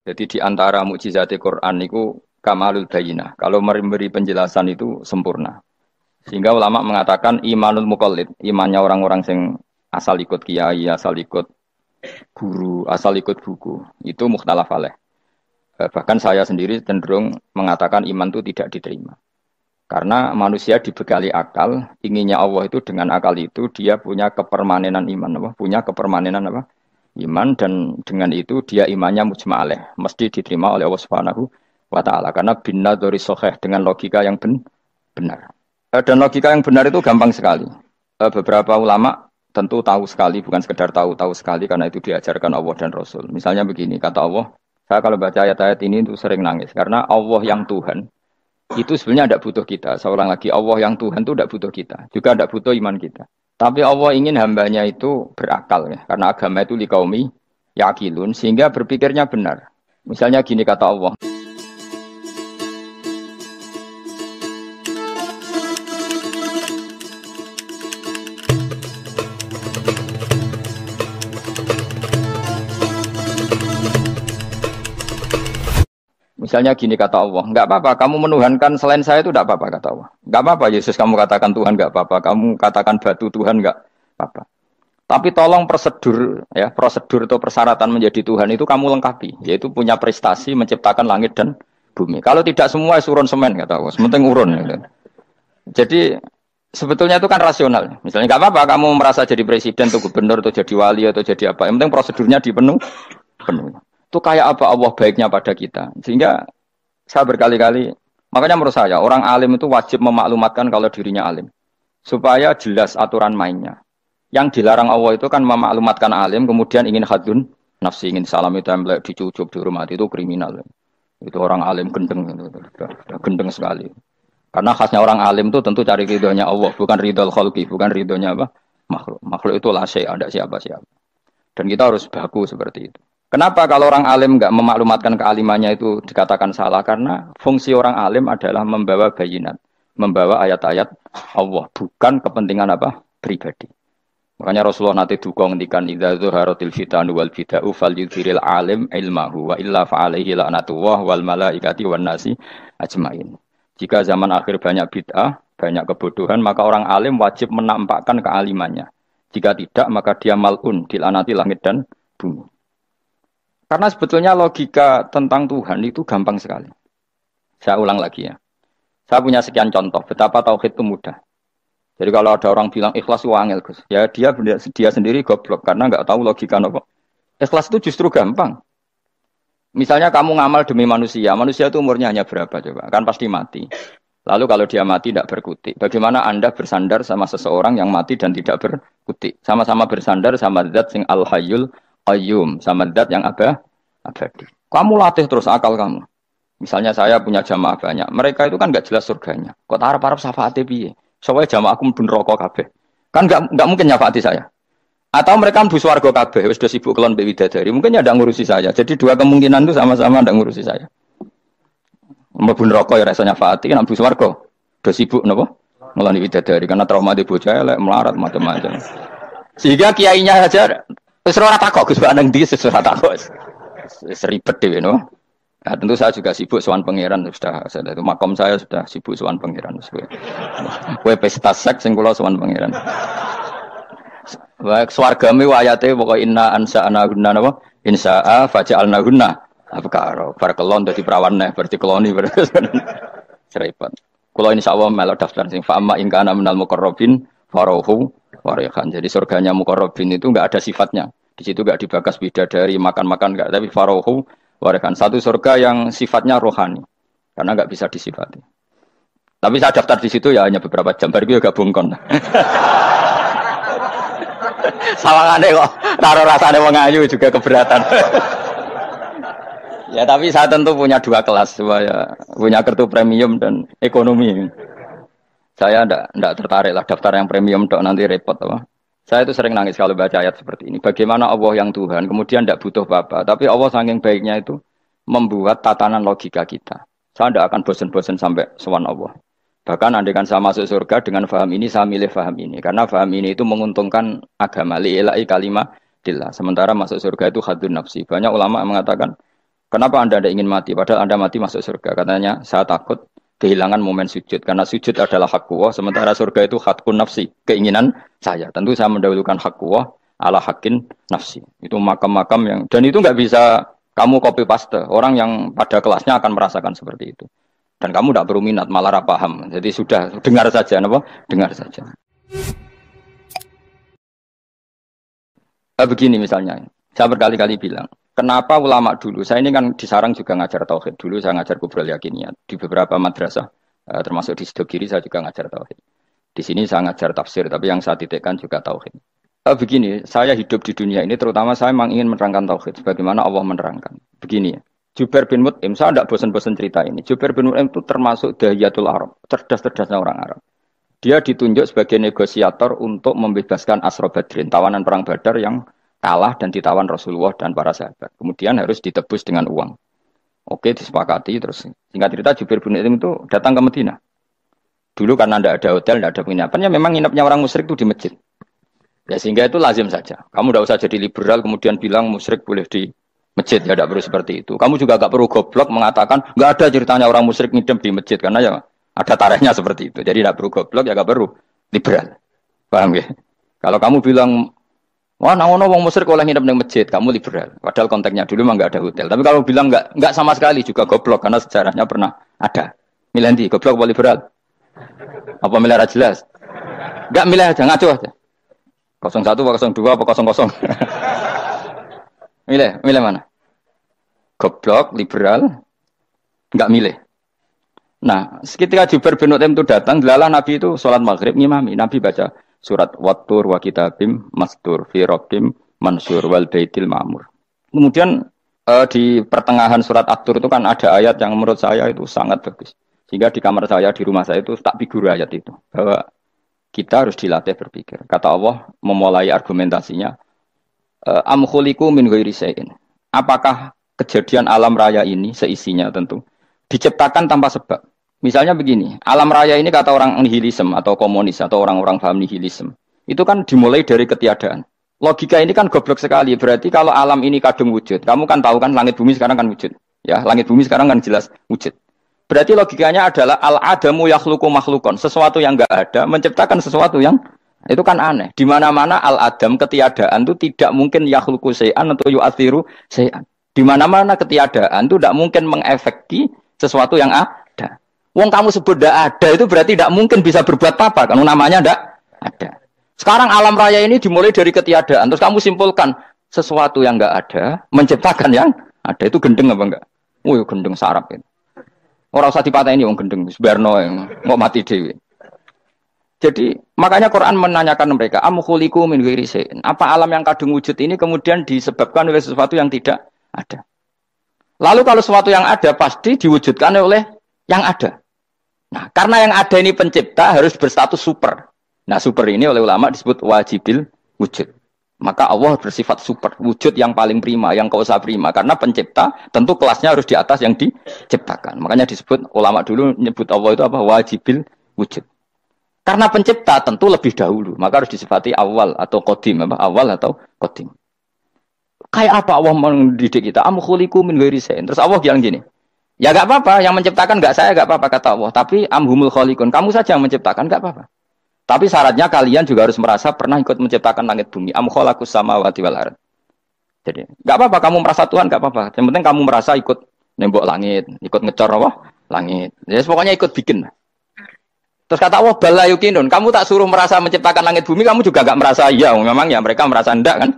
Jadi di antara mukjizat Quran itu kamalul bayinah. Kalau memberi penjelasan itu sempurna. Sehingga ulama mengatakan imanul muqallid, imannya orang-orang yang asal ikut kiai, asal ikut guru, asal ikut buku, itu mukhtalaf alaih. Bahkan saya sendiri cenderung mengatakan iman itu tidak diterima. Karena manusia dibekali akal, inginnya Allah itu dengan akal itu dia punya kepermanenan iman, apa? Punya kepermanenan apa? Iman dan dengan itu dia imannya mujma'aleh, mesti diterima oleh Allah Subhanahu wa taala karena binna dari soheh dengan logika yang benar. Dan logika yang benar itu gampang sekali. Beberapa ulama tentu tahu sekali, bukan sekedar tahu sekali karena itu diajarkan Allah dan Rasul. Misalnya begini, kata Allah, saya kalau baca ayat-ayat ini itu sering nangis karena Allah yang Tuhan itu sebenarnya tidak butuh kita. Seorang lagi, Allah yang Tuhan itu tidak butuh kita. Juga tidak butuh iman kita. Tapi Allah ingin hambanya itu berakal. Ya. Karena agama itu likaumi yakilun. Sehingga berpikirnya benar. Misalnya gini kata Allah. Misalnya gini kata Allah, enggak apa-apa, kamu menuhankan selain saya itu enggak apa-apa kata Allah. Enggak apa-apa Yesus kamu katakan Tuhan enggak apa-apa, kamu katakan batu Tuhan enggak apa-apa. Tapi tolong prosedur ya, prosedur atau persyaratan menjadi Tuhan itu kamu lengkapi, yaitu punya prestasi menciptakan langit dan bumi. Kalau tidak semua urun semen kata Allah, sementing urun gitu. Jadi sebetulnya itu kan rasional. Misalnya enggak apa-apa kamu merasa jadi presiden atau gubernur atau jadi wali atau jadi apa, yang penting prosedurnya penuh. Itu kayak apa Allah baiknya pada kita. Sehingga saya berkali-kali, makanya menurut saya, orang alim itu wajib memaklumatkan kalau dirinya alim. Supaya jelas aturan mainnya. Yang dilarang Allah itu kan memaklumatkan alim, kemudian ingin hadun, nafsi, ingin salami template, dicucuk, dihormati, itu kriminal. Itu orang alim gendeng, udah gendeng sekali. Karena khasnya orang alim itu tentu cari ridhonya Allah, bukan ridhol khalqi, bukan ridhonya apa? Makhluk. Makhluk itu lah ada siapa-siapa. Dan kita harus baku seperti itu. Kenapa kalau orang alim nggak memaklumatkan kealimannya itu dikatakan salah? Karena fungsi orang alim adalah membawa bayinat, membawa ayat-ayat Allah, bukan kepentingan apa pribadi. Makanya Rasulullah nanti duka ngendikan idza zuharatil fitanu wal bid'u falyudhiril alim ilmahu wa illa fa'alaihi la'natullah wal malaikati wan nasi ajmain. Jika zaman akhir banyak bid'ah, banyak kebodohan, maka orang alim wajib menampakkan kealimannya. Jika tidak, maka dia mal'un, dilaknati langit dan bumi. Karena sebetulnya logika tentang Tuhan itu gampang sekali. Saya ulang lagi ya. Saya punya sekian contoh betapa tauhid itu mudah. Jadi kalau ada orang bilang ikhlas itu angel, Gus. Ya dia sendiri goblok karena nggak tahu logika apa. Ikhlas itu justru gampang. Misalnya kamu ngamal demi manusia. Manusia itu umurnya hanya berapa coba? Kan pasti mati. Lalu kalau dia mati tidak berkutik. Bagaimana Anda bersandar sama seseorang yang mati dan tidak berkutik? Sama-sama bersandar sama zat sing al-hayyul qayyum, sama zat yang abadi. Kamu latih terus akal kamu. Misalnya saya punya jamaah banyak. Mereka itu kan enggak jelas surganya. Kok harap-harap syafaate piye? Soale jamaah aku mlebu neraka kabeh. Kan enggak mungkin nyafaati saya. Atau mereka mlebu swarga kabeh wis do sibuk kelon mbek widadari. Mungkin ya ndak ngurusi saya. Jadi dua kemungkinan itu sama-sama ndak ngurusi saya. Mlebu neraka ya rasa nyafaati, nek mlebu swarga do sibuk napa? Ngelani widadari karena trauma di bocah elek melarat macam-macam. Sehingga kiainya saja wis ora takok Gus Pak nang ndi wis ora takok. Seribet dhewe no. Nah, tentu saya juga sibuk sowan pangeran sudah itu makom saya sudah sibuk sowan pangeran. Kowe pesta seks sing kula sowan pangeran. Wa swargame ayate pokoke inna ansa'na gunna napa? Insa'a faja'alna gunna. Abkaro bar kelon dadi perawan neh berarti keloni seribet. Kula insyaallah melok daftar sing fa amma in kana minal muqarrabin farohu warihan. Jadi surganya muqarrabin itu enggak ada sifatnya. Di situ enggak dibakas bidadari makan-makan enggak, tapi farohu warihan. Satu surga yang sifatnya rohani. Karena enggak bisa disifati. Tapi saya daftar di situ ya hanya beberapa jam. Baru juga bungkon. Sawangane kok karo rasane wong ayu juga keberatan. Ya tapi saya tentu punya dua kelas, supaya punya kartu premium dan ekonomi. Saya enggak tertarik lah daftar yang premium dok nanti repot apa. Saya itu sering nangis kalau baca ayat seperti ini. Bagaimana Allah yang Tuhan kemudian tidak butuh apa-apa, tapi Allah saking baiknya itu membuat tatanan logika kita. Saya tidak akan bosan-bosan sampai sowan Allah. Bahkan andaikan saya masuk surga dengan faham ini, saya milih faham ini karena faham ini itu menguntungkan agama li'ilai kalimatillah. Sementara masuk surga itu hadun nafsi. Banyak ulama mengatakan Kenapa Anda tidak ingin mati? Padahal Anda mati masuk surga. Katanya, saya takut kehilangan momen sujud. Karena sujud adalah hak Allah, sementara surga itu hakun nafsi, keinginan saya. Tentu saya mendahulukan hak Allah ala hakin nafsi. Itu makam-makam yang, dan itu nggak bisa kamu copy paste. Orang yang pada kelasnya akan merasakan seperti itu. Dan kamu tidak perlu minat, malah paham. Jadi sudah, dengar saja. Apa? Dengar saja. Begini misalnya, saya berkali-kali bilang, kenapa ulama dulu, saya ini kan di Sarang juga ngajar tauhid, dulu saya ngajar kubrul yakiniyat, di beberapa madrasah, termasuk di Sidogiri saya juga ngajar tauhid. Di sini saya ngajar tafsir, tapi yang saya titikkan juga tauhid. Begini, saya hidup di dunia ini, terutama saya memang ingin menerangkan tauhid, sebagaimana Allah menerangkan. Begini ya, Jubair bin Mut'im, saya tidak bosan-bosan cerita ini, Jubair bin Mut'im itu termasuk dahiyatul Arab, cerdas-cerdasnya orang Arab. Dia ditunjuk sebagai negosiator untuk membebaskan Asra Badrin, tawanan perang Badar yang kalah dan ditawan Rasulullah dan para sahabat. Kemudian harus ditebus dengan uang. Oke, disepakati. Terus singkat cerita Jubair bin Mut'im itu datang ke Madinah. Dulu karena tidak ada hotel, tidak ada penginapan, ya memang nginapnya orang musyrik itu di masjid. Ya sehingga itu lazim saja. Kamu tidak usah jadi liberal kemudian bilang musyrik boleh di masjid, ya tidak perlu seperti itu. Kamu juga tidak perlu goblok mengatakan nggak ada ceritanya orang musyrik ngidam di masjid, karena ya ada tarehnya seperti itu. Jadi tidak perlu goblok, ya tidak perlu liberal. Paham ya? Kalau kamu bilang, wah, nawono wong musyrik oleh nginep di masjid, kamu liberal. Padahal konteksnya dulu memang nggak ada hotel. Tapi kalau bilang nggak sama sekali juga goblok, karena sejarahnya pernah ada. Milih di goblok apa liberal? Apa milih jelas? Nggak milih aja, ngaco aja. 01 apa 02 apa 00. Milih mana? Goblok, liberal, nggak milih. Nah, ketika Jubair bin Mut'im itu datang, delalah Nabi itu sholat maghrib ngimami. Nabi baca surat Wattur wa kitabim mastur fi rabbim mansur wal baitil ma'mur. Kemudian di pertengahan surat At-Tur itu kan ada ayat yang menurut saya itu sangat bagus. Sehingga di kamar saya, di rumah saya itu tak figur ayat itu. Bahwa kita harus dilatih berpikir. Kata Allah memulai argumentasinya, am khuliqu min ghairi syai'in. Apakah kejadian alam raya ini seisinya tentu diciptakan tanpa sebab? Misalnya begini, alam raya ini kata orang nihilisme atau komunis atau orang-orang paham nihilisme, itu kan dimulai dari ketiadaan. Logika ini kan goblok sekali. Berarti kalau alam ini kadung wujud, kamu kan tahu kan langit bumi sekarang kan wujud. Ya, langit bumi sekarang kan jelas wujud. Berarti logikanya adalah al-adamu yakhluqu makhlukon, sesuatu yang enggak ada menciptakan sesuatu yang itu kan aneh. Di mana-mana al-adam ketiadaan itu tidak mungkin yakhluqu syai'an atau yu'athiru syai'an. Di mana-mana ketiadaan itu tidak mungkin mengefeki sesuatu yang ada. Wong kamu sebut tidak ada itu berarti tidak mungkin bisa berbuat apa karena namanya tidak ada. Sekarang alam raya ini dimulai dari ketiadaan. Terus kamu simpulkan sesuatu yang enggak ada menciptakan yang ada, itu gendeng apa enggak? Oh, gendeng sarap itu. Orang usah dipatahin wong gendeng, sebarno yang mau mati dewi. Jadi makanya Quran menanyakan mereka, am khuliqu min ghairi syai'in. Apa alam yang kadung wujud ini kemudian disebabkan oleh sesuatu yang tidak ada? Lalu kalau sesuatu yang ada pasti diwujudkan oleh yang ada. Nah, karena yang ada ini pencipta harus berstatus super. Nah, super ini oleh ulama disebut wajibil wujud. Maka Allah bersifat super, wujud yang paling prima, yang kausa prima. Karena pencipta tentu kelasnya harus di atas yang diciptakan. Makanya disebut, ulama dulu menyebut Allah itu apa? Wajibil wujud. Karena pencipta tentu lebih dahulu. Maka harus disifati awal atau qadim. Awal atau qadim. Kayak apa Allah mendidik kita? Am khuliqu min ghairi syai'in. Terus Allah bilang gini, ya gak apa-apa, yang menciptakan gak saya, gak apa-apa kata Allah. Tapi amhumul khaliqun, kamu saja yang menciptakan, gak apa-apa. Tapi syaratnya kalian juga harus merasa pernah ikut menciptakan langit bumi. Am khalaqus samawati wal ardh. Jadi, gak apa-apa kamu merasa Tuhan, gak apa-apa. Yang penting kamu merasa ikut nembok langit, ikut ngecor apa? Langit. Ya pokoknya ikut bikin. Terus kata Allah, bala yukinun, kamu tak suruh merasa menciptakan langit bumi, kamu juga gak merasa iya. Memang ya mereka merasa enggak kan?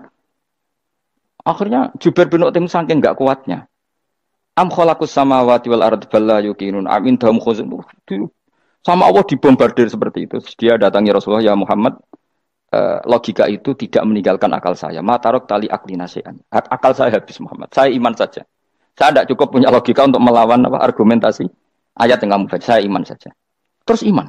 Akhirnya Jubair bin Mut'im saking gak kuatnya. Am khalaqus samawati wal ardh bala yukinun am indahum khuzun. Sama Allah dibombardir seperti itu. Dia datangi Rasulullah, ya Muhammad, logika itu tidak meninggalkan akal saya. Matarok tali akli nasihan. Akal saya habis Muhammad. Saya iman saja. Saya tidak cukup punya logika untuk melawan argumentasi ayat yang kamu baca. Saya iman saja. Terus iman.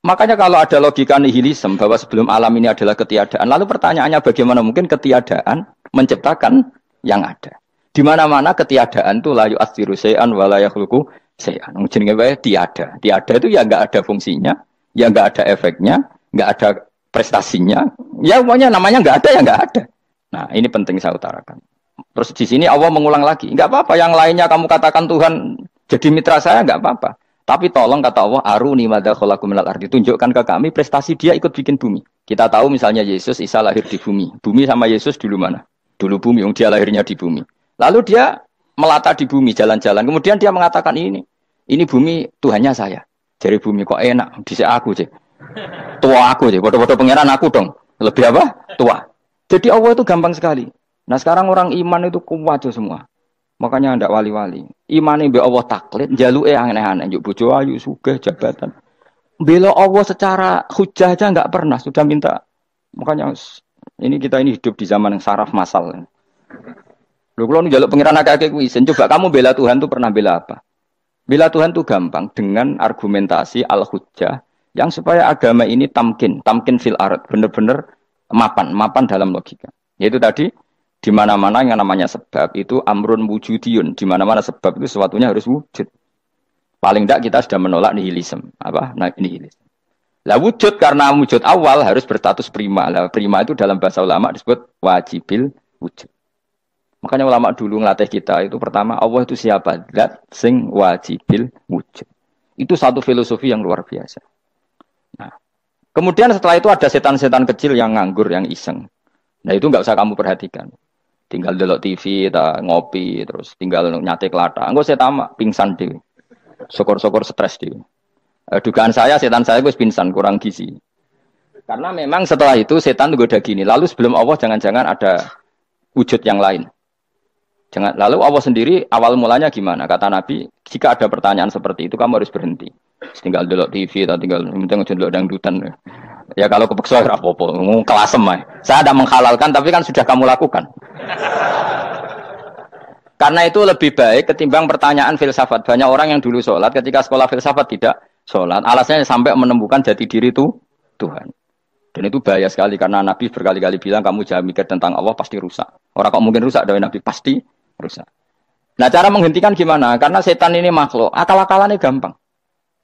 Makanya kalau ada logika nihilisme bahwa sebelum alam ini adalah ketiadaan, lalu pertanyaannya bagaimana mungkin ketiadaan menciptakan yang ada? Di mana-mana ketiadaan itu la yu'atsiru syai'an wa la yakhluqu syai'an. Jenenge wae tiada. Tiada itu ya enggak ada fungsinya, ya enggak ada efeknya, enggak ada prestasinya. Ya pokoknya namanya enggak ada ya enggak ada. Nah, ini penting saya utarakan. Terus di sini Allah mengulang lagi, enggak apa-apa yang lainnya kamu katakan Tuhan jadi mitra saya enggak apa-apa. Tapi tolong kata Allah, aruni madza khalaqu minal ardi, tunjukkan ke kami prestasi dia ikut bikin bumi. Kita tahu misalnya Yesus, Isa lahir di bumi. Bumi sama Yesus dulu mana? Dulu bumi, dia lahirnya di bumi. Lalu dia melata di bumi, jalan-jalan. Kemudian dia mengatakan ini bumi Tuhannya saya. Dari bumi kok enak, bisa aku sih. Tua aku sih, bodoh-bodoh pangeran aku dong. Lebih apa? Tua. Jadi Allah itu gampang sekali. Nah sekarang orang iman itu kuat semua. Makanya ndak wali-wali. Imane mbek Allah taklid, njaluke aneh-aneh, njuk bojo ayu, sugih, jabatan. Bela Allah secara hujah aja enggak pernah, sudah minta. Makanya ini kita hidup di zaman yang saraf masal. Lho kula njaluk pengiran akeh-akeh kuwi, coba kamu bela Tuhan tuh pernah bela apa? Bela Tuhan tuh gampang dengan argumentasi al-hujjah yang supaya agama ini tamkin fil ard, benar-benar mapan dalam logika. Yaitu tadi di mana-mana yang namanya sebab itu amrun wujudiyun, di mana-mana sebab itu sesuatunya harus wujud. Paling tidak kita sudah menolak nihilisme. Apa? Nah, nihilisme. Lah wujud karena wujud awal harus berstatus prima. Lah prima itu dalam bahasa ulama disebut wajibil wujud. Makanya ulama dulu ngelatih kita itu pertama Allah itu siapa? Zat sing wajibil wujud. Itu satu filosofi yang luar biasa. Nah, kemudian setelah itu ada setan-setan kecil yang nganggur, yang iseng. Nah itu nggak usah kamu perhatikan. Tinggal delok TV, ngopi, terus tinggal nyate kelata. Enggak saya tamak, pingsan dhewe. Syukur-syukur stres dhewe. Dugaan saya setan saya gue pingsan, kurang gizi. Karena memang setelah itu setan tuh goda gini. Lalu sebelum Allah jangan-jangan ada wujud yang lain. Lalu Allah sendiri awal mulanya gimana? Kata Nabi, jika ada pertanyaan seperti itu kamu harus berhenti. Tinggal delok TV, tinggal delok dangdutan. Ya kalau kepeksa apa-apa, kelasem ae. Saya ada menghalalkan tapi kan sudah kamu lakukan. Karena itu lebih baik ketimbang pertanyaan filsafat. Banyak orang yang dulu sholat ketika sekolah filsafat tidak sholat. Alasannya sampai menemukan jati diri itu Tuhan. Dan itu bahaya sekali karena Nabi berkali-kali bilang kamu jangan mikir tentang Allah pasti rusak. Orang kok mungkin rusak dari Nabi pasti rusak. Nah cara menghentikan gimana? Karena setan ini makhluk, akal-akalannya gampang.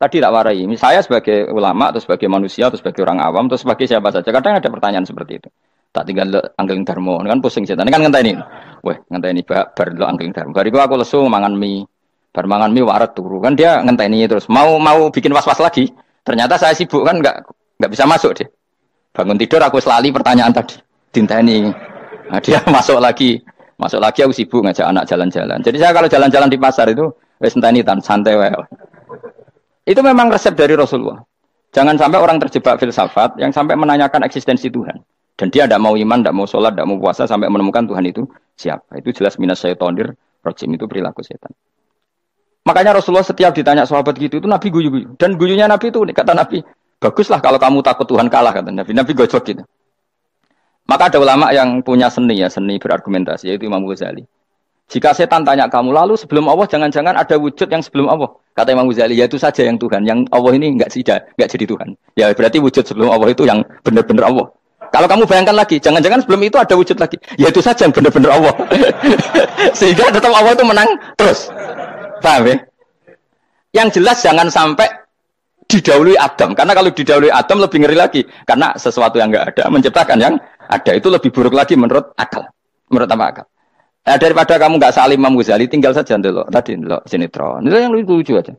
Tadi tak warai. Saya sebagai ulama, atau sebagai manusia, atau sebagai orang awam, atau sebagai siapa saja. Kadang ada pertanyaan seperti itu. Tak tinggal anggeling dharma, kan pusing setan. Kan ngenteni. Weh, ngenteni bar lo anggeling dharma. Bariku aku lesu mangan mie. Bar mangan mie waret turu. Kan dia ngenteni terus. Mau bikin was-was lagi. Ternyata saya sibuk kan enggak bisa masuk deh. Bangun tidur aku selali pertanyaan tadi. Dinteni. Nah, dia masuk lagi aku sibuk ngajak anak jalan-jalan. Jadi saya kalau jalan-jalan di pasar itu wis enteni santai wae. Itu memang resep dari Rasulullah. Jangan sampai orang terjebak filsafat yang sampai menanyakan eksistensi Tuhan. Dan dia tidak mau iman, tidak mau sholat, tidak mau puasa sampai menemukan Tuhan itu siapa. Itu jelas minas syaitonir rajim, itu perilaku setan. Makanya Rasulullah setiap ditanya sahabat gitu itu Nabi guyu-guyu. Dan guyunya Nabi itu kata Nabi, baguslah kalau kamu takut Tuhan kalah kata Nabi. Nabi gojok gitu. Maka ada ulama yang punya seni berargumentasi yaitu Imam Ghazali. Jika setan tanya kamu, lalu sebelum Allah jangan-jangan ada wujud yang sebelum Allah. Kata Imam Ghazali, ya itu saja yang Tuhan. Yang Allah ini enggak jadi Tuhan. Ya berarti wujud sebelum Allah itu yang benar-benar Allah. Kalau kamu bayangkan lagi, jangan-jangan sebelum itu ada wujud lagi. Ya itu saja yang benar-benar Allah. Sehingga tetap Allah itu menang terus. Paham ya? Yang jelas jangan sampai didahului Adam. Karena kalau didahului Adam lebih ngeri lagi. Karena sesuatu yang enggak ada, menciptakan yang ada. Itu lebih buruk lagi menurut akal. Menurut apa akal? Nah, daripada kamu nggak salim Imam Ghazali, tinggal saja ndelok tadi ndelok sinetron. Itu yang lucu-lucu aja.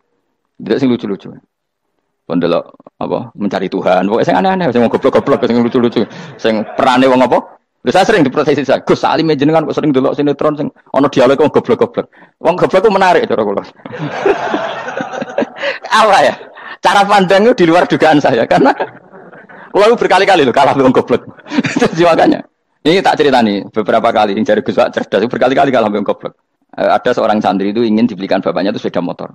Tidak sing lucu-lucu. Ndelok apa mencari Tuhan. Pokoknya sing aneh-aneh, sing goblok-goblok, sing lucu-lucu. Sing perane wong apa? Lha saya sering diprotes saya. Gus Salim jenengan kok sering ndelok sinetron sing ana dialog wong goblok-goblok. Wong goblok ku menarik cara kula. Apa ya? Cara pandang itu di luar dugaan saya karena kula berkali-kali lho kalah wong goblok. Jadi makanya ini tak cerita nih, beberapa kali yang cari Gus Wak cerdas, berkali-kali kalau ambil goblok. Ada seorang santri itu ingin dibelikan bapaknya itu sepeda motor.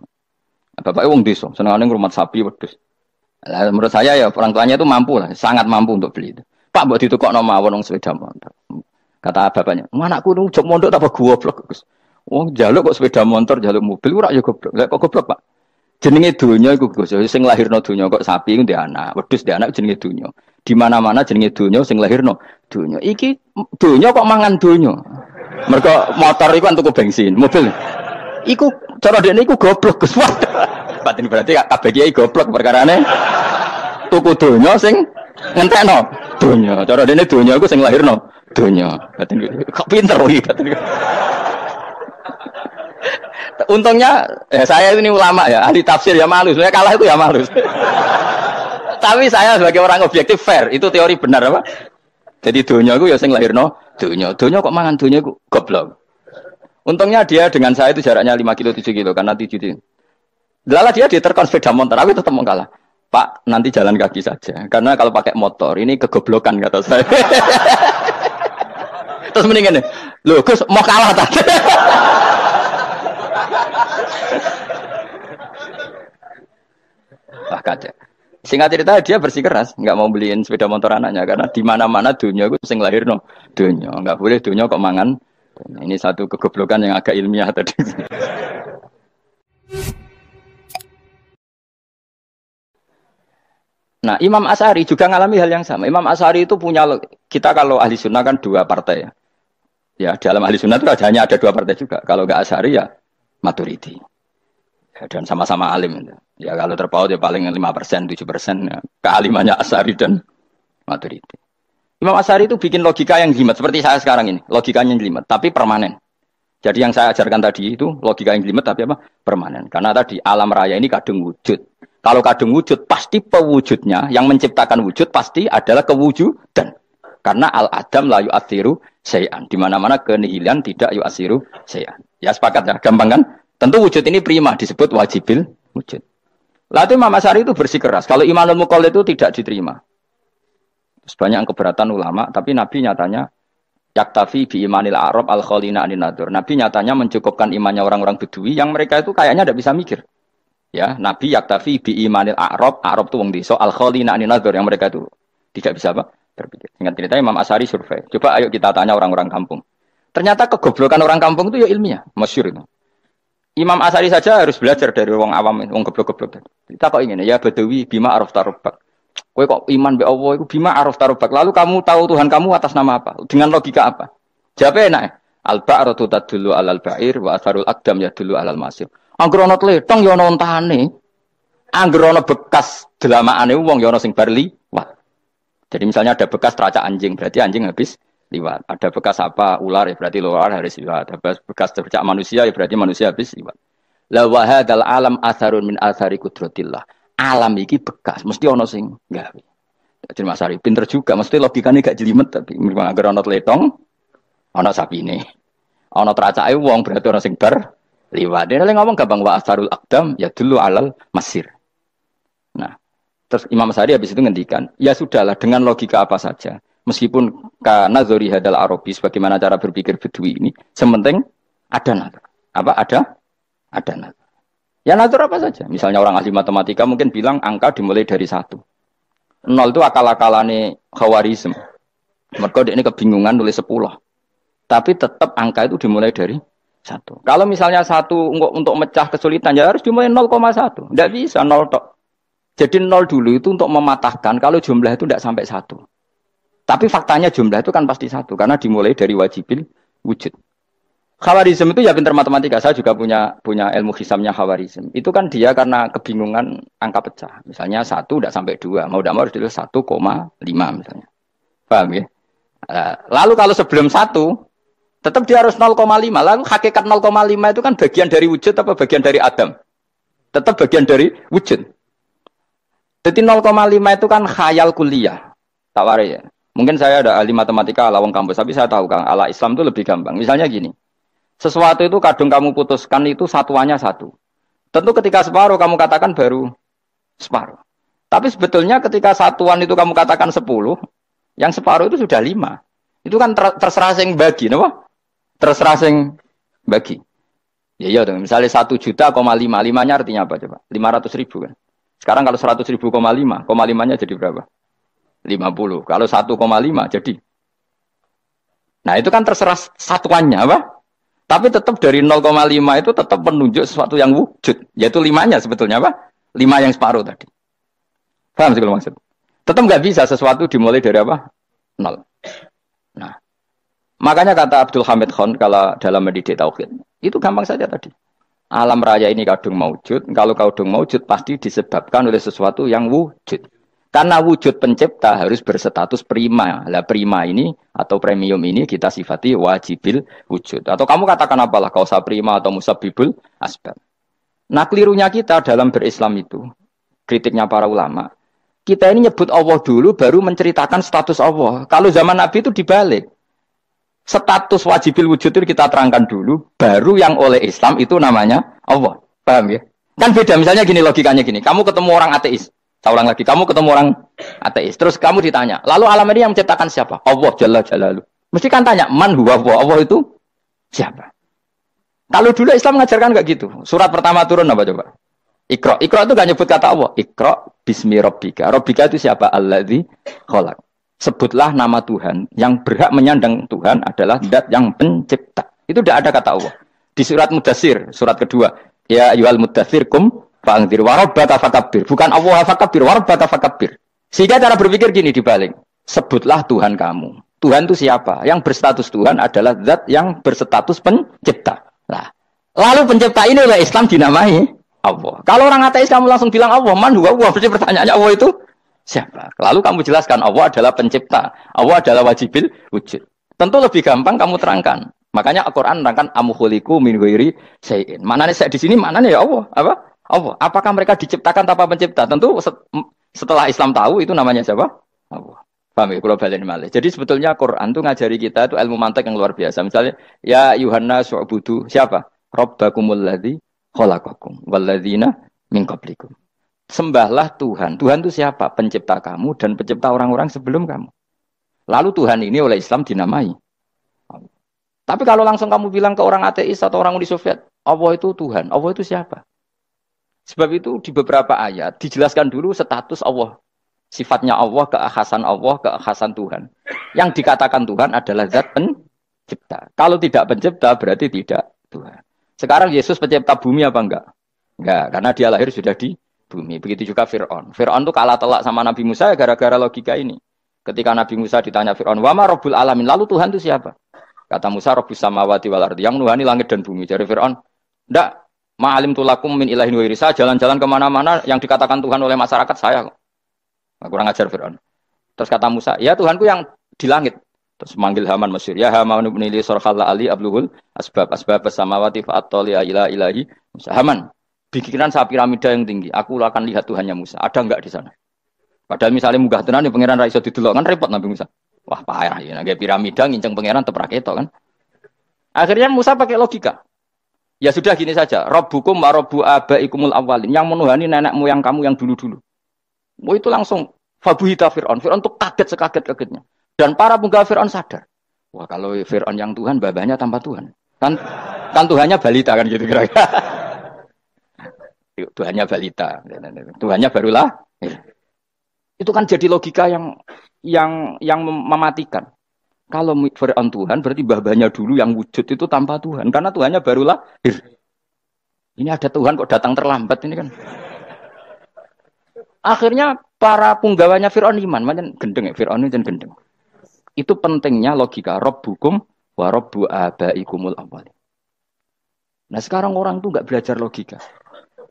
Bapaknya wong desa, senengane ngrumat sapi wedhus. Menurut saya ya orang tuanya itu mampu lah, sangat mampu untuk beli itu. Pak mbok ditukokno mawon wong sepeda motor. Kata bapaknya, "Anakku nu jog mondok tak goblok, Gus. Wong njaluk kok sepeda motor, njaluk mobil ora ya goblok. Lah kok goblok, Pak? Jenenge donya iku Gus, sing lahirno donya kok sapi ku ndek anak, wedhus ndek anak jenenge donya. Di mana-mana jenenge donya sing lahirno donya. Iki donya kok mangan donya. Mergo motor iku kan tuku bensin, mobil. Iku cara dekne iku goblok Gus. Batin berarti kabeh kiai goblok perkarane tuku donya sing ngentekno donya. Cara dekne donya iku sing lahirno Dunya. Kok pinter iki batin. Untungnya saya ini ulama ya, ahli tafsir ya malu. Saya kalah itu ya malu. Tapi saya sebagai orang objektif fair, itu teori benar apa? Jadi dunya itu ya sing lahirno dunya. Dunya kok mangan dunya itu goblok. Untungnya dia dengan saya itu jaraknya 5 kilo 7 kilo karena 7 kilo. Lala dia diterkon sepeda motor, aku tetap mau kalah. Pak, nanti jalan kaki saja. Karena kalau pakai motor ini kegoblokan kata saya. Terus mendingan nih, loh Gus mau kalah tadi. Wah kacau. Singkat cerita dia bersikeras, nggak mau beliin sepeda motor anaknya karena di mana-mana dunia gue sing lahir no dunia, nggak boleh dunia kok mangan. Ini satu kegoblokan yang agak ilmiah tadi. Nah Imam Asy'ari juga ngalami hal yang sama. Imam Asy'ari itu punya, kita kalau ahli sunnah kan 2 partai ya. Ya dalam ahli sunnah itu hanya ada 2 partai juga. Kalau nggak Asy'ari ya Maturidi. Ya, dan sama-sama alim. Ya kalau terpaut ya paling 5%, 7% ya. Kealimannya Asy'ari dan Maturidi. Imam Asy'ari itu bikin logika yang jelimet seperti saya sekarang ini. Logikanya jelimet tapi permanen. Jadi yang saya ajarkan tadi itu logika yang jelimet tapi apa? Permanen. Karena tadi alam raya ini kadung wujud. Kalau kadung wujud pasti pewujudnya yang menciptakan wujud pasti adalah kewujudan. Karena al-adam la yu'athiru syai'an. Di mana-mana kenihilan tidak yu'athiru syai'an. Ya sepakat ya, gampang kan? Tentu wujud ini prima disebut wajibil wujud. Lalu Imam Asy'ari itu bersikeras. Kalau imanul muqallid itu tidak diterima. Banyak keberatan ulama, tapi Nabi nyatanya yaktafi bi imanil Arab al-khalina anin nadur. Nabi nyatanya mencukupkan imannya orang-orang Bedui yang mereka itu kayaknya tidak bisa mikir. Ya, Nabi yaktafi bi imanil Arab itu wong desa al-khalina anin nadur yang mereka itu tidak bisa apa? Berpikir. Ingat cerita Imam Asy'ari survei. Coba ayo kita tanya orang-orang kampung. Ternyata kegoblokan orang kampung itu ya ilmiah, masyhur itu. Imam Asy'ari saja harus belajar dari wong awam, wong goblok-goblok. Kita kok ingin ya Badawi bima araf tarobbak. Kowe kok iman be Allah iku bima araf tarobak. Lalu kamu tahu Tuhan kamu atas nama apa? Dengan logika apa? Jawabnya enak. Al-ba'ratu tadullu 'alal ba'ir wa atharul aqdam yadullu 'alal masir. Angger ana tletong ya ana ontane. Angger ana bekas delamakane wong ya ana sing bar liwat. Jadi misalnya ada bekas teracak anjing, berarti anjing habis liwat. Ada bekas apa ular ya berarti ular harus liwat. Ada bekas teracak manusia ya berarti manusia habis liwat. La wa hadzal alam atharun min athari qudratillah. Alam iki bekas, mesti ono sing gawe. Jadi Mas Ari pinter juga, mesti logikane gak jelimet tapi agar ono tletong, ono sapine. Ono teracake wong berarti ono sing bar liwat. Dene ngomong gampang wa asarul aqdam ya dulu alal masir. Nah, terus Imam Asy'ari habis itu ngendikan, ya sudahlah dengan logika apa saja. Meskipun kana zori hadal arabi sebagaimana cara berpikir Bedui ini, sementing ada nazar. Apa ada nazar. Ya natur apa saja. Misalnya orang ahli matematika mungkin bilang angka dimulai dari 1. 0 itu akal-akalane Khawarizm. Mereka ini kebingungan nulis 10. Tapi tetap angka itu dimulai dari 1. Kalau misalnya 1 untuk mecah kesulitan ya harus dimulai 0,1. Tidak bisa 0 tok. Jadi 0 dulu itu untuk mematahkan kalau jumlah itu tidak sampai 1. Tapi faktanya jumlah itu kan pasti 1 karena dimulai dari wajibil wujud. Khawarizm itu ya pintar matematika. Saya juga punya ilmu hisamnya Khawarizm. Itu kan dia karena kebingungan angka pecah. Misalnya 1 tidak sampai 2. Mau tidak mau harus ditulis 1,5 misalnya. Paham ya? Lalu kalau sebelum 1, tetap dia harus 0,5. Lalu hakikat 0,5 itu kan bagian dari wujud apa bagian dari Adam? Tetap bagian dari wujud. Jadi 0,5 itu kan khayal kuliah. Tawari ya. Mungkin saya ada ahli matematika ala wong kampus. Tapi saya tahu Kang, ala Islam itu lebih gampang. Misalnya gini. Sesuatu itu kadang kamu putuskan itu satuannya 1. Tentu ketika separuh kamu katakan baru separuh. Tapi sebetulnya ketika satuan itu kamu katakan 10, yang separuh itu sudah 5. Itu kan terserah sing bagi, no? Terserah sing bagi. Ya iya dong, misalnya 1 juta, 5-nya artinya apa coba? 500 ribu kan. Sekarang kalau 100 ribu, 5-nya jadi berapa? 50. Kalau 1,5 jadi. Nah itu kan terserah satuannya apa? Tapi tetap dari 0,5 itu tetap menunjuk sesuatu yang wujud. Yaitu 5-nya sebetulnya apa? 5 yang separuh tadi. Paham sih kalau maksud? Tetap nggak bisa sesuatu dimulai dari apa? 0. Nah, makanya kata Abdul Hamid Khan kalau dalam mendidik tauhid, itu gampang saja tadi. Alam raya ini kadung maujud. Kalau kadung maujud pasti disebabkan oleh sesuatu yang wujud. Karena wujud pencipta harus berstatus prima. Lah prima ini atau premium ini kita sifati wajibil wujud. Atau kamu katakan apalah kausa prima atau musabibul asbab. Nah kelirunya kita dalam berislam itu, kritiknya para ulama, kita ini nyebut Allah dulu baru menceritakan status Allah. Kalau zaman Nabi itu dibalik. Status wajibil wujud itu kita terangkan dulu, baru yang oleh Islam itu namanya Allah. Paham ya? Kan beda, misalnya gini logikanya gini, kamu ketemu orang ateis. Saya ulang lagi, kamu ketemu orang ateis, terus kamu ditanya, lalu alam ini yang menciptakan siapa? Allah Jalla Jalaluh. Mesti kan tanya, man huwa Allah? Allah itu siapa? Kalau dulu Islam mengajarkan enggak gitu. Surat pertama turun apa coba? Iqra. Iqra itu enggak nyebut kata Allah. Iqra bismi rabbika. Rabbika itu siapa? Alladzi khalaq. Sebutlah nama Tuhan. Yang berhak menyandang Tuhan adalah zat yang pencipta. Itu tidak ada kata Allah. Di surat Mudatsir, surat kedua, ya ayyuhal mudatsir kum fa'anzir wa rabbaka fakabbir. Bukan Allah fakabbir, wa rabbaka fakabbir. Sehingga cara berpikir gini dibalik. Sebutlah Tuhan kamu. Tuhan itu siapa? Yang berstatus Tuhan adalah zat yang berstatus pencipta. Nah, lalu pencipta ini oleh Islam dinamai Allah. Kalau orang ateis kamu langsung bilang Allah, man huwa Allah. Berarti pertanyaannya Allah itu siapa? Lalu kamu jelaskan Allah adalah pencipta. Allah adalah wajibil wujud. Tentu lebih gampang kamu terangkan. Makanya Al-Qur'an menerangkan amkhuliqu min ghairi syai'in. Maknanya saya di sini maknanya ya Allah. Apa? Allah. Apakah mereka diciptakan tanpa pencipta? Tentu setelah Islam tahu itu namanya siapa? Allah. Paham ya? Kalau balen malih. Jadi sebetulnya Quran itu ngajari kita itu ilmu mantik yang luar biasa. Misalnya, ya Yuhannas wa'budu siapa? Rabbakumul ladzi khalaqakum walladzina min qablikum. Sembahlah Tuhan. Tuhan itu siapa? Pencipta kamu dan pencipta orang-orang sebelum kamu. Lalu Tuhan ini oleh Islam dinamai. Tapi kalau langsung kamu bilang ke orang ateis atau orang Uni Soviet, Allah itu Tuhan. Allah itu siapa? Sebab itu di beberapa ayat dijelaskan dulu status Allah. Sifatnya Allah, keakhasan Tuhan. Yang dikatakan Tuhan adalah zat pencipta. Kalau tidak pencipta berarti tidak Tuhan. Sekarang Yesus pencipta bumi apa enggak? Enggak, karena dia lahir sudah di bumi. Begitu juga Fir'aun. Fir'aun itu kalah telak sama Nabi Musa gara-gara logika ini. Ketika Nabi Musa ditanya Fir'aun, wa ma rabbul alamin? Lalu Tuhan itu siapa? Kata Musa, rabbus samawati wal ardi, yang nuhani langit dan bumi. Jadi Fir'aun, enggak. Ma'alim tulakum min ilahin wa irisa, jalan-jalan kemana-mana yang dikatakan Tuhan oleh masyarakat saya. Kurang ajar Fir'aun. Terus kata Musa, ya Tuhanku yang di langit. Terus manggil Haman masyhur, ya Haman ibn Ili surkhalla ali abluhul asbab samawati fa'attali ila ilahi Musa. Haman, bikinan saya piramida yang tinggi, aku akan lihat Tuhannya Musa. Ada enggak di sana? Padahal misalnya munggah tenan nih pangeran ra iso didelok kan repot Nabi Musa. Wah parah ya, nggak piramida nginceng pangeran teprak itu kan. Akhirnya Musa pakai logika. Ya sudah gini saja, Rabbukum wa Rabbu abaikumul awwalin, yang menuhani nenek moyang kamu yang dulu-dulu. Oh itu langsung fabuhita Fir'aun. Fir'aun itu kaget sekaget-kagetnya. Dan para penggawa Fir'aun sadar. Wah kalau Fir'aun yang Tuhan, babanya tanpa Tuhan. Kan Tuhannya balita kan gitu kira-kira. Tuhannya balita. Tuhannya barulah. Itu kan jadi logika yang mematikan. Kalau Fir'aun Tuhan, berarti babanya dulu yang wujud itu tanpa Tuhan. Karena Tuhannya barulah. Ini ada Tuhan kok datang terlambat ini kan. Akhirnya para punggawanya Fir'aun iman. Macam gendeng ya, Fir'aun itu gendeng. Itu pentingnya logika. Rabbukum wa Rabbu abaikumul awwalin. Nah sekarang orang tuh nggak belajar logika.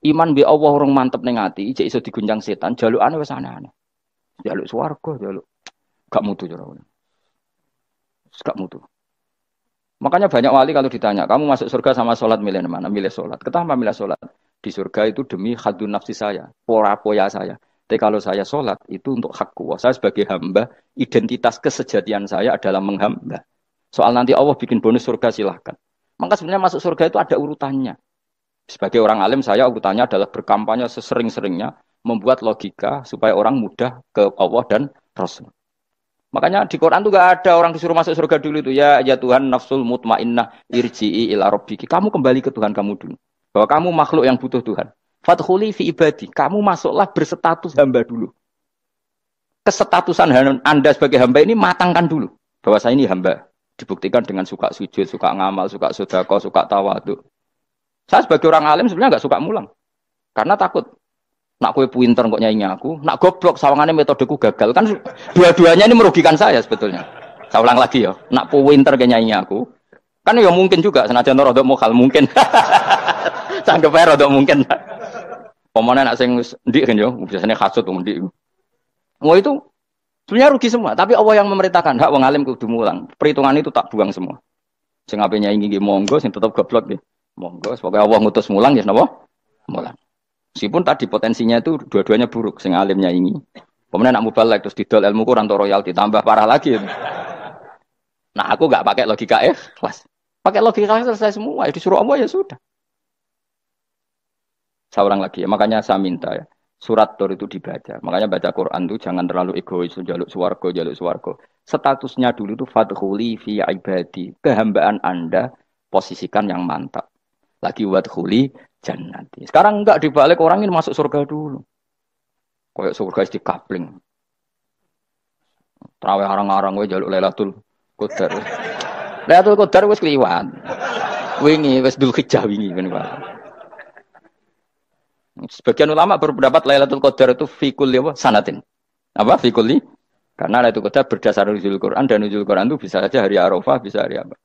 Iman bi Allah orang mantep ning ati, ijek iso diguncang setan, jalukane wis aneh-aneh. Jaluk swarga, jaluk gak mutu jare. Gak mutu. Makanya banyak wali kalau ditanya, kamu masuk surga sama sholat milih mana? Milih sholat. Kenapa milih sholat? Di surga itu demi khadun nafsi saya, poya saya. Tapi kalau saya sholat itu untuk hakku. Saya sebagai hamba, identitas kesejatian saya adalah menghamba. Soal nanti Allah bikin bonus surga silahkan. Maka sebenarnya masuk surga itu ada urutannya. Sebagai orang alim saya urutannya adalah berkampanye sesering-seringnya, membuat logika supaya orang mudah ke Allah dan Rasul. Makanya di Quran tuh gak ada orang disuruh masuk surga dulu itu. Ya Tuhan nafsul mutmainnah irji'i ila rabbiki. Kamu kembali ke Tuhan kamu dulu. Bahwa kamu makhluk yang butuh Tuhan. Fadkhuli fi ibadi. Kamu masuklah berstatus hamba dulu. Kesestatusan Anda sebagai hamba ini matangkan dulu. Bahwa saya ini hamba. Dibuktikan dengan suka sujud, suka ngamal, suka sedekah, suka tawadhu. Saya sebagai orang alim sebenarnya gak suka mulang. Karena takut. Nak kue pinter kok nyanyi aku, nak goblok sawangannya metodeku gagal kan dua-duanya ini merugikan saya sebetulnya. Saya ulang lagi ya, nak pinter kayak nyanyi aku, kan ya mungkin juga senajan rodok mokal mungkin, sanggup aja rodok mungkin. Pemenang nak sing ndik kan yo, biasanya kasut ndik. Mau itu sebenarnya rugi semua, tapi Allah yang memerintahkan hak wong alim kudu mulang. Perhitungan itu tak buang semua. Sing ape nyaingi nggih monggo, sing tetep goblok nggih. Monggo, semoga Allah ngutus mulang ya napa? Mulang. Meskipun tadi potensinya itu dua-duanya buruk, sing alim nyaingi. Kemudian nak mubalek terus didol ilmu kurang to royalti tambah parah lagi. Nah, aku enggak pakai logika kelas. Pakai logika selesai semua, ya disuruh Allah ya sudah. Seorang lagi ya, makanya saya minta ya. Surat Tur itu dibaca. Makanya baca Quran itu jangan terlalu egois, jaluk swarga. Statusnya dulu itu fadkhuli fi ibadi. Kehambaan Anda posisikan yang mantap. Lagi wadkhuli jannati. Sekarang enggak dibalik orang ini masuk surga dulu. Kayak surga di kapling. Terawih arang-arang gue jaluk Lailatul Qadar. Lailatul Qadar wis kliwat. Wingi wis Dzulhijjah wingi kan Pak. Sebagian ulama berpendapat Lailatul Qadar itu fi kulli sanatin. Apa fi kulli? Karena Lailatul Qadar berdasar nuzul Quran dan nuzul Quran itu bisa saja hari Arafah, bisa hari apa.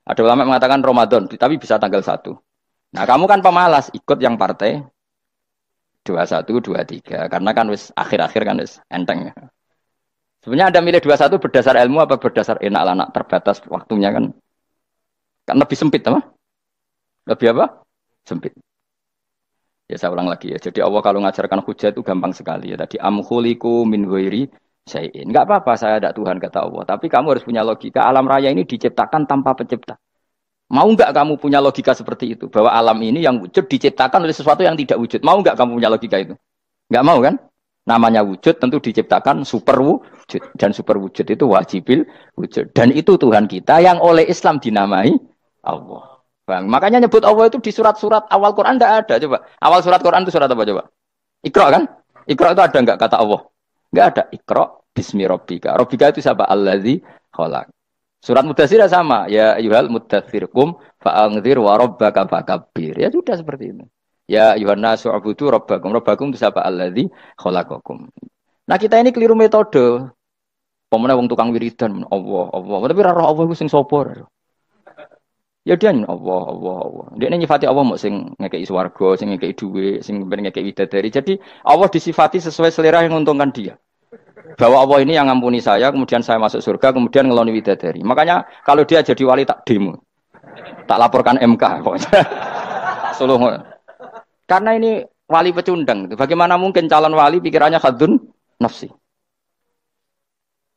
Ada ulama mengatakan Ramadan, tapi bisa tanggal 1. Nah, kamu kan pemalas, ikut yang partai 21, 23. Karena kan wis akhir-akhir kan wis enteng. Sebenarnya Anda milih 21 berdasar ilmu apa berdasar enak anak terbatas waktunya kan? Kan lebih sempit apa? Lebih apa? Sempit. Ya saya ulang lagi ya. Jadi Allah kalau ngajarkan hujah itu gampang sekali ya. Tadi amkhuliku min ghairi syai'in. Enggak apa-apa saya ada Tuhan kata Allah. Tapi kamu harus punya logika. Alam raya ini diciptakan tanpa pencipta. Mau enggak kamu punya logika seperti itu? Bahwa alam ini yang wujud diciptakan oleh sesuatu yang tidak wujud. Mau enggak kamu punya logika itu? Enggak mau kan? Namanya wujud tentu diciptakan super wujud. Dan super wujud itu wajibil wujud. Dan itu Tuhan kita yang oleh Islam dinamai Allah. Bang, makanya nyebut Allah itu di surat-surat awal Quran tidak ada. Coba awal surat Quran itu surat apa coba? Iqra kan? Iqra itu ada enggak kata Allah? Enggak ada. Iqra bismi rabbika. Rabbika itu siapa? Allazi khalaq. Surat Mudatsir sama. Ya ayyuhal mudatsir qum fa'anzir wa rabbaka fakabbir. Ya sudah seperti itu. Ya ayyuhan nasu ubudu rabbakum. Rabbakum itu siapa? Allazi khalaqakum. Nah, kita ini keliru metode. Pemene wong tukang wiridan Allah. Tapi ora roh Allah ku sing sapa? Ya dia Allah. Dia nyifati Allah mau sing ngekei swarga, sing ngekei duit, sing ngekei widadari. Jadi Allah disifati sesuai selera yang menguntungkan dia. Bahwa Allah ini yang ngampuni saya, kemudian saya masuk surga, kemudian ngeloni widadari. Makanya kalau dia jadi wali tak demo, tak laporkan MK. Tak suluh. Karena ini wali pecundang. Bagaimana mungkin calon wali pikirannya khadun nafsi?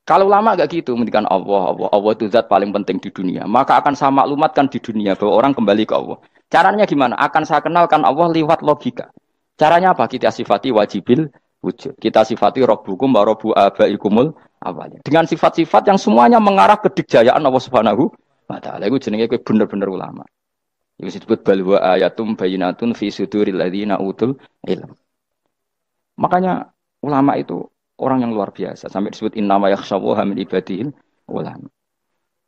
Kalau lama gak gitu, mendikan Allah itu zat paling penting di dunia. Maka akan saya maklumatkan di dunia bahwa orang kembali ke Allah. Caranya gimana? Akan saya kenalkan Allah lewat logika. Caranya apa? Kita sifati wajibil wujud. Kita sifati Rabbukum wa Rabbu abaikumul awalnya. Dengan sifat-sifat yang semuanya mengarah ke dikjayaan Allah Subhanahu wa taala. Itu jenenge kowe bener-bener ulama. Itu disebut balwa ayatum bayinatun fi suduril ladzina utul ilm. Makanya ulama itu orang yang luar biasa. Sampai disebut innama yakhshawaha min ibadihil ulama.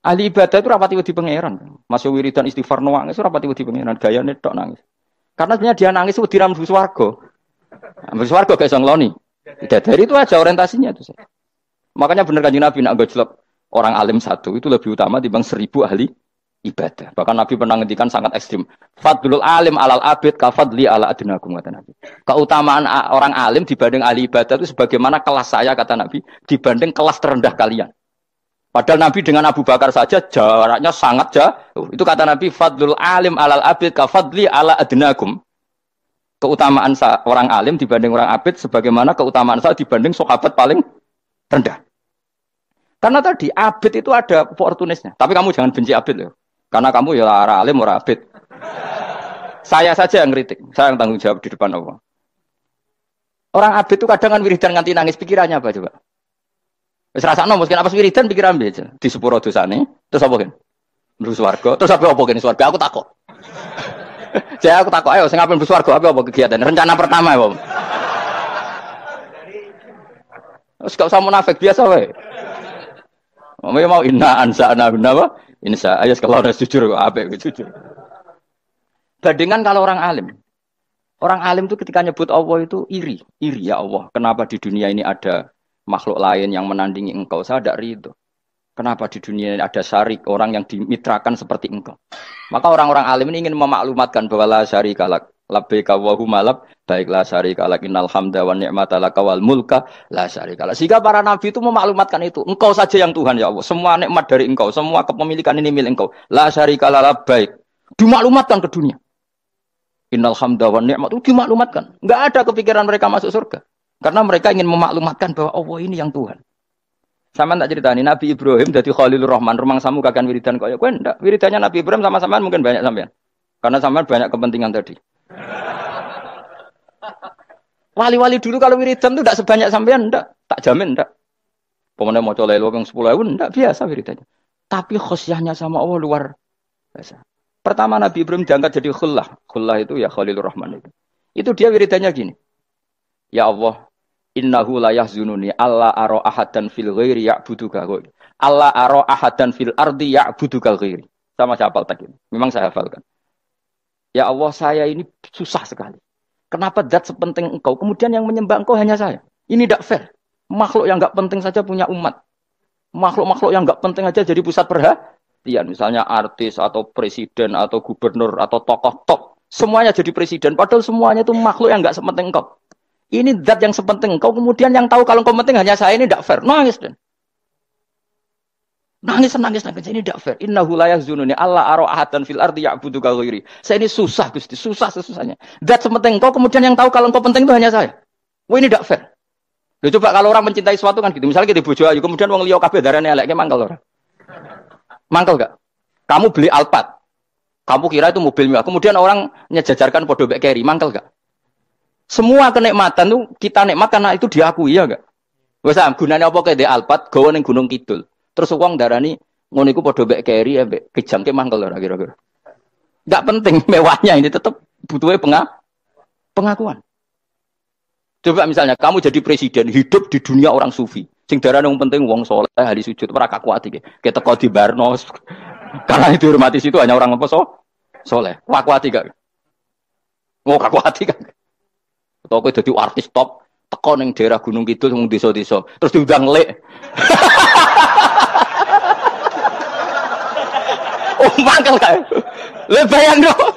Ahli ibadah itu rapati wedi pangeran. Masuk wiridan istighfar nangis rapati wedi pangeran. Gayane tok nangis. Karena sebenarnya dia nangis wedi ra mlebu swarga. Mlebu swarga gak iso ngloni. Dari itu aja orientasinya itu. Makanya benar Kanjeng Nabi nak gojlok orang alim satu itu lebih utama dibanding 1000 ahli ibadah. Bahkan Nabi pernah ngendikan sangat ekstrim. Fadlul alim alal abid kafadli ala adnakum kata Nabi. Keutamaan orang alim dibanding ahli ibadah itu sebagaimana kelas saya kata Nabi dibanding kelas terendah kalian. Padahal Nabi dengan Abu Bakar saja jaraknya sangat jauh. Itu kata Nabi fadlul alim alal abid kafadli ala adnakum. Keutamaan orang alim dibanding orang abid sebagaimana keutamaan saya dibanding sahabat paling rendah. Karena tadi abid itu ada opportunisnya. Tapi kamu jangan benci abid loh. Karena kamu ya orang alim, orang abid. Saya saja yang kritik. Saya yang tanggung jawab di depan Allah. Orang abid itu kadang kan wiridan nganti nangis. Pikirannya apa coba? Wis rasakno mungkin apa wiridan pikiran aja. Di sepuro dosane. Terus apa kan? Mlebu swarga. Terus apa kene swarga? Aku takut. Jadi aku takut ayo sing ngapain mlebu swarga apa kegiatan? Rencana pertama ya, Om. Terus gak usah munafik biasa wae. Mau inna ansa'na apa? Insya Allah kalau orang jujur apa jujur. Bandingan kalau orang alim. Orang alim itu ketika nyebut Allah itu iri ya Allah. Kenapa di dunia ini ada makhluk lain yang menandingi engkau? Saya tidak ridho. Kenapa di dunia ini ada syarik orang yang dimitrakan seperti engkau? Maka orang-orang alim ini ingin memaklumatkan bahwa la syarikalak. Labbaika Allahumma labbaik la syarika lak innal hamda wan ni'mata laka wal mulka la syarika lak. Sehingga para nabi itu memaklumatkan itu. Engkau saja yang Tuhan ya Allah. Semua nikmat dari Engkau, semua kepemilikan ini milik Engkau. La syarika lak labbaik. Dimaklumatkan ke dunia. Innal hamda wan ni'mat itu dimaklumatkan. Enggak ada kepikiran mereka masuk surga. Karena mereka ingin memaklumatkan bahwa Allah ini yang Tuhan. Sama tak ceritani Nabi Ibrahim jadi Khalilur Rahman, rumang samu kakan wiridan kaya kowe ndak. Wiridannya Nabi Ibrahim sama-sama mungkin banyak sampean. Karena sampean banyak kepentingan tadi. Wali-wali dulu kalau wiridan itu tidak sebanyak sampean, tidak. Tak jamin, tidak. Pemenang mau colek yang 10.000, tidak biasa wiridannya. Tapi khosyahnya sama Allah luar biasa. Pertama Nabi Ibrahim diangkat jadi khullah. Khullah itu ya Khalilur Rahman itu. Itu dia wiridannya gini. Ya Allah, innahu la yahzununi alla ara ahadan fil ghairi ya'buduka. Alla ara ahadan fil ardi ya'buduka ghairi. Sama saya hafal tak ini. Memang saya hafalkan. Ya Allah, saya ini susah sekali. Kenapa zat sepenting engkau, kemudian yang menyembah engkau hanya saya? Ini tidak fair. Makhluk yang enggak penting saja punya umat. Makhluk-makhluk yang enggak penting aja jadi pusat perhatian. Misalnya artis atau presiden atau gubernur atau tokoh top. Semuanya jadi presiden. Padahal semuanya itu makhluk yang enggak sepenting engkau. Ini zat yang sepenting engkau, kemudian yang tahu kalau engkau penting hanya saya, ini tidak fair. Nangis dan. Nangis. Ini tidak fair. Innahu la yahzununi alla ara ahadan fil ardi ya'buduka ghairi. Saya ini susah Gusti, susah sesusahnya. Zat sepenting engkau, kemudian yang tahu kalau engkau penting itu hanya saya. Wah, ini tidak fair. Loh, coba kalau orang mencintai sesuatu kan gitu. Misalnya kita bojo ayu, kemudian wong liya kabeh darane elek, mangkel ora? Mangkel enggak? Kamu beli Alphard. Kamu kira itu mobil mewah. Kemudian orang nyejajarkan podo mek keri, mangkel enggak? Semua kenikmatan itu kita nikmat karena itu diakui ya enggak? Wes gunane apa kaya Alphard gawa ning Gunung Kidul. Terus wong darani ngono iku padha mbek keri mbek kejangke mangkel ora kira-kira. Enggak penting mewahnya, ini tetap butuhnya pengakuan. Coba misalnya kamu jadi presiden, hidup di dunia orang sufi. Sing darane wong penting wong saleh ahli sujud ora kakuat iki. Kita teko di Barno. Karena itu dihormati situ hanya orang apa saleh. Kakuat iki gak? Oh kakuat iki gak. Atau kowe dadi artis top teko ning daerah Gunung Kidul wong desa-desa terus diundang lek. Oh mangkel kae. Le bayang dong.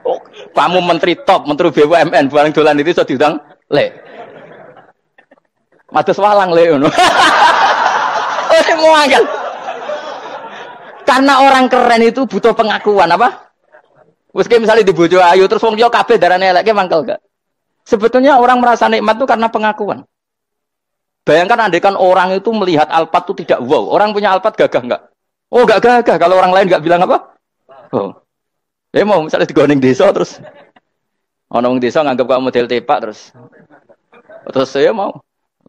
Oh, kamu menteri top, menteri BUMN bareng dolan itu iso diundang le. Mados walang le ngono. Oh mangkel. Karena orang keren itu butuh pengakuan apa? Wes misalnya di bojo ayu terus wong liya kabeh darane eleke mangkel gak? Sebetulnya orang merasa nikmat itu karena pengakuan. Bayangkan andaikan orang itu melihat Alphard itu tidak wow. Orang punya Alphard gagah enggak? Oh enggak gagah. Kalau orang lain enggak bilang apa? Oh. Ya mau misalnya di Gunung desa terus. Orang desa nganggap kamu model tepak terus. Terus saya mau.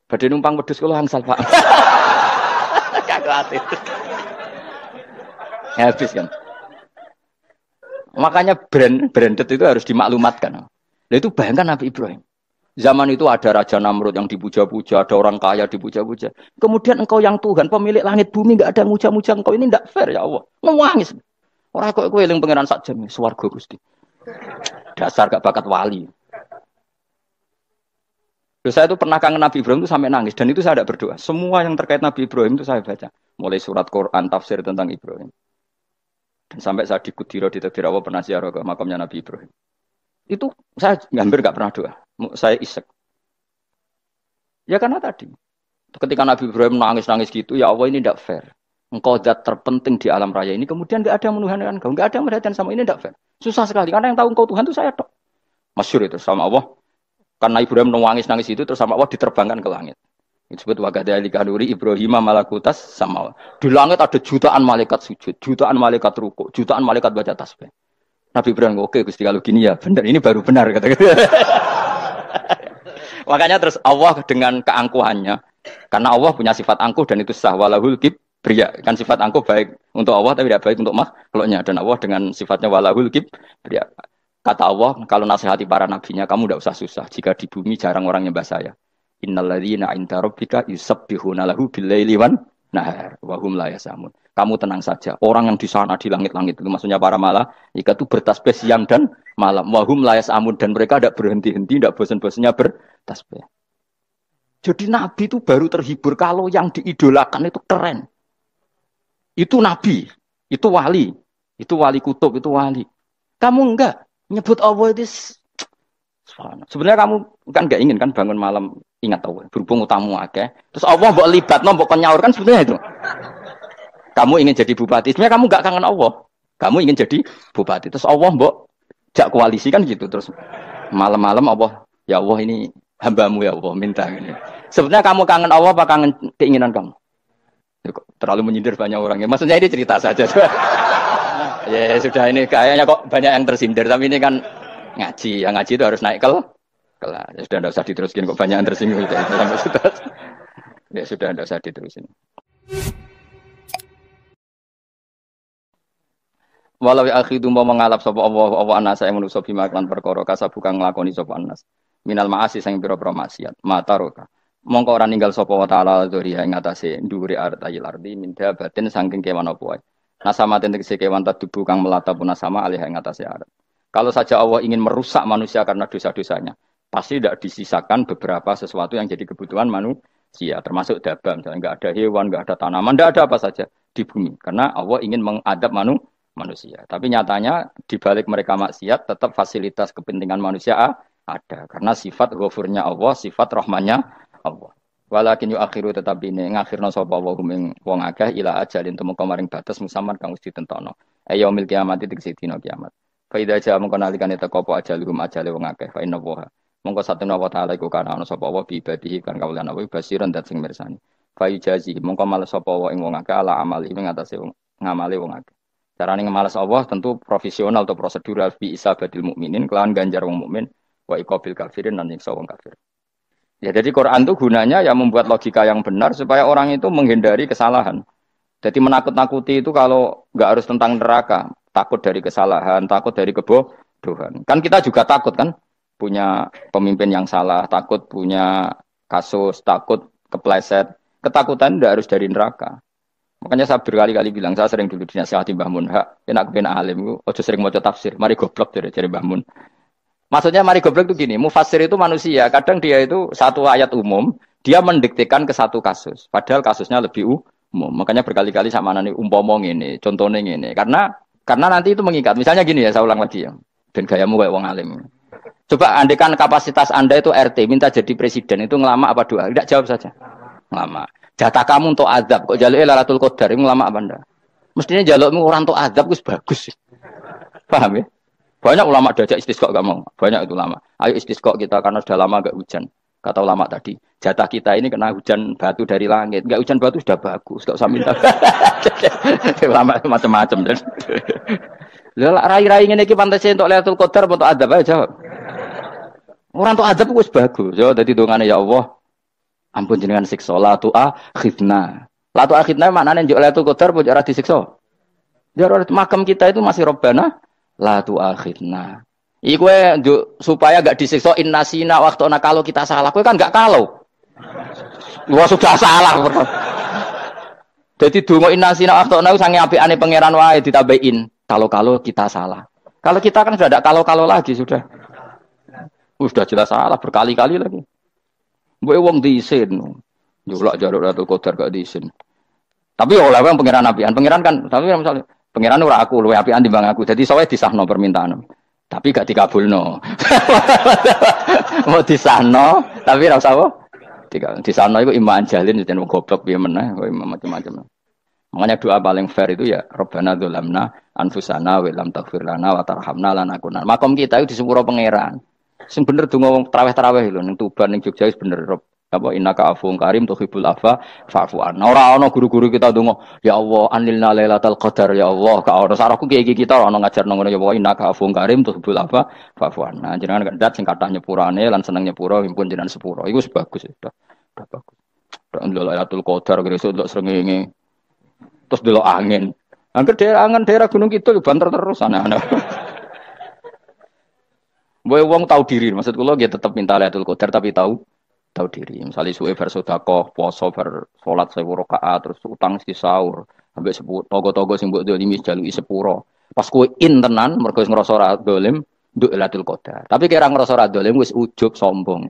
Badhe numpang wedhus kula angsal Pak. Kagak habis kan. Makanya branded itu harus dimaklumatkan. Nah itu bayangkan Nabi Ibrahim. Zaman itu ada Raja Namrud yang dipuja-puja, ada orang kaya dipuja-puja. Kemudian engkau yang Tuhan, pemilik langit bumi, enggak ada muja-muja engkau. Ini enggak fair ya Allah. Nangis. Orang kok kowe eling pangeran sak jam swarga Gusti. Dasar gak bakat wali. Terus saya itu pernah kangen Nabi Ibrahim itu sampai nangis dan itu saya tidak berdoa. Semua yang terkait Nabi Ibrahim itu saya baca. Mulai surat Quran, tafsir tentang Ibrahim. Dan sampai saya di Kudiro di Takdir Allah pernah ziarah ke makamnya Nabi Ibrahim. Itu saya hampir enggak pernah doa. Saya isek. Ya karena tadi. Ketika Nabi Ibrahim nangis-nangis gitu, ya Allah ini tidak fair. Engkau zat terpenting di alam raya ini, kemudian enggak ada yang menuhankan engkau. Enggak ada yang merhatikan sama ini, tidak fair. Susah sekali, karena yang tahu engkau Tuhan itu saya tok. Masyhur itu sama Allah. Karena Ibrahim nangis-nangis itu, terus sama Allah diterbangkan ke langit. Itu disebut wakadhalika nuri Ibrahim malakutas sama. Di langit ada jutaan malaikat sujud, jutaan malaikat rukuk, jutaan malaikat baca tasbih. Nabi Ibrahim, oke Gusti kalau gini ya benar, ini baru benar kata-kata. Makanya terus Allah dengan keangkuhannya, karena Allah punya sifat angkuh dan itu sah walahul kibriya, kan sifat angkuh baik untuk Allah tapi tidak baik untuk makhluknya, dan Allah dengan sifatnya walahul kibriya. Kata Allah, kalau nasihati para nabinya, kamu tidak usah susah. Jika di bumi jarang orang nyembah saya. Innalladzina 'inda rabbika yusabbihuna lahu bil-laili wan nahar wa hum la yasamun. Kamu tenang saja. Orang yang di sana di langit-langit itu maksudnya para malaikat itu bertasbih siang dan malam. Wa hum la yasamun, dan mereka tidak berhenti-henti, tidak bosan-bosannya bertasbih. Jadi nabi itu baru terhibur kalau yang diidolakan itu keren. Itu nabi. Itu wali. Itu wali kutub, itu wali. Kamu enggak nyebut Allah itu sebenarnya kamu kan enggak ingin kan bangun malam ingat Allah. Berhubung utamu akeh. Terus Allah mbok libatno mbok nyaur kan sebenarnya itu. Kamu ingin jadi bupati. Sebenarnya kamu enggak kangen Allah. Kamu ingin jadi bupati. Terus Allah mbok jak koalisi kan gitu. Terus malam-malam Allah, ya Allah ini hambamu ya Allah minta ini. Sebenarnya kamu kangen Allah apa kangen keinginan kamu? Terlalu menyindir banyak orang ya. Maksudnya ini cerita saja. Ya sudah ini kayaknya kok banyak yang tersindir. Tapi ini kan ngaji. Yang ngaji itu harus naik kelas. Ya sudah tidak usah diteruskin kok banyak yang tersinggung. Ya sudah tidak usah diterusin. Walau akhidu mau mengalap sapa Allah anas saya manusa bima lan perkara kasabu kang nglakoni sapa anas. Minal ma'asi sing pira-pira maksiat. Mataroka. Mongko ora ninggal sapa wa ta'ala dzuriha ing atase ndhuwure artayil ardi min dabatin saking kewan apa wae. Nasama tegese kewan tadubu kang melata pun nasama alih ing atase arat. Kalau saja Allah ingin merusak manusia karena dosa-dosanya, pasti tidak disisakan beberapa sesuatu yang jadi kebutuhan manusia, termasuk daba, misalnya enggak ada hewan, enggak ada tanaman, enggak ada apa saja di bumi, karena Allah ingin mengadab manusia. Tapi nyatanya di balik mereka maksiat tetap fasilitas kepentingan manusia ada, karena sifat ghafurnya Allah, sifat rahmannya Allah. Walakin akhiru tetapi ini ngakhirna sapa wa ing wong akeh ila ajalin temu kamaring batas musamman kang wis ditentono. Yaumil kiamat tegese dina kiamat. Fa idza jaa mongko nalikane teka apa ajaluhum ajale wong akeh fa inna wa mongko satuna wa ta'ala iku kana ana sapa wa bi ibadihi kan kaulan wa basiran dat sing mirsani. Fa yujazi mongko males sapa wa ing wong akeh ala amali ing atase ngamale wong akeh. Carane ngemales Allah tentu profesional atau prosedural bi isabatil mukminin kelawan ganjar wong mukmin wa iqabil kafirin lan nyiksa wong kafir. Ya jadi Quran itu gunanya ya membuat logika yang benar supaya orang itu menghindari kesalahan. Jadi menakut-nakuti itu kalau nggak harus tentang neraka, takut dari kesalahan, takut dari kebodohan. Kan kita juga takut kan punya pemimpin yang salah, takut punya kasus, takut kepleset. Ketakutan tidak harus dari neraka. Makanya saya berkali-kali bilang, saya sering dulu dinasihati Mbah Mun, enak kena alim, ojo sering mau tafsir, mari goblok dari Mbah Mun. Maksudnya mari goblok itu gini, mufassir itu manusia, kadang dia itu satu ayat umum, dia mendiktekan ke satu kasus, padahal kasusnya lebih umum. Makanya berkali-kali sama nani umpomong ini, contohnya ini, karena nanti itu mengikat. Misalnya gini ya, saya ulang lagi ya, ben gayamu kayak wong alim. Coba andekan kapasitas Anda itu RT, minta jadi presiden, itu ngelama apa doa? Tidak jawab saja. Ngelama. Jatah kamu untuk azab, kok jaluk Lailatul Qadar, ngelama apa Anda? Mestinya jalukmu orang untuk azab, itu bagus. Paham ya? Banyak ulama diajak istisqa gak mau. Banyak itu ulama. Ayo istisqa kita karena sudah lama gak hujan. Kata ulama tadi, jatah kita ini kena hujan batu dari langit. Gak hujan batu sudah bagus, gak usah minta. Ulama macam-macam. Lah rai-rai ngene iki pantes entuk Lailatul Qadar untuk adab aja. Orang untuk adab wis bagus. Yo dadi dongane ya Allah. Ampun jenengan siksa la tu'akhidna. La tu'akhidna maknane njuk Lailatul Qadar pun ora disiksa. Jar makam kita itu masih Robbana la tu'akhidna. Iku supaya gak disiksa innasina waktu kalau kita salah. Kowe kan gak kalau. Wah sudah salah. Jadi donga innasina waktu sange apikane pangeran wae ditambahin. Kalau kita salah. Kalau kita kan sudah ada kalau lagi sudah. Sudah jelas salah berkali-kali lagi. Mbok wong diisin. Julak jaruk Lailatul Qadar gak diisin. Tapi oleh wong pangeran apian. Pangeran kan tapi misalnya pangeran ora aku luwe apian timbang aku. Jadi sowe disahno permintaan. Tapi gak dikabulno. Mau disahno, tapi ora usah apa? Disahno iku iman jalin jeneng goblok piye meneh, kok macam-macam. Makanya doa paling fair itu ya Rabbana dzalamna anfusana wa lam taghfir lana wa tarhamna lanakunanna. Makom kita itu di sepuro pangeran. Sing bener donga wong traweh-traweh lho ning Tuban ning Jogja wis bener. Apa innaka afuwun karim tuhibbul afwa fa'fu anna. Ora ana guru-guru kita donga, ya Allah anilna lailatul qadar ya Allah. Ka ora saraku kiye kita ora ana ngajarno ngono ya Allah innaka afuwun karim tuhibbul afwa fa'fu anna. Jenengan kandat sing kathah nyepurane lan seneng nyepuro impun jenengan sepuro. Iku wis bagus sudah. Sudah bagus. Ndelok lailatul qadar gresuk ndelok srengenge. Terus ndelok angin. Angin daerah Gunung Kidul banter terus aneh-aneh. Boy wong tahu diri, maksud kula nggih tetep minta Lailatul Qadar tapi tahu diri. Misalnya suwe bar sedekah, poso bar salat 1000 rakaat terus utang si sahur, ambek togo-togo sing mbok dolimi jaluki sepuro. Pas kowe tenan mergo ngrasa ora dolim, nduk Lailatul Qadar. Tapi kira ngrasa ora dolim wis ujub sombong.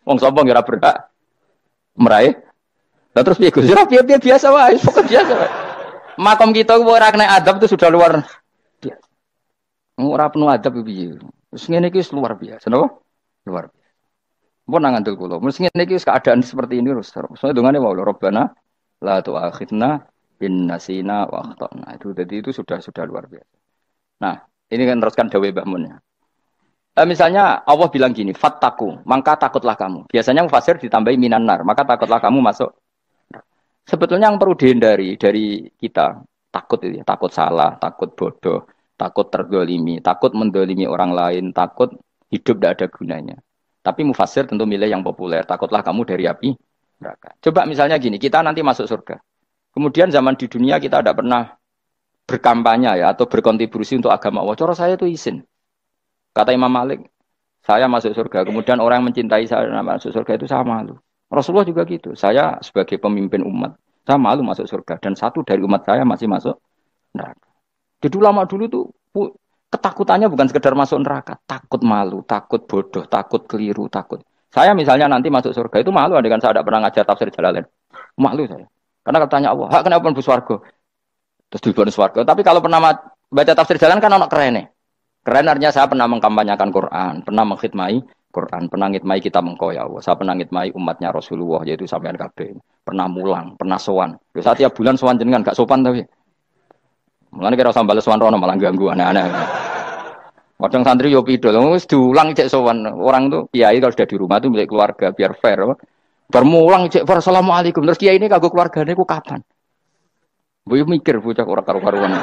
Wong sombong ora berhak meraih. Lah terus piye Gus? Ora piye biasa wae, pokoke biasa wae. Makom kita ora kena adab itu sudah luar biasa. Ora penuh adab piye. Wis ngene iki luar biasa, napa? Luar biasa. Mun nang ngandel kula, mesti ngene iki keadaan seperti ini terus. Soale dongane wae Rabbana la tu'akhidna in nasina wa akhtana. Itu jadi itu sudah luar biasa. Nah, ini kan teruskan dawuh Mbah Mun ya. Misalnya Allah bilang gini, fattaku, maka takutlah kamu. Biasanya mufasir ditambahi minan nar, maka takutlah kamu masuk. Sebetulnya yang perlu dihindari dari kita, takut itu ya, takut salah, takut bodoh, takut terdolimi, takut mendolimi orang lain, takut hidup tidak ada gunanya. Tapi mufasir tentu milih yang populer, takutlah kamu dari api neraka. Coba misalnya gini, kita nanti masuk surga. Kemudian zaman di dunia kita tidak pernah berkampanye ya, atau berkontribusi untuk agama Allah. Cara saya itu izin. Kata Imam Malik, saya masuk surga. Kemudian orang yang mencintai saya masuk surga itu saya malu. Rasulullah juga gitu. Saya sebagai pemimpin umat, saya malu masuk surga. Dan satu dari umat saya masih masuk neraka. Jadi ulama dulu tuh ketakutannya bukan sekedar masuk neraka. Takut malu, takut bodoh, takut keliru, takut. Saya misalnya nanti masuk surga itu malu dengan saya tidak pernah ngajar tafsir Jalalain. Malu saya. Karena katanya Allah, hak kenapa pun swarga? Terus dibon swarga. Tapi kalau pernah baca tafsir Jalalain kan anak keren nih. Keren artinya saya pernah mengkampanyakan Quran, pernah mengkhidmati Quran, pernah ngitmai kita mengkoya Allah. Saya pernah ngitmai umatnya Rasulullah, yaitu sampean kabeh. Pernah mulang, pernah sowan. Saya tiap bulan sowan jenengan, gak sopan tapi. Mulane kira usah bales sowan rono malah ganggu aneh-aneh. Kadang santri yo pido, wis diulang cek sowan. Orang tuh kiai kalau sudah di rumah tuh milik keluarga biar fair. Bermulang cek assalamualaikum. Terus kiai ini kagok keluargane ku kapan? Boyo mikir bocah ora karo-karuan.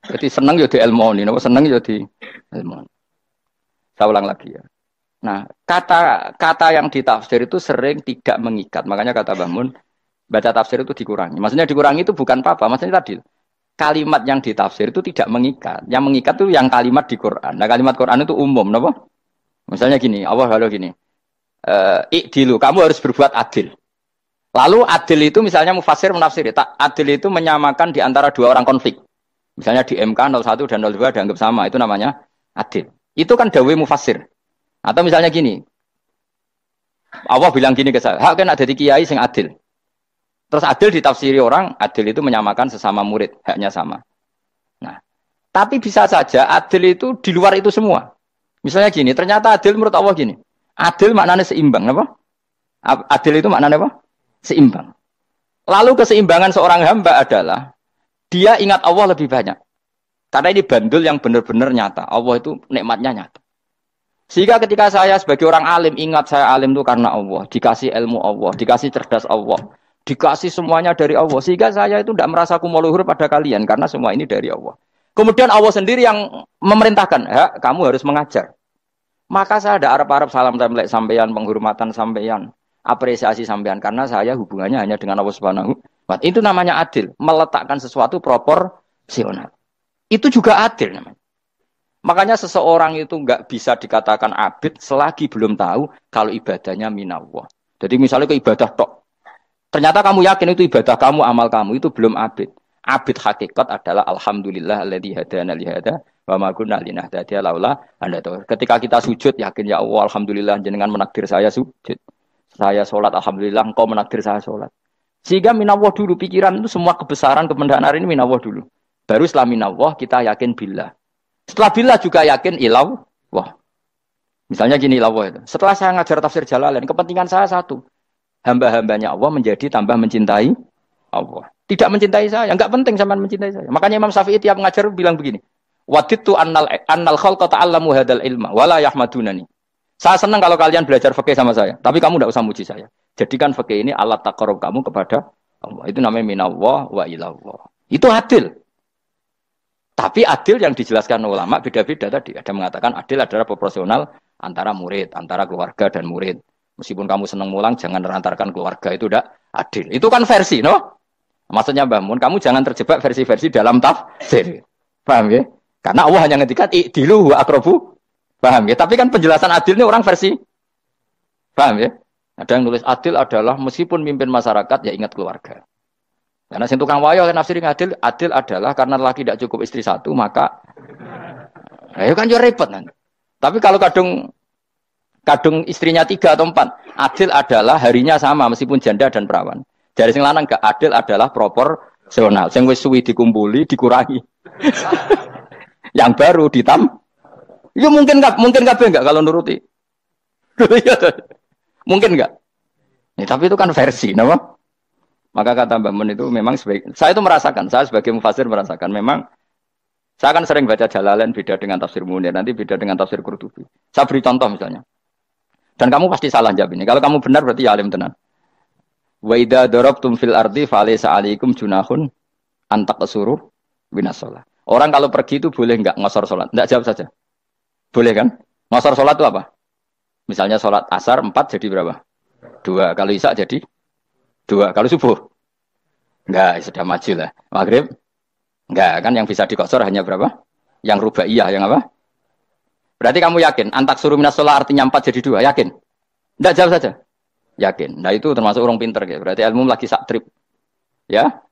Jadi seneng ya di ilmoni, seneng ya di ilmoni. Saya ulang lagi ya. Nah, kata yang ditafsir itu sering tidak mengikat. Makanya kata Mbah Mun, baca tafsir itu dikurangi. Maksudnya dikurangi itu bukan apa-apa. Maksudnya tadi, kalimat yang ditafsir itu tidak mengikat. Yang mengikat itu yang kalimat di Quran. Nah, kalimat Quran itu umum, kenapa? Misalnya gini, Allah lalu gini, ikdilu, kamu harus berbuat adil. Lalu adil itu misalnya mufasir menafsir, adil itu menyamakan di antara dua orang konflik. Misalnya di MK 01 dan 02 dianggap sama, itu namanya adil. Itu kan dawai mufassir. Atau misalnya gini, Allah bilang gini ke saya, hak kan ada di kiai sing adil. Terus adil ditafsiri orang, adil itu menyamakan sesama murid, haknya sama. Nah, tapi bisa saja adil itu di luar itu semua. Misalnya gini, ternyata adil menurut Allah gini, adil maknanya seimbang, apa? Adil itu maknanya apa? Seimbang. Lalu keseimbangan seorang hamba adalah dia ingat Allah lebih banyak. Karena ini bandul yang benar-benar nyata. Allah itu nikmatnya nyata. Sehingga ketika saya sebagai orang alim, ingat saya alim itu karena Allah. Dikasih ilmu Allah, dikasih cerdas Allah. Dikasih semuanya dari Allah. Sehingga saya itu tidak merasa kumuluhur pada kalian. Karena semua ini dari Allah. Kemudian Allah sendiri yang memerintahkan. Ya, kamu harus mengajar. Maka saya ada Arab-Arab salam template sampeyan, penghormatan sampeyan. Apresiasi sampeyan. Karena saya hubungannya hanya dengan Allah Subhanahu. Itu namanya adil, meletakkan sesuatu proporsional. Itu juga adil namanya. Makanya seseorang itu nggak bisa dikatakan abid selagi belum tahu kalau ibadahnya minallah. Jadi misalnya ke ibadah tok, ternyata kamu yakin itu ibadah kamu, amal kamu itu belum abid. Abid hakikat adalah alhamdulillah alladzi hadana li hada wa ma kunna linahtadiya laula anda tahu. Ketika kita sujud yakin ya Allah alhamdulillah jenengan menakdir saya sujud. Saya sholat alhamdulillah engkau menakdir saya sholat. Sehingga minallah dulu, pikiran itu semua kebesaran, kemendahan ini minallah dulu. Baru setelah minallah kita yakin billah. Setelah billah juga yakin ilallah. Misalnya gini ilallah itu. Setelah saya ngajar tafsir Jalalain, kepentingan saya satu. Hamba-hambanya Allah menjadi tambah mencintai Allah. Tidak mencintai saya, enggak penting sama mencintai saya. Makanya Imam Syafi'i tiap ngajar bilang begini. Wadidtu annal khalqa ta'allamu hadal ilma wala yahmadunani. Saya senang kalau kalian belajar fikih sama saya, tapi kamu tidak usah muji saya. Jadikan fikih ini alat taqarrub kamu kepada Allah. Itu namanya minallah wa ilallah. Itu adil. Tapi adil yang dijelaskan ulama beda-beda tadi. Ada mengatakan adil adalah proporsional antara murid, antara keluarga dan murid. Meskipun kamu senang mulang, jangan merantarkan keluarga, itu tidak adil. Itu kan versi, no? Maksudnya Mbah Mun, kamu jangan terjebak versi-versi dalam tafsir. Paham ya? Karena Allah hanya ngendikan i'dilu wa aqrabu. Paham ya? Tapi kan penjelasan adil ini orang versi. Paham ya? Ada yang nulis adil adalah meskipun mimpin masyarakat ya ingat keluarga. Karena sing tukang wayo kan nafsirin adil adalah karena laki tidak cukup istri satu maka ayo kan yo repot nanti. Tapi kalau kadung istrinya 3 atau 4, adil adalah harinya sama meskipun janda dan perawan. Jari sing lanang gak adil adalah proporsional. Sing wis suwi dikumpuli dikurangi. Yang baru ya mungkin kabeh enggak kalau nuruti. Mungkin enggak? Ya, tapi itu kan versi, nama. Maka kata Mbak Mun itu memang saya itu merasakan, saya sebagai mufasir merasakan memang saya kan sering baca Jalalain beda dengan tafsir Munir, nanti beda dengan tafsir Qurtubi. Saya beri contoh misalnya. Dan kamu pasti salah jawab ini. Kalau kamu benar berarti ya alim tenan. Wa idza darabtum fil ardi falaysa 'alaikum junahun an taqsuru minas shalah. Orang kalau pergi itu boleh enggak ngosor salat? Enggak, jawab saja. Boleh kan? Ngosor salat itu apa? Misalnya salat asar 4 jadi berapa? 2. Kalau isya jadi 2. Kalau subuh? Enggak, sudah maju lah. Maghrib? Enggak, kan yang bisa dikosor hanya berapa? Yang rubaiyah, yang apa? Berarti kamu yakin? Antak suruh minas sholat artinya 4 jadi 2, yakin? Enggak, jawab saja. Yakin. Nah itu termasuk orang pinter. Ya. Berarti ilmu lagi sak trip. Ya?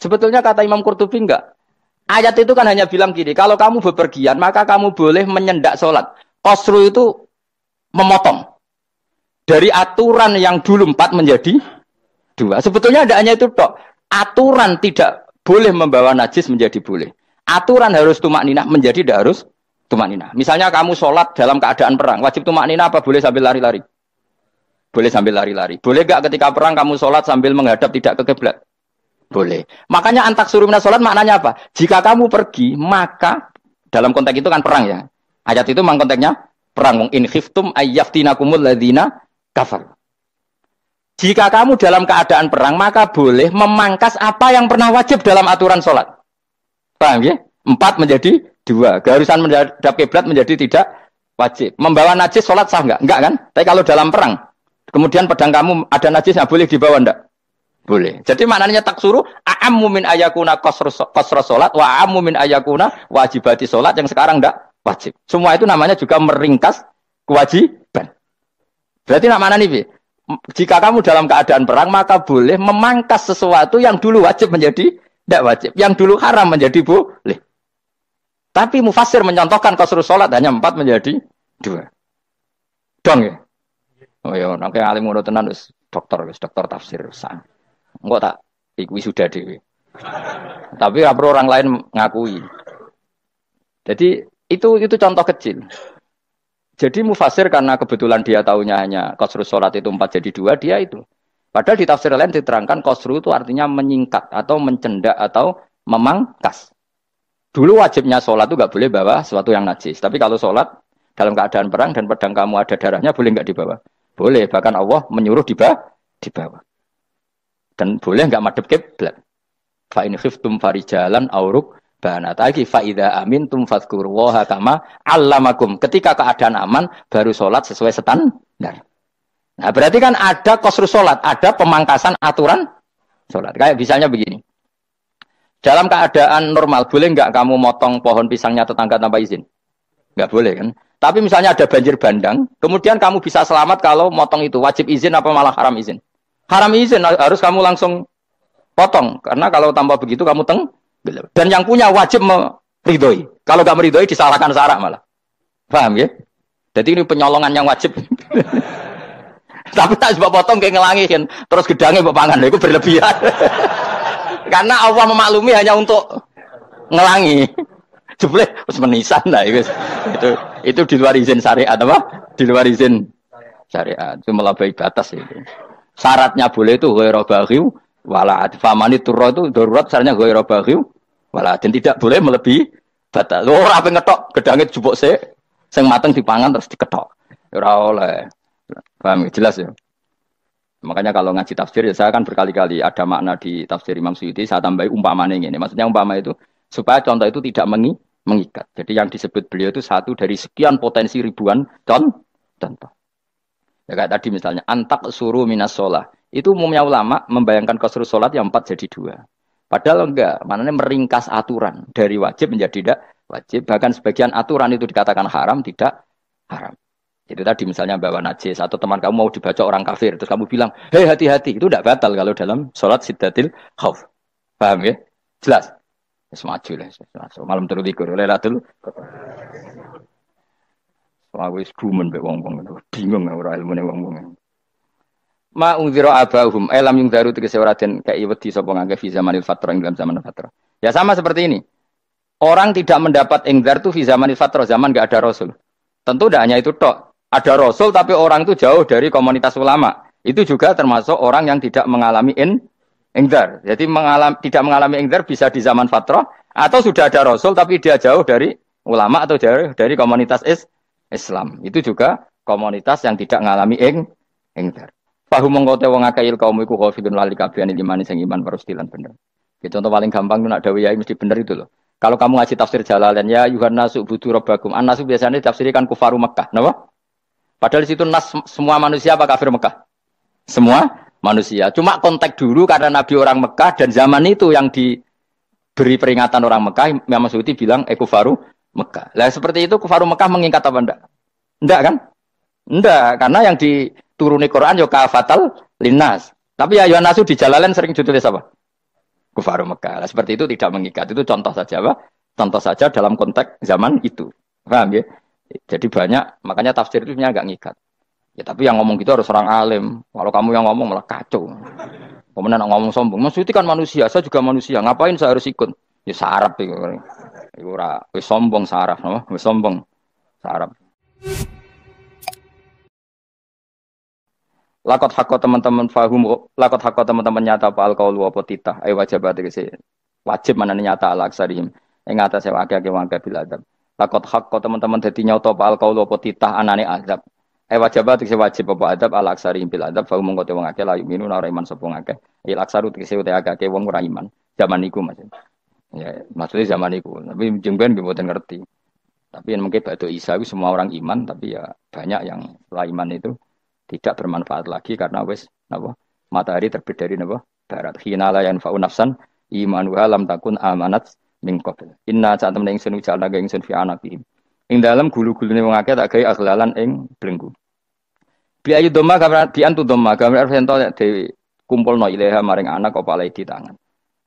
Sebetulnya kata Imam Qurtubi enggak. Ayat itu kan hanya bilang gini, kalau kamu bepergian, maka kamu boleh menyendak sholat. Qasru itu memotong. Dari aturan yang dulu 4 menjadi 2. Sebetulnya tidak hanya itu, tok. Aturan tidak boleh membawa najis menjadi boleh. Aturan harus tumak ninah menjadi tidak harus tumak ninah. Misalnya kamu sholat dalam keadaan perang, wajib tumak ninah apa boleh sambil lari-lari? Boleh sambil lari-lari. Boleh gak ketika perang kamu sholat sambil menghadap tidak ke kiblat? Boleh. Makanya antak suruh minas sholat maknanya apa? Jika kamu pergi, maka dalam konteks itu kan perang ya. Ayat itu memang konteksnya perang. In khiftum ayyaftinakumul ladzina kafar. Jika kamu dalam keadaan perang, maka boleh memangkas apa yang pernah wajib dalam aturan sholat. Paham ya? 4 menjadi 2. Keharusan menghadap kiblat menjadi tidak wajib. Membawa najis sholat sah enggak? Enggak kan? Tapi kalau dalam perang, kemudian pedang kamu ada najisnya, boleh dibawa enggak? Boleh. Jadi maknanya tak suruh a'ammu min ayakuna qasra sholat wa a'ammu min ayakuna wajibati sholat yang sekarang enggak wajib. Semua itu namanya juga meringkas kewajiban. Berarti nak mana nih? Jika kamu dalam keadaan perang, maka boleh memangkas sesuatu yang dulu wajib menjadi tidak wajib. Yang dulu haram menjadi boleh. Tapi mufasir mencontohkan qasru sholat hanya 4 menjadi 2. Dong ya? Oh ya, nanti alim ngono tenan wis dokter tafsir sang. Enggak tak ikui sudah dewe. Tapi ora perlu orang lain ngakui. Jadi itu contoh kecil. Jadi mufasir karena kebetulan dia tahunya hanya qasru sholat itu 4 jadi 2, dia itu. Padahal di tafsir lain diterangkan qasru itu artinya menyingkat atau mencendak atau memangkas. Dulu wajibnya sholat itu nggak boleh bawa sesuatu yang najis. Tapi kalau sholat dalam keadaan perang dan pedang kamu ada darahnya, boleh nggak dibawa? Boleh. Bahkan Allah menyuruh dibawa. Dan boleh nggak madhep kiblat. Fa in khiftum farijalan auruk banataki fa idza amintum fadhkurullaha kama 'allamakum. Ketika keadaan aman baru sholat sesuai standar. Nah, berarti kan ada qasru sholat, ada pemangkasan aturan sholat. Kayak misalnya begini. Dalam keadaan normal boleh nggak kamu motong pohon pisangnya tetangga tanpa izin? Nggak boleh kan? Tapi misalnya ada banjir bandang, kemudian kamu bisa selamat kalau motong itu wajib izin apa malah haram izin? Haram izin, harus kamu langsung potong. Karena kalau tanpa begitu kamu dan yang punya wajib meridhoi. Kalau nggak meridhoi disalahkan syarak malah. Paham ya? Jadi ini penyolongan yang wajib. Tapi tak sebab potong kayak ngelangihin, terus gedangnya mbok pangan, itu berlebihan. Karena Allah memaklumi hanya untuk ngelangi. Jebule wis menisan lah itu di luar izin syariat apa? Di luar izin syariat. Itu melampaui batas itu. Syaratnya boleh itu ghairu baghiw wala famani turra itu darurat syaratnya ghairu baghiw wala dan tidak boleh melebihi batas. Ora ape ngetok gedange jupuk sik sing mateng dipangan terus diketok. Ora oleh. Paham jelas ya. Makanya kalau ngaji tafsir ya saya kan berkali-kali ada makna di tafsir Imam Suyuti saya tambahi umpamanya ini. Maksudnya umpama itu supaya contoh itu tidak mengikat. Jadi yang disebut beliau itu satu dari sekian potensi ribuan contoh. Ya kayak tadi misalnya antak suruh minas sholah. Itu umumnya ulama membayangkan qasru sholat yang 4 jadi 2. Padahal enggak, maknanya meringkas aturan dari wajib menjadi tidak wajib. Bahkan sebagian aturan itu dikatakan haram, tidak haram. Jadi tadi misalnya bawa najis atau teman kamu mau dibaca orang kafir, terus kamu bilang, hei hati-hati, itu tidak batal kalau dalam sholat siddatil khauf. Paham ya? Jelas? Semaju lah. Malam terus likur, lelatul. Wah, wis gumen mbek wong-wong itu. Bingung ora ilmune wong-wong. Ma ungzira abahum lam yungzaru tegese ora den kei wedi sapa ngake fi zamanil fatrah ing dalam zaman fatrah. Ya sama seperti ini. Orang tidak mendapat ingzar itu fi zamanil fatrah, zaman enggak ada rasul. Tentu tidak hanya itu tok. Ada rasul tapi orang itu jauh dari komunitas ulama. Itu juga termasuk orang yang tidak mengalami ingzar. Jadi tidak mengalami ingzar bisa di zaman fatrah atau sudah ada rasul tapi dia jauh dari ulama atau jauh dari komunitas Islam. Itu juga komunitas yang tidak mengalami ingzar. Fahum mengkote wong akeh il kaum iku khafidun lali kabehane iman sing iman parustilan bener. Itu contoh paling gampang itu nak dawuh yai mesti bener itu loh. Kalau kamu ngaji tafsir Jalalain ya Yuhanna subudu rabbakum. An-nasu biasanya ditafsirkan kufaru Mekah, napa? Padahal di situ nas semua manusia apa kafir Mekah? Semua manusia. Cuma konteks dulu karena Nabi orang Mekah dan zaman itu yang diberi peringatan orang Mekah, Imam Suyuti bilang kufaru Mekah. Lah seperti itu kufaru Mekah mengikat apa enggak? Enggak kan? Enggak, karena yang dituruni Quran yo kafatal linnas. Tapi ya Yohanasu di Jalalain sering ditulis apa? Kufaru Mekah. Nah, seperti itu tidak mengikat. Itu contoh saja, Pak. Contoh saja dalam konteks zaman itu. Paham ya? Jadi banyak, makanya tafsir itu sebenarnya agak ngikat. Ya tapi yang ngomong gitu harus orang alim. Kalau kamu yang ngomong malah kacau. Kemudian ngomong sombong. Maksudnya kan manusia, saya juga manusia. Ngapain saya harus ikut? Ya sarap itu. Itu ora wis sombong saraf, no? Wis sombong saraf. Lakot hakko teman-teman fahum, lakot hakko teman-teman nyata apa alkaulu apa titah, wajib berarti wajib mana nyata al aksarihim, yang atas saya wakil bil adab. Lakot hakko teman-teman jadi nyata apa alkaulu apa titah anane adab, wajib berarti wajib apa adab al aksarihim bil adab, fahum mengkote wong akeh layu minun ora iman sapa ngakeh, il aksaru tegese utek akeh wong ora iman, zaman iku maksud. Ya maksudnya zaman iku, tapi jengben mboten ngerti. Tapi yang mungkin batu Isa itu semua orang iman, tapi ya banyak yang setelah iman itu tidak bermanfaat lagi karena wis napa matahari terbit dari napa barat khinala yanfa'u nafsan imanuha lam takun amanat min qabl inna sa'atam ing sunu jana ing sun fi anaqihim ing dalem gulu-gulune wong akeh tak gawe aghlalan ing belenggu bi ayu doma gambar bi antu doma gambar sento dewi kumpulno ilaha maring anak apa alai di tangan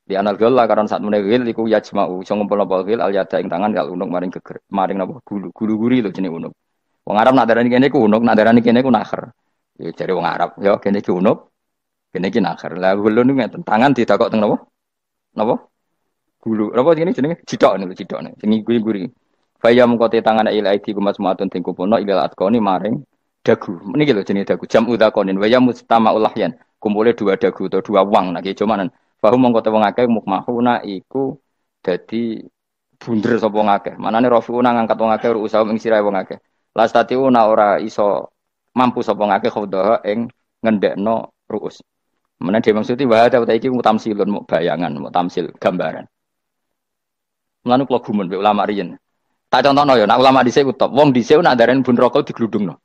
di anal gel karon sak meneh gil iku yajma'u iso ngumpulno apa gil al yada ing tangan kal unuk maring geger maring napa gulu-guri lho jenenge unuk wong Arab nak darani kene ku unuk nak darani kene ku nakher. Ya cari wong Arab, ya kene ki unuk, kene ki nakher. Lah gulu niku ngeten, tangan ditakok teng napa? Napa? Gulu. Napa jenenge jenenge? Cidok niku cidok niku. Sing guri-guri. Faya mengkote tangan ila aidi kumas muatun ting kupono ila atkoni maring dagu. Niki lho jenenge dagu. Jam udzakonin waya mustama ulahyan. Kumpule dua dagu atau dua wang nek cumanan. Fahu mengkote wong akeh mukmahuna iku dadi bunder sapa wong akeh. Manane rafiuna ngangkat wong akeh usaha ing sirahe wong akeh. Lastatiuna ora iso mampu sapa ngake khawdaha ing ngendekno ruus. Menawa dhewe maksud wa ta iki mutamsilun mu bayangan, mu tamsil gambaran. Mulane kula gumun mbek ulama riyen. Tak contohno ya, nek ulama dhisik top, wong dhisik nak darani bun neraka digludungno.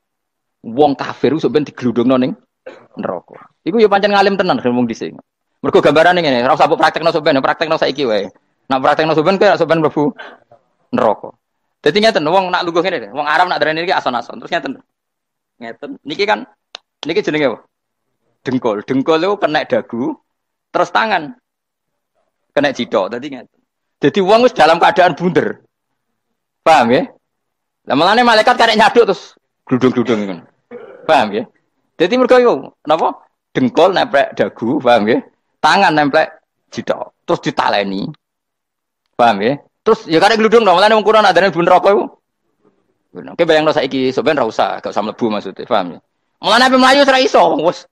Wong kafir sok ben digludungno ning neraka. Iku ya pancen ngalim tenan wong dhisik. Mergo gambarane ngene, ora usah praktekno sok ben, praktekno saiki wae. Nak praktekno sok ben kok sok ben mlebu neraka. Dadi ngeten wong nak lungguh ngene, wong Arab nak darani iki ason-ason. Terus ngeten. Ngeten. Niki kan niki jenenge apa? Dengkul. Dengkul itu kena dagu, terus tangan kena cidok. Tadi ngeten. Jadi wong wis dalam keadaan bunder. Paham ya? Lah malane malaikat karek nyaduk terus gludung-gludung ngono. Paham ya? Jadi mergo yo napa? Dengkul nempel dagu, paham ya? Tangan nempel cidok. Terus ditaleni. Paham ya? Terus ya karek gludung dong, malane wong kurang adane bunder apa iku? Oke bayangno saiki sampean ra usah, gak usah mlebu maksudnya, paham ya? Mulane ape mlayu ora iso, wis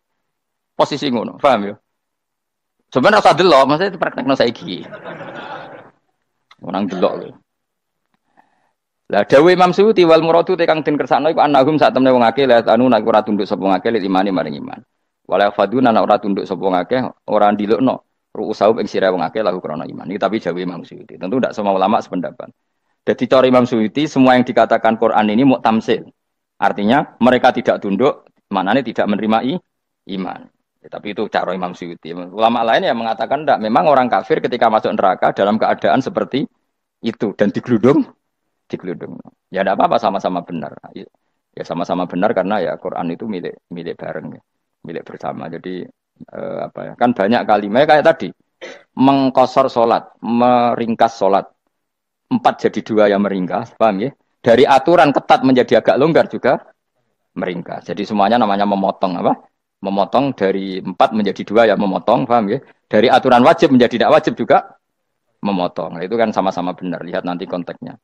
posisi ngono, paham ya? Sampeyan ra usah delok, maksudnya praktekno saiki. Orang delok lho. Lah dawuh Imam Suyuti wal muradu te kang den kersakno iku annahum sak temne wong akeh la anu nek ora tunduk sapa wong akeh imani maring iman. Wala faduna nek ora tunduk sapa wong akeh ora ndilukno ru'usahum ing sira wong akeh lahu krana iman. Iki tapi dawuh Imam Suyuti. Tentu tidak semua ulama sependapat. Jadi cara Imam Suyuti semua yang dikatakan Quran ini mau tamsil. Artinya mereka tidak tunduk, maknanya tidak menerima iman. Ya, tapi itu cara Imam Suyuti. Ulama lain yang mengatakan tidak. Memang orang kafir ketika masuk neraka dalam keadaan seperti itu dan digeludung. Ya tidak apa-apa sama-sama benar. Ya sama-sama benar karena ya Quran itu milik bareng, ya. Milik bersama. Jadi apa ya? Kan banyak kalimat kayak tadi mengkosor sholat, meringkas sholat. 4 jadi 2 yang meringkas, paham ya? Dari aturan ketat menjadi agak longgar juga meringkas. Jadi semuanya namanya memotong apa? Memotong dari 4 menjadi 2 ya memotong, paham ya? Dari aturan wajib menjadi tidak wajib juga memotong. Nah, itu kan sama-sama benar. Lihat nanti konteksnya.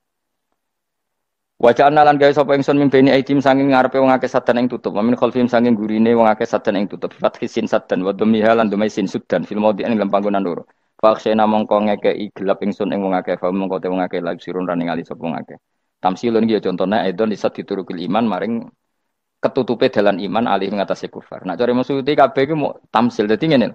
Wajah analan gawe sapa ingsun mimpeni aidim sanging ngarepe wong akeh sadan ing tutup. Min khalfim sanging gurine wong akeh sadan ing tutup. Fathi sin sadan wa dhamiha lan dhumai sin sudan fil maudi ing lem panggonan loro. Faksena mongko ngekeki gelap ingsun ing wong akeh fa mongko te wong akeh lagi sirun rane ngali sapa wong akeh. Tamsilun iki ya contone aidon disat diturukil iman maring ketutupe dalan iman alih ngatasi kufar. Nah cara maksudnya kabeh iki mau tamsil. Dadi ngene.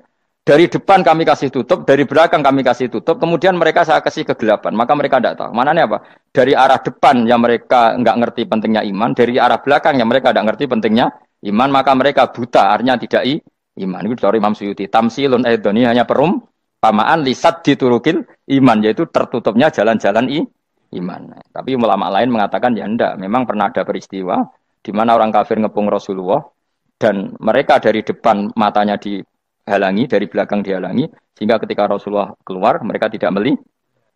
Dari depan kami kasih tutup, dari belakang kami kasih tutup, kemudian mereka saya kasih kegelapan. Maka mereka tidak tahu. Mananya apa? Dari arah depan yang mereka nggak ngerti pentingnya iman, dari arah belakang yang mereka tidak ngerti pentingnya iman, maka mereka buta, artinya tidak iman. Itu dari Imam Suyuti. Tamsilun aidoni hanya perumpamaan lisat diturukil iman, yaitu tertutupnya jalan-jalan iman. Tapi ulama lain mengatakan ya enggak. Memang pernah ada peristiwa di mana orang kafir ngepung Rasulullah dan mereka dari depan matanya dihalangi, dari belakang dihalangi, sehingga ketika Rasulullah keluar mereka tidak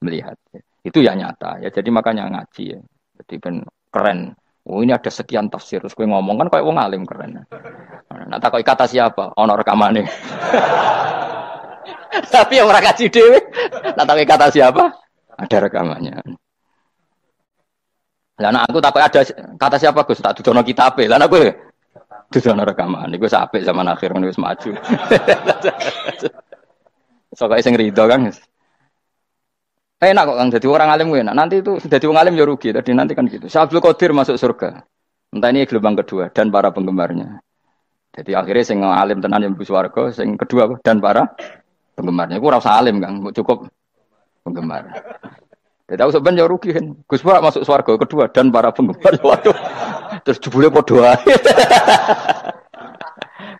melihat. Itu ya nyata ya. Jadi makanya ngaji ya. Jadi ben keren. Oh ini ada sekian tafsir. Terus gue ngomong kan kayak wong alim keren. Nah tak kata siapa? Ono rekamane. Tapi yang ora ngaji dhewe. Nah tak kata siapa? Ada rekamannya. Lah anak aku takut ada kata siapa Gus? Tak dudono kitabe. Lah aku dudono rekaman. Iku apik zaman akhir ngono wis maju. Sokoke sing rido kan. Enak kok Kang jadi orang alim enak. Nanti itu jadi orang alim ya rugi. Tadi nanti kan gitu. Syaikhul Qadir masuk surga. Entah ini gelombang kedua dan para penggemarnya. Jadi akhirnya sing alim tenan yang mlebu swarga, sing kedua dan para penggemarnya. Iku ora usah alim Kang, cukup penggemar. Jadi aku sebenarnya rugi kan. Gus Pak masuk swarga kedua dan para penggemar. Waduh. Terus jebule padha ae.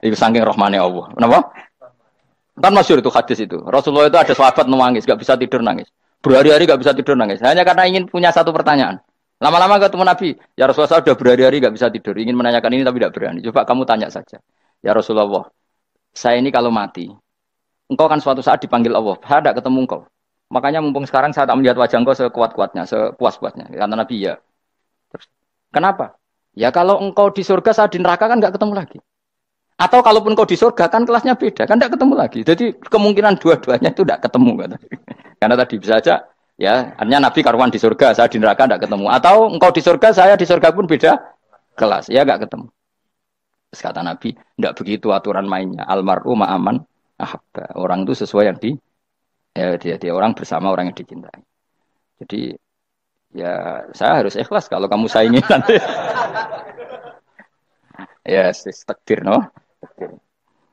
Iku saking rahmane Allah. Kenapa? Kan masyhur itu hadis itu. Rasulullah itu ada sahabat nangis, enggak bisa tidur nangis. Berhari-hari enggak bisa tidur nangis. Hanya karena ingin punya satu pertanyaan. Lama-lama ketemu Nabi, ya Rasulullah sudah berhari-hari enggak bisa tidur, ingin menanyakan ini tapi tidak berani. Coba kamu tanya saja. Ya Rasulullah, saya ini kalau mati, engkau kan suatu saat dipanggil Allah. Saya tidak ketemu engkau. Makanya mumpung sekarang saya tak melihat wajah engkau sekuat-kuatnya, sepuas-puasnya. Kata Nabi, ya. Terus, kenapa? Ya kalau engkau di surga, saya di neraka kan enggak ketemu lagi. Atau kalaupun engkau di surga kan kelasnya beda, kan enggak ketemu lagi. Jadi kemungkinan dua-duanya itu enggak ketemu. Kata. Karena tadi bisa saja, ya, artinya Nabi karuan di surga, saya di neraka enggak ketemu. Atau engkau di surga, saya di surga pun beda kelas, ya enggak ketemu. Terus kata Nabi, enggak begitu aturan mainnya. Almar'u ma'aman ahabba. Orang itu sesuai yang dia orang bersama orang yang dicintai. Jadi ya saya harus ikhlas kalau kamu saingi nanti. Ya, takdir no.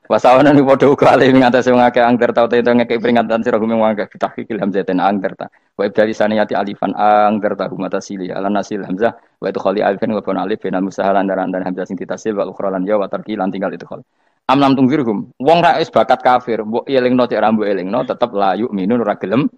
Wasawana ni podo uga ale ngatasi wong akeh angger tau te ngekek peringatan sira gumeng wong akeh tahqiqil hamzatain angger ta. Wa ibdali saniyati alifan angger ta humata sili ala nasil hamzah wa itu khali alifan wa pun alif binal musahalan dan hamzah sing ditasil wa ukhra lan ya wa tarqilan tinggal itu khali. Amlam tungfirhum. Wong ra wis bakat kafir, mbok elingno cek rambu elingno tetep la yuk minun ora gelem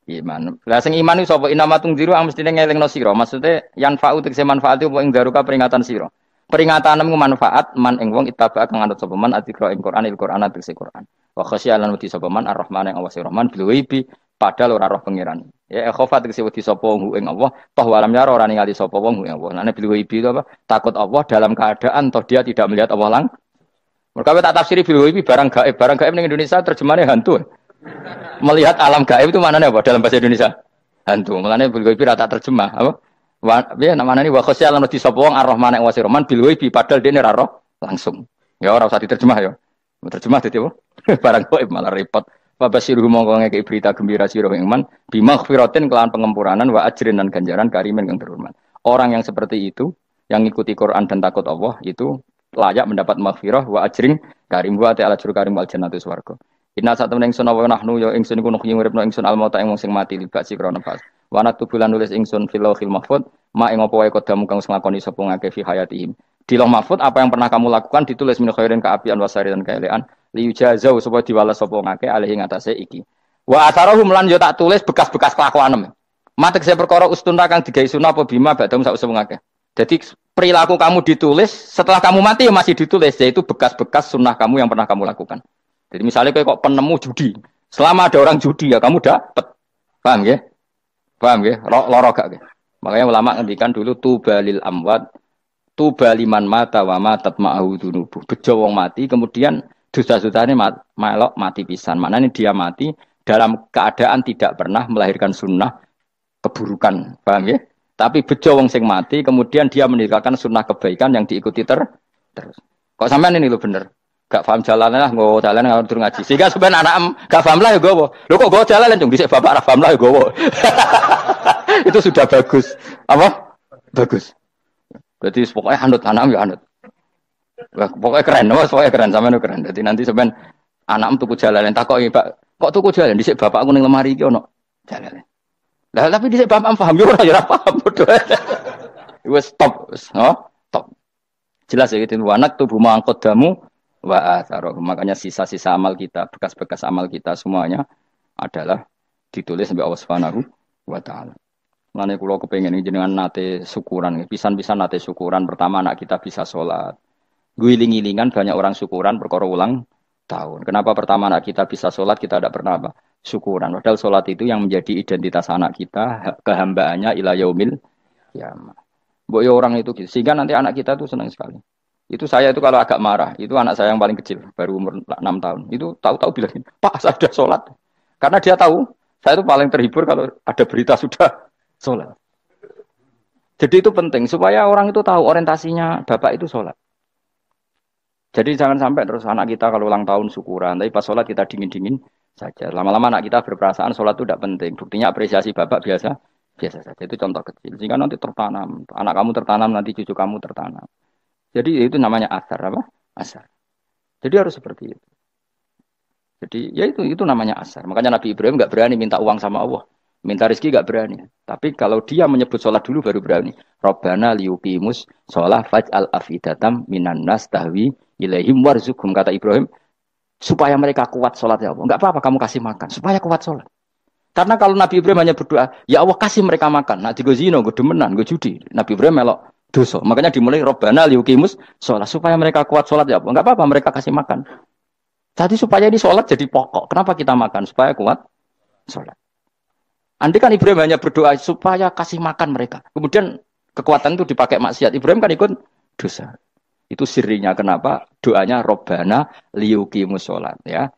iman. Lah sing iman iku sapa inama tungziru mestine ngelingno sira. Maksude yan fa'u tegese manfaat apa ing daruka peringatan sira. Peringatanmu manfaat man ing wong ittaba kang anut sapa man atikra ing Qur'an Qur'an tegese Qur'an. Wa khasyalan wedi sapa man ar-rahman ing awase rahman bil ghaibi padahal ora roh pangeran. Ya khofa tegese wedi sapa wong ing Allah, toh walam yara ora ningali sapa wong ing Allah. Nane bil ghaibi itu apa? Takut Allah dalam keadaan toh dia tidak melihat Allah lang. Mereka tak tafsiri bil ghaibi barang gaib ning Indonesia terjemahane hantu. Melihat alam gaib itu maknanya apa dalam bahasa Indonesia? Hantu. Mulane bil ghaibi rata terjemah apa? Ya namanya ini wa khosyalan wedi sapa wong ar-rahman ing wasi rahman bil ghaibi padahal dene ora roh langsung. Ya ora usah diterjemah ya. Terjemah dadi apa? Barang gaib malah repot. Fa basiru mongko ngeke berita gembira sira ing man bimaghfiratin kelawan pengempuranan wa ajrin dan ganjaran karimin kang terhormat. Orang yang seperti itu yang ikuti Quran dan takut Allah itu layak mendapat maghfirah wa ajrin karim wa ta'ala jur karim wal jannatu swarga. Inna satamna ingsun wa nahnu ya ingsun iku nuhyi uripna ingsun al mauta ing wong sing mati libasi krana pas. Wa natubulan nulis ingsun fil lauhil mahfuz ma ing apa wae kodamu kang nglakoni sapa ngake fi hayatihim. Di lauh mahfuz apa yang pernah kamu lakukan ditulis min khairin kaapian wasari dan kaelean li yujazau supaya diwales sapa ngake alih ing atase iki. Wa atharahum lan yo tak tulis bekas-bekas kelakuanem. Matek saya perkara ustun kang digawe sunah apa bima badam sak usum ngake. Jadi perilaku kamu ditulis setelah kamu mati ya masih ditulis yaitu bekas-bekas sunnah kamu yang pernah kamu lakukan. Jadi misalnya kayak kok penemu judi, selama ada orang judi ya kamu dapat, paham ya? Paham ya? Loro gak ya? Makanya ulama ngendikan dulu tubalil amwat Tuba liman mata wa matat ma'ahu dzunubu. Bejo wong mati kemudian dosa-dosane melok mati pisan. Maknanya dia mati dalam keadaan tidak pernah melahirkan sunnah keburukan. Paham ya? Tapi bejo wong sing mati kemudian dia meninggalkan sunnah kebaikan yang diikuti terus. Kok sampean ini lho bener. Gak paham jalan lah, nggo jalan kalau turun ngaji. Sehingga sebenarnya anak gak paham lah ya gowo. Lho kok gowo jalan cung dhisik bapak ra paham lah ya gowo. Itu sudah bagus. Apa? Bagus. Berarti pokoknya anut anak ya anut. Pokoknya keren, pokoknya keren sampean keren. Jadi nanti sampean anak tuku jalanan takoki, Pak, kok tuku jalan dhisik bapakku ning lemari iki ono jalanan. Lah tapi dhisik bapak paham yo ora ya paham padha. Wis stop, stop. Jelas ya gitu anak tubuh mangkodamu wa atharoh. Makanya sisa-sisa amal kita, bekas-bekas amal kita semuanya adalah ditulis sampai Allah Subhanahu wa taala. Mulane kula kepengin jenengan nate syukuran, pisan-pisan nate syukuran. Pertama anak kita bisa sholat. Guling-gilingan banyak orang syukuran perkara ulang tahun. Kenapa pertama anak kita bisa sholat kita tidak pernah apa? Syukuran. Padahal sholat itu yang menjadi identitas anak kita, kehambaannya ila yaumil kiamah. Mbok ya orang itu gitu. Sehingga nanti anak kita tuh senang sekali. Itu saya itu kalau agak marah, itu anak saya yang paling kecil, baru umur 6 tahun. Itu tahu-tahu bilang, "Pak, saya sudah sholat." Karena dia tahu, saya itu paling terhibur kalau ada berita sudah sholat. Jadi itu penting supaya orang itu tahu orientasinya bapak itu sholat. Jadi jangan sampai terus anak kita kalau ulang tahun syukuran, tapi pas sholat kita dingin-dingin saja. Lama-lama anak kita berperasaan sholat itu tidak penting. Buktinya apresiasi bapak biasa saja. Itu contoh kecil. Sehingga nanti tertanam, anak kamu tertanam, nanti cucu kamu tertanam. Jadi itu namanya asar apa? Asar. Jadi harus seperti itu. Jadi ya itu namanya asar. Makanya Nabi Ibrahim nggak berani minta uang sama Allah. Minta rezeki gak berani. Tapi kalau dia menyebut sholat dulu baru berani. Rabbana liyuqimus sholat faj'al afidatam minan nas tahwi ilaihim warzuqhum. Kata Ibrahim, supaya mereka kuat sholat ya Allah. Enggak apa-apa kamu kasih makan. Supaya kuat sholat. Karena kalau Nabi Ibrahim hanya berdoa, ya Allah kasih mereka makan. Nah gue zino, gue demenan, gue judi. Nabi Ibrahim melok dosa. Makanya dimulai Rabbana liyuqimus sholat. Supaya mereka kuat sholat ya Allah. Enggak apa-apa mereka kasih makan. Jadi supaya ini sholat jadi pokok. Kenapa kita makan? Supaya kuat sholat. Andai kan Ibrahim hanya berdoa supaya kasih makan mereka. Kemudian kekuatan itu dipakai maksiat. Ibrahim kan ikut dosa. Itu sirinya kenapa doanya Robbana liyuqimus sholat. Ya.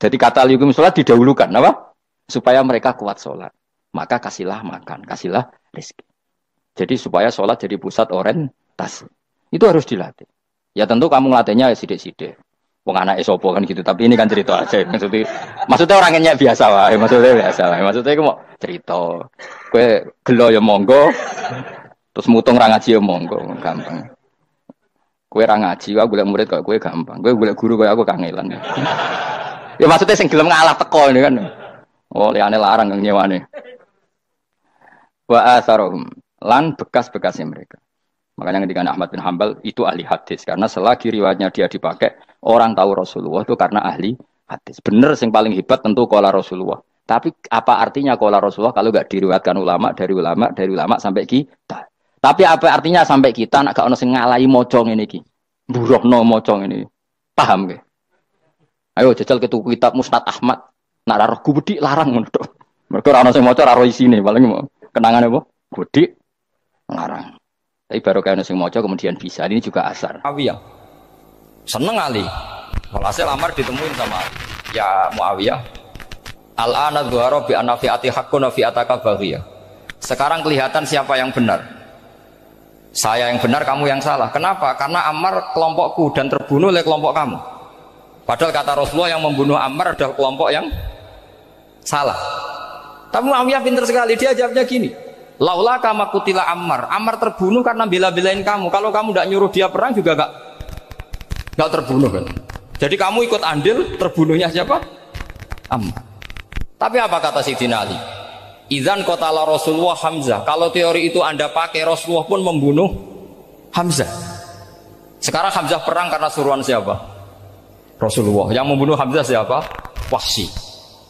Jadi kata liyuqimus sholat didahulukan. Apa? Supaya mereka kuat sholat. Maka kasihlah makan. Kasihlah rezeki. Jadi supaya sholat jadi pusat orientasi. Itu harus dilatih. Ya tentu kamu ngelatihnya ya sidik-sidik. Wong anak esopo kan gitu, tapi ini kan cerita aja. Maksudnya orangnya biasa wae, Maksudnya aku mau cerita. Kue gelo ya monggo, terus mutung ra ngaji ya monggo, gampang. Kue ra ngaji, aku golek murid kok kue gampang. Kue golek guru kaya aku kangelan. Ya maksudnya sing gelem ngalah teko ini kan. Oh, liyane larang kang nyewane. Wa asarohum lan bekas-bekasnya mereka. Makanya ketika Ahmad bin Hambal itu ahli hadis karena selagi riwayatnya dia dipakai orang tahu Rasulullah itu karena ahli hadis. Bener yang paling hebat tentu qala Rasulullah. Tapi apa artinya qala Rasulullah kalau enggak diriwayatkan ulama dari ulama sampai kita. Tapi apa artinya sampai kita nak gak ono sing ngalahi maca ngene iki. Mburohno maca ngene. Paham nggih? Ayo jajal ke tuku kitab Musnad Ahmad. Nak ora roh gubedi larang ngono tok. Mergo ora ono sing maca ora roh isine paling kenangan apa? Gubedi larang. Tapi baru kayak sing maca kemudian bisa. Ini juga asar. Muawiyah seneng Ali. Walhasil Amar ditemuin sama ya Muawiyah. Al-ana dhuhara bi anna fi'ati haqqun wa fi'ataka baghiyah. Sekarang kelihatan siapa yang benar. Saya yang benar, kamu yang salah. Kenapa? Karena Ammar kelompokku dan terbunuh oleh kelompok kamu. Padahal kata Rasulullah yang membunuh Ammar adalah kelompok yang salah. Tapi Muawiyah pintar sekali. Dia jawabnya gini. Laula kama kutila Ammar. Ammar terbunuh karena bela-belain kamu. Kalau kamu tidak nyuruh dia perang juga gak terbunuh kan. Jadi kamu ikut andil terbunuhnya siapa? Ammar. Tapi apa kata Sayyidina Ali? Idzan qatala Rasulullah Hamzah. Kalau teori itu Anda pakai, Rasulullah pun membunuh Hamzah. Sekarang Hamzah perang karena suruhan siapa? Rasulullah. Yang membunuh Hamzah siapa? Wahsy.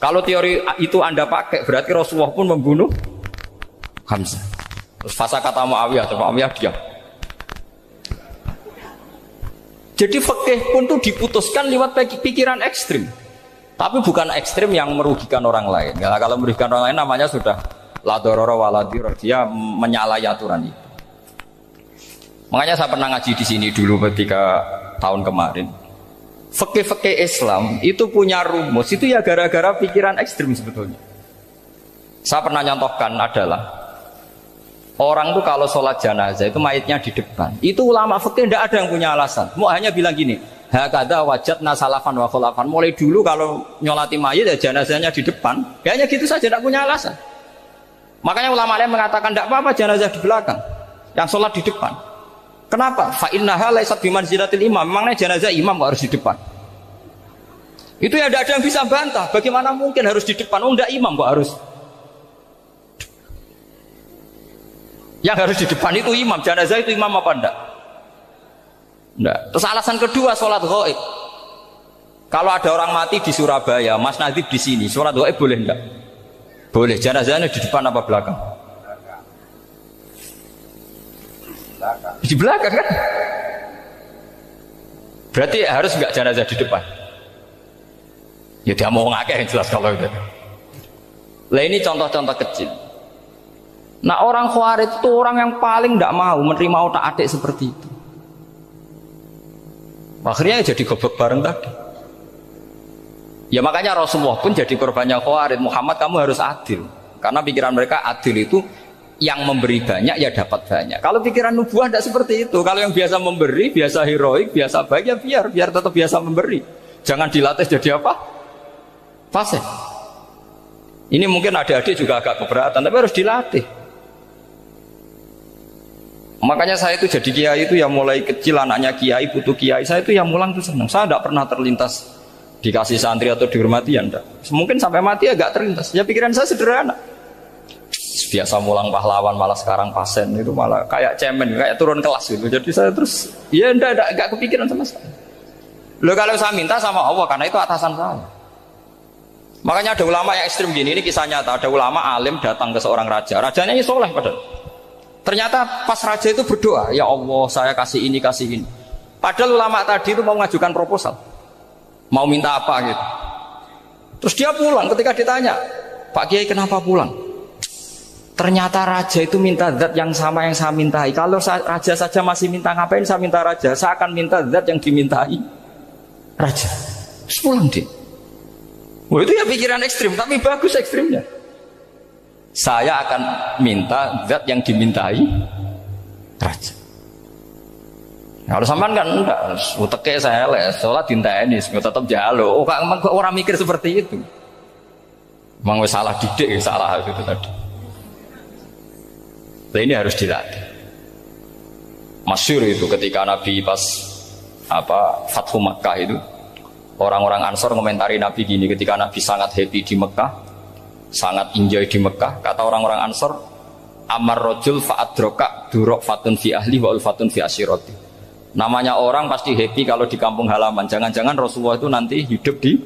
Kalau teori itu Anda pakai, berarti Rasulullah pun membunuh Hamzah. Terus fasa kata Muawiyah, Muawiyah diam. Jadi fikih pun tuh diputuskan lewat pikiran ekstrim. Tapi bukan ekstrim yang merugikan orang lain. Ya, kalau merugikan orang lain namanya sudah la darara wa la dirar. Dia menyalahi aturan itu. Makanya saya pernah ngaji di sini dulu ketika tahun kemarin. Fikih-fikih Islam itu punya rumus, itu ya gara-gara pikiran ekstrim sebetulnya. Saya pernah nyontohkan adalah orang tuh kalau sholat jenazah itu mayitnya di depan. Itu ulama fikih tidak ada yang punya alasan. Mau hanya bilang gini, hakada wajadna salafan wa khulafan. Mulai dulu kalau nyolati mayit ya jenazahnya di depan. Kayaknya gitu saja, tidak punya alasan. Makanya ulama lain mengatakan tidak apa-apa jenazah di belakang, yang sholat di depan. Kenapa? Fa innaha laysat bimanzilatil imam. Memangnya jenazah imam kok harus di depan? Itu ya tidak ada yang bisa bantah. Bagaimana mungkin harus di depan? Oh, enggak, imam kok harus. Yang harus di depan itu imam. Jenazah itu imam apa enggak? Enggak. Terus alasan kedua, sholat ghaib. Kalau ada orang mati di Surabaya, Mas Nadib di sini, sholat ghaib boleh enggak? Boleh. Jenazahnya di depan apa belakang? Di belakang kan? Berarti harus enggak jenazah di depan? Ya dia mau ngakeh yang jelas kalau itu. Lah ini contoh-contoh kecil. Nah orang Khawarij itu orang yang paling tidak mau menerima otak-atik seperti itu. Akhirnya jadi goblok bareng tadi. Ya makanya Rasulullah pun jadi korbannya Khawarij. Muhammad kamu harus adil. Karena pikiran mereka adil itu yang memberi banyak ya dapat banyak. Kalau pikiran nubuah tidak seperti itu. Kalau yang biasa memberi, biasa heroik, biasa baik ya biar tetap biasa memberi. Jangan dilatih jadi apa? Fasih. Ini mungkin adik-adik juga agak keberatan, tapi harus dilatih. Makanya saya itu jadi kiai itu ya mulai kecil anaknya kiai, putu kiai, saya itu yang mulang itu senang. Saya tidak pernah terlintas dikasih santri atau dihormati ya enggak. Mungkin sampai mati agak terlintas. Ya pikiran saya sederhana. Biasa mulang pahlawan malah sekarang pasen itu malah kayak cemen, kayak turun kelas gitu. Jadi saya terus ya enggak kepikiran sama sekali. Loh kalau saya minta sama Allah karena itu atasan saya. Makanya ada ulama yang ekstrim gini, ini kisah nyata. Ada ulama alim datang ke seorang raja. Rajanya ini soleh padahal. Ternyata pas raja itu berdoa, ya Allah saya kasih ini, kasih ini. Padahal ulama tadi itu mau mengajukan proposal. Mau minta apa gitu. Terus dia pulang ketika ditanya, Pak Kiai kenapa pulang? Ternyata raja itu minta zat yang sama yang saya mintai. Kalau raja saja masih minta, ngapain saya minta raja? Saya akan minta zat yang dimintai raja. Terus pulang dia. Wah itu ya pikiran ekstrim, tapi bagus ekstrimnya. Saya akan minta zat yang dimintai raja. Kalau sampean kan enggak, uteke saya les, sholat dinteni, tetap jalo. Oh, orang mikir seperti itu. Memang salah didik, salah itu tadi. Nah, ini harus dilatih. Masyhur itu ketika Nabi pas Fathu Makkah itu, orang-orang Ansor komentari Nabi gini ketika Nabi sangat happy di Mekah, sangat enjoy di Mekah. Kata orang-orang Ansor, amar rojul fa'adroka durok fatun fi ahli wa ulfatun fi asyiroti. Namanya orang pasti happy kalau di kampung halaman. Jangan-jangan Rasulullah itu nanti hidup di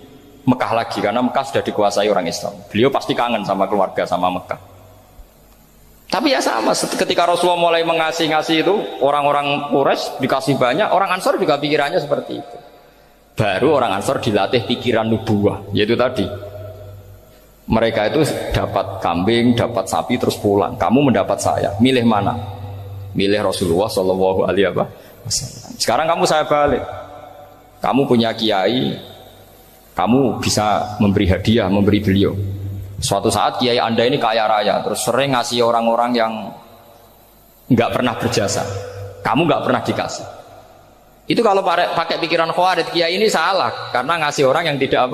Mekah lagi karena Mekah sudah dikuasai orang Islam. Beliau pasti kangen sama keluarga, sama Mekah. Tapi ya sama, ketika Rasulullah mulai ngasih itu, orang-orang Quraisy dikasih banyak, orang Ansor juga pikirannya seperti itu. Baru orang Ansor dilatih pikiran nubuwah, yaitu tadi mereka itu dapat kambing, dapat sapi terus pulang. Kamu mendapat saya, milih mana? Milih Rasulullah Shallallahu Alaihi Wasallam. Sekarang kamu saya balik, kamu punya kiai, kamu bisa memberi hadiah, memberi beliau. Suatu saat kiai anda ini kaya raya, terus sering ngasih orang-orang yang nggak pernah berjasa. Kamu nggak pernah dikasih. Itu kalau pakai pikiran Khawarij, kiai ini salah karena ngasih orang yang tidak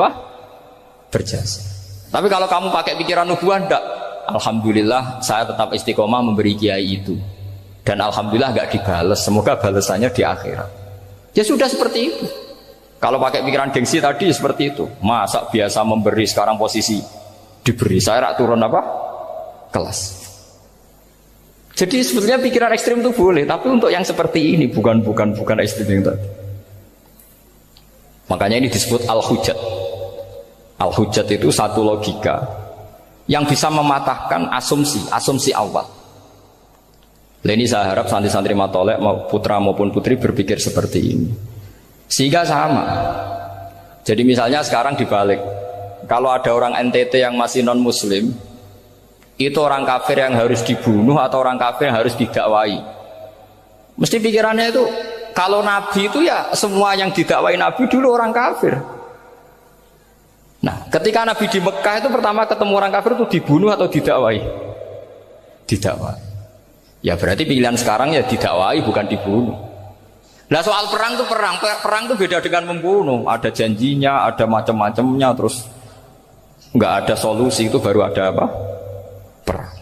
berjasa. Tapi kalau kamu pakai pikiran nubuah, enggak. Alhamdulillah saya tetap istiqomah memberi kiai itu. Dan alhamdulillah nggak dibales. Semoga balasannya di akhirat. Ya sudah seperti itu. Kalau pakai pikiran gengsi tadi seperti itu. Masa biasa memberi sekarang posisi diberi, saya rak turun kelas. Jadi sebetulnya pikiran ekstrim itu boleh, tapi untuk yang seperti ini bukan ekstrim yang tadi. Makanya ini disebut al-hujjat. Al-hujjat itu satu logika yang bisa mematahkan asumsi awal. Ini saya harap santri-santri matolek putra maupun putri berpikir seperti ini. Sehingga sama. Jadi misalnya sekarang dibalik. Kalau ada orang NTT yang masih non muslim, itu orang kafir yang harus dibunuh atau orang kafir yang harus didakwai? Mesti pikirannya itu kalau Nabi itu ya semua yang didakwai Nabi dulu orang kafir. Nah, ketika Nabi di Mekah itu pertama ketemu orang kafir itu dibunuh atau didakwai? Didakwai. Ya berarti pilihan sekarang ya didakwai bukan dibunuh. Nah soal perang itu perang itu beda dengan membunuh. Ada janjinya, ada macam-macamnya, terus nggak ada solusi itu baru ada apa? Perang.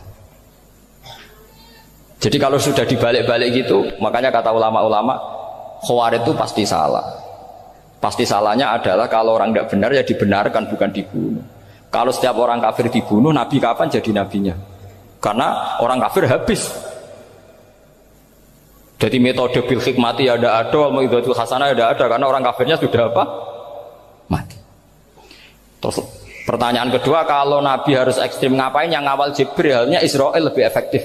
Jadi kalau sudah dibalik-balik gitu, makanya kata ulama-ulama, Khawarij itu pasti salah. Pasti salahnya adalah kalau orang tidak benar ya dibenarkan bukan dibunuh. Kalau setiap orang kafir dibunuh, Nabi kapan jadi nabinya? Karena orang kafir habis. Jadi metode bil hikmati ya ada, mau'izatul hasanah ya ada, karena orang kafirnya sudah apa? Mati. Terus pertanyaan kedua, kalau Nabi harus ekstrim ngapain? Yang ngawal Jibril, halnya Israel lebih efektif.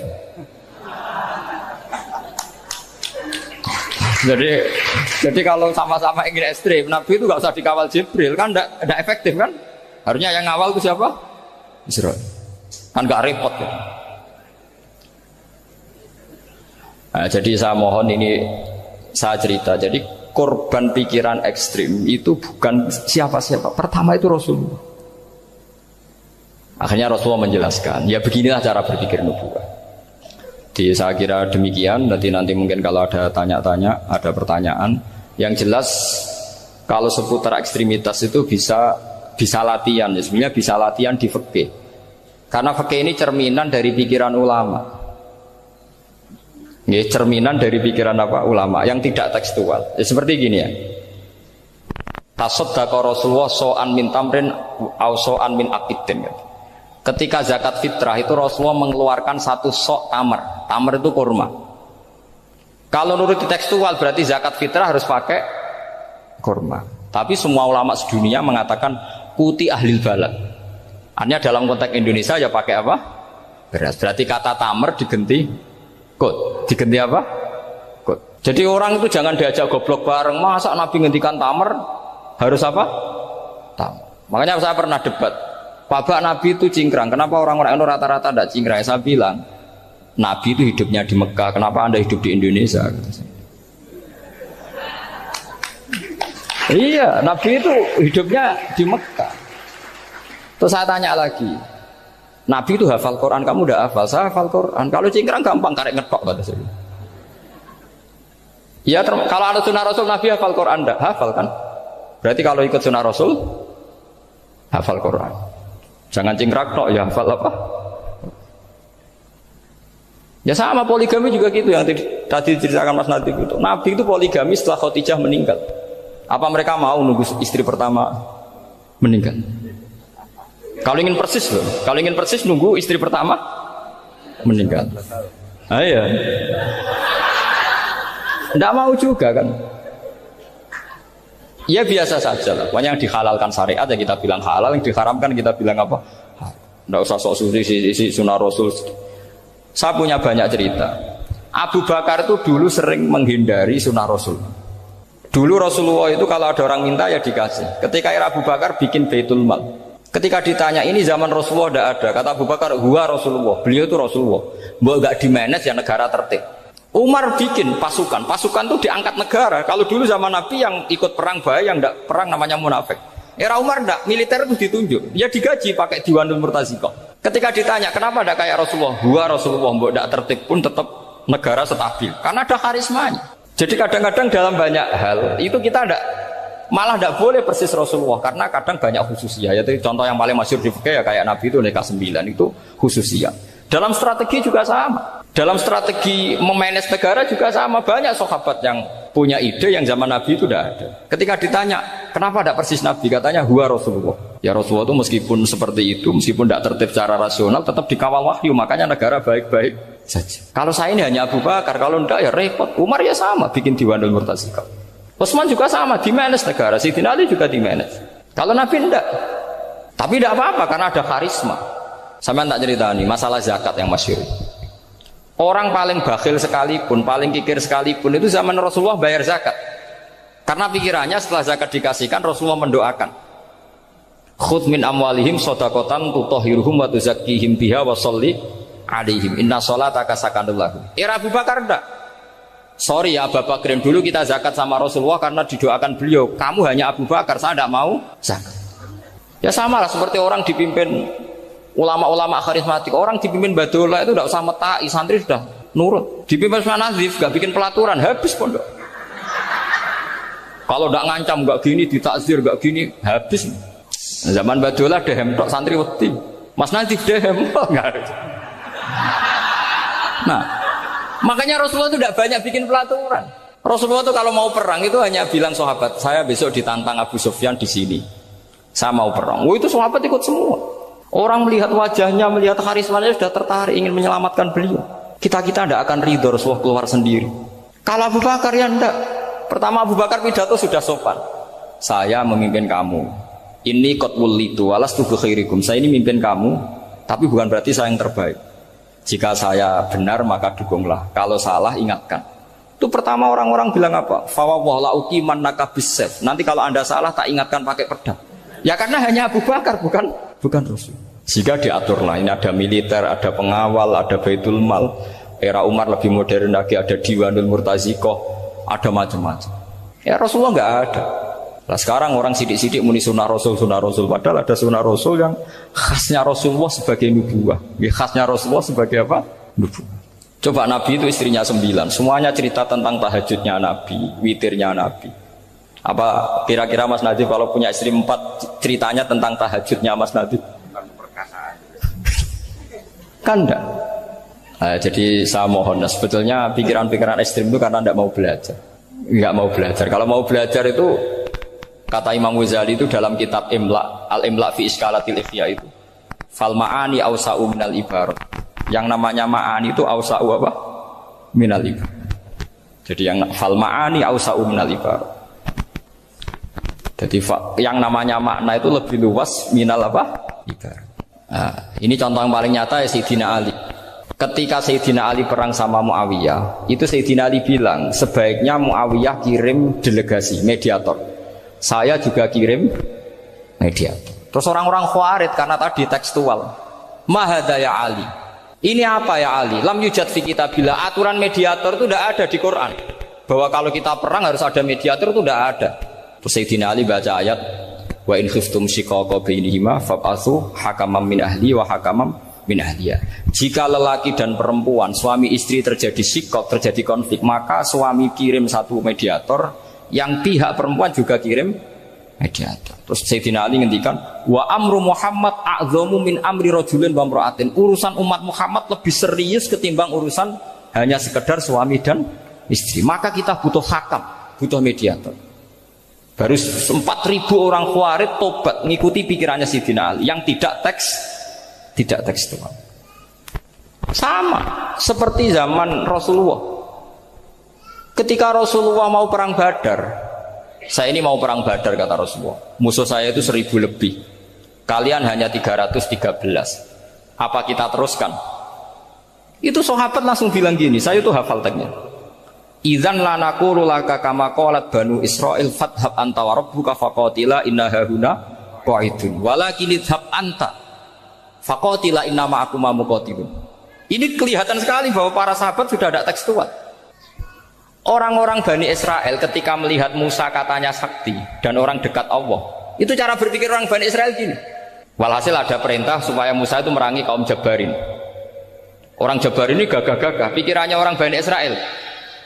Jadi kalau sama-sama ingin ekstrim, Nabi itu nggak usah dikawal Jibril, kan tidak efektif kan? Harusnya yang ngawal itu siapa? Israel. Kan nggak repot ya. Nah, jadi saya mohon ini saya cerita. Jadi korban pikiran ekstrim itu bukan siapa-siapa. Pertama itu Rasulullah. Akhirnya Rasulullah menjelaskan, ya beginilah cara berpikir nubuwah. Jadi saya kira demikian. Nanti mungkin kalau ada tanya-tanya, ada pertanyaan. Yang jelas kalau seputar ekstremitas itu bisa latihan. Ya, sebenarnya bisa latihan di fikih. Karena fikih ini cerminan dari pikiran ulama. Ya, cerminan dari pikiran apa ulama yang tidak tekstual. Ya, seperti gini ya. Tasaddaqa Rasulullah so'an min tamrin au so'an min aqidin. Ketika zakat fitrah itu Rasulullah mengeluarkan satu sok tamar. Tamar itu kurma. Kalau menurut tekstual berarti zakat fitrah harus pakai kurma. Tapi semua ulama sedunia mengatakan kuti ahlil balad. Artinya dalam konteks Indonesia ya pakai apa? Beras. Berarti kata tamar diganti kut. Diganti apa? Kut. Jadi orang itu jangan diajak goblok bareng. Masa Nabi ngendikan tamar harus apa? Tamar. Makanya saya pernah debat. Pak Nabi itu cingkrang. Kenapa orang-orang itu rata-rata tidak cingkrang? Saya bilang, Nabi itu hidupnya di Mekah. Kenapa Anda hidup di Indonesia? Iya, Nabi itu hidupnya di Mekah. Terus saya tanya lagi, Nabi itu hafal Quran, kamu udah hafal? Saya hafal Quran. Kalau cingkrang gampang, karek ngetok kata saya. Ya, kalau ada sunnah Rasul, Nabi hafal Quran, enggak? Hafal kan? Berarti kalau ikut sunnah Rasul, hafal Quran. Jangan cingkrak tok, ya hafal apa? Ya sama poligami juga gitu yang tadi diceritakan Mas Natif itu. Nabi itu poligami setelah Khadijah meninggal. Apa mereka mau nunggu istri pertama meninggal? Kalau ingin persis loh, kalau ingin persis nunggu istri pertama meninggal. Ah iya. Nggak mau juga kan? Ya biasa saja lah. Pokoknya yang dihalalkan syariat ya kita bilang halal, yang diharamkan kita bilang apa? Nggak usah sok suci sunnah Rasul. Saya punya banyak cerita. Abu Bakar itu dulu sering menghindari sunnah Rasul. Dulu Rasulullah itu kalau ada orang minta ya dikasih. Ketika era Abu Bakar bikin Baitul Mal. Ketika ditanya ini zaman Rasulullah tidak ada, kata Abu Bakar, huwa Rasulullah. Beliau itu Rasulullah. Mau nggak dimanage ya negara tertib. Umar bikin pasukan itu diangkat negara. Kalau dulu zaman Nabi yang ikut perang bahaya, yang tidak perang namanya munafik. Era Umar tidak, militer itu ditunjuk. Ya digaji pakai Diwanul Murtaziqah. Ketika ditanya kenapa tidak kayak Rasulullah, huwa Rasulullah, mbok tidak tertib pun tetap negara stabil. Karena ada karismanya. Jadi kadang-kadang dalam banyak hal itu kita malah tidak boleh persis Rasulullah karena kadang banyak khususiyah. Yaitu contoh yang paling masyhur di fikih ya kayak Nabi itu nikah 9 itu khususiyah. Dalam strategi juga sama. Dalam strategi memanage negara juga sama. Banyak sahabat yang punya ide yang zaman Nabi itu tidak ada. Ketika ditanya, kenapa tidak persis Nabi? Katanya, huwa Rasulullah. Ya Rasulullah itu meskipun seperti itu, meskipun tidak tertib secara rasional, tetap dikawal wahyu. Makanya negara baik-baik saja. Kalau saya ini hanya Abu Bakar, kalau tidak ya repot. Umar ya sama, bikin Diwanul Murtaziqah. Utsman juga sama, di-manage negara. Sayyidina Ali juga di-manage. Kalau Nabi tidak. Tapi tidak apa-apa, karena ada karisma. Sama tak cerita nih, masalah zakat yang masyhur. Orang paling bakhil sekalipun, paling kikir sekalipun itu zaman Rasulullah bayar zakat. Karena pikirannya setelah zakat dikasihkan, Rasulullah mendoakan. Khudh min amwalihim shadaqatan tutahhiruhum wa tuzakkihim biha wa sholli alaihim. Inna sholataka sakanul lahum. Era Abu Bakar enggak. Sorry ya Bapak Bakrin, dulu kita zakat sama Rasulullah karena didoakan beliau. Kamu hanya Abu Bakar, saya tidak mau zakat. Ya sama lah seperti orang dipimpin ulama-ulama karismatik. Orang dipimpin Badola itu tidak usah metai, santri sudah nurut. Dipimpin Usman Nazif, gak bikin pelaturan, habis pondok. Kalau tidak ngancam, gak gini, ditakzir, gak gini, habis. Zaman Badola dehem tok santri wedi. Mas Nazif dehem enggak ada. Nah, makanya Rasulullah itu tidak banyak bikin pelaturan. Rasulullah itu kalau mau perang itu hanya bilang sahabat, saya besok ditantang Abu Sufyan di sini. Saya mau perang. Oh itu sahabat ikut semua. Orang melihat wajahnya, melihat karismanya sudah tertarik ingin menyelamatkan beliau. Kita tidak akan ridho Rasulullah keluar sendiri. Kalau Abu Bakar ya enggak. Pertama Abu Bakar pidato sudah sopan. Saya memimpin kamu. Ini qatwul litu walastu bi khairikum. Saya ini memimpin kamu, tapi bukan berarti saya yang terbaik. Jika saya benar maka dukunglah. Kalau salah ingatkan. Itu pertama orang-orang bilang apa? Fawwah la uqiman naka bisayf. Nanti kalau Anda salah tak ingatkan pakai pedang. Ya karena hanya Abu Bakar bukan Rasul. Jika diaturlah ini ada militer, ada pengawal, ada Baitul Mal. Era Umar lebih modern lagi, ada Diwanul Murtazikoh, ada macam-macam. Ya Rasulullah nggak ada. Nah sekarang orang sidik-sidik muni sunnah Rasul, padahal ada sunnah Rasul yang khasnya Rasulullah sebagai nubuwah. Khasnya Rasulullah sebagai apa? Nubuwah. Coba Nabi itu istrinya 9, semuanya cerita tentang tahajudnya Nabi, witirnya Nabi. Apa kira-kira Mas Nadif kalau punya istri 4 ceritanya tentang tahajudnya Mas Nadif? Kan enggak. Nah, jadi saya mohon, sebetulnya pikiran-pikiran ekstrim itu karena enggak mau belajar. Enggak mau belajar. Kalau mau belajar itu kata Imam Ghazali itu dalam kitab Imla, Al-Imla fi Iskalatil Ikhya itu. Fal ma'ani awsa'u minal ibarat. Yang namanya ma'ani itu awsa'u apa? Minal ibarat. Jadi yang fal ma'ani awsa'u minal ibarat. Jadi yang namanya makna itu lebih luas minal apa? Ibarat. Nah, ini contoh yang paling nyata ya Sayyidina Ali. Ketika Sayyidina Ali perang sama Muawiyah, itu Sayyidina Ali bilang sebaiknya Muawiyah kirim delegasi mediator. Saya juga kirim mediator. Terus orang-orang Khawarij karena tadi tekstual. Mahadha ya Ali. Ini apa ya Ali? Lam yujad fi kitabillah. Aturan mediator itu tidak ada di Quran. Bahwa kalau kita perang harus ada mediator itu tidak ada. Terus Sayyidina Ali baca ayat wa in khiftum shiqaqa bainihima fab'atsu hakaman min ahli wa hakaman min ahliya. Jika lelaki dan perempuan, suami istri terjadi shiqaq, terjadi konflik, maka suami kirim satu mediator, yang pihak perempuan juga kirim mediator. Terus Sayyidina Ali ngendikan wa amru Muhammad a'dhamu min amri rajulin wa imra'atin. Urusan umat Muhammad lebih serius ketimbang urusan hanya sekedar suami dan istri. Maka kita butuh hakam, butuh mediator. Baru 4.000 orang Khawarij tobat mengikuti pikirannya Sayyidina Ali yang tidak tekstual. Sama seperti zaman Rasulullah. Ketika Rasulullah mau perang Badar, saya ini mau perang Badar kata Rasulullah. Musuh saya itu 1.000 lebih. Kalian hanya 313. Apa kita teruskan? Itu sahabat langsung bilang gini, saya itu hafal teksnya. Idzan la naqulu laka kama qalat banu Israil fathab anta wa rabbuka faqatila inna hahuna qa'idun walakin idhab anta faqatila inna ma'akum muqatilun. Ini kelihatan sekali bahwa para sahabat sudah ada tekstual. Orang-orang Bani Israel ketika melihat Musa katanya sakti dan orang dekat Allah, itu cara berpikir orang Bani Israel gini. Walhasil ada perintah supaya Musa itu merangi kaum Jabarin. Orang Jabarin ini gagah-gagah, pikirannya orang Bani Israel.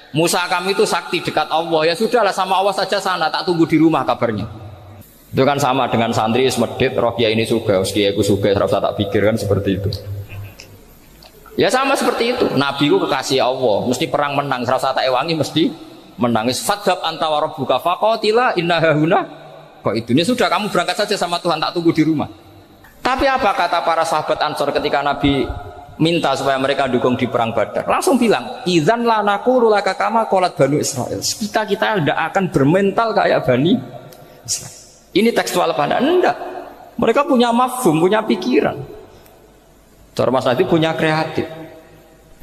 Musa kami itu sakti dekat Allah, ya sudahlah sama Allah saja sana, tak tunggu di rumah kabarnya. Itu kan sama dengan santri semedit, roh kiai ini suga, kiai aku suga, serasa tak pikir kan seperti itu. Ya sama seperti itu. Nabi ku kekasih Allah, mesti perang menang, serasa tak ewangi mesti menangis. Fadhab anta wa rabbuka faqatila inna hahuna. Kok itu ini sudah kamu berangkat saja sama Tuhan, tak tunggu di rumah. Tapi apa kata para sahabat Ansor ketika Nabi minta supaya mereka dukung di perang Badar? Langsung bilang, idzan la naqulu laka kama qalat banu Israil. Kita tidak akan bermental kayak Bani Israil. Ini tekstual apa? Enggak. Mereka punya mafhum, punya pikiran. Cara Mas Adi punya kreatif.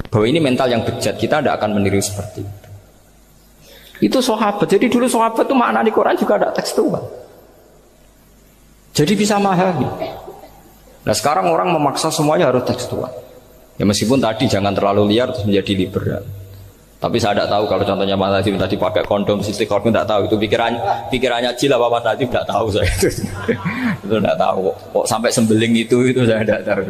Bahwa ini mental yang bejat, kita tidak akan meniru seperti itu. Itu sahabat. Jadi dulu sahabat itu makna di Quran juga ada tekstual. Jadi bisa memahami. Nah sekarang orang memaksa semuanya harus tekstual. Ya meskipun tadi jangan terlalu liar terus menjadi liberal. Tapi saya tidak tahu kalau contohnya Mas Nadim tadi pakai kondom istiqomah, tidak tahu itu pikirannya Jil apa Mas Nadim, tidak tahu saya itu. Itu tidak tahu kok sampai sembeling itu saya tidak tahu.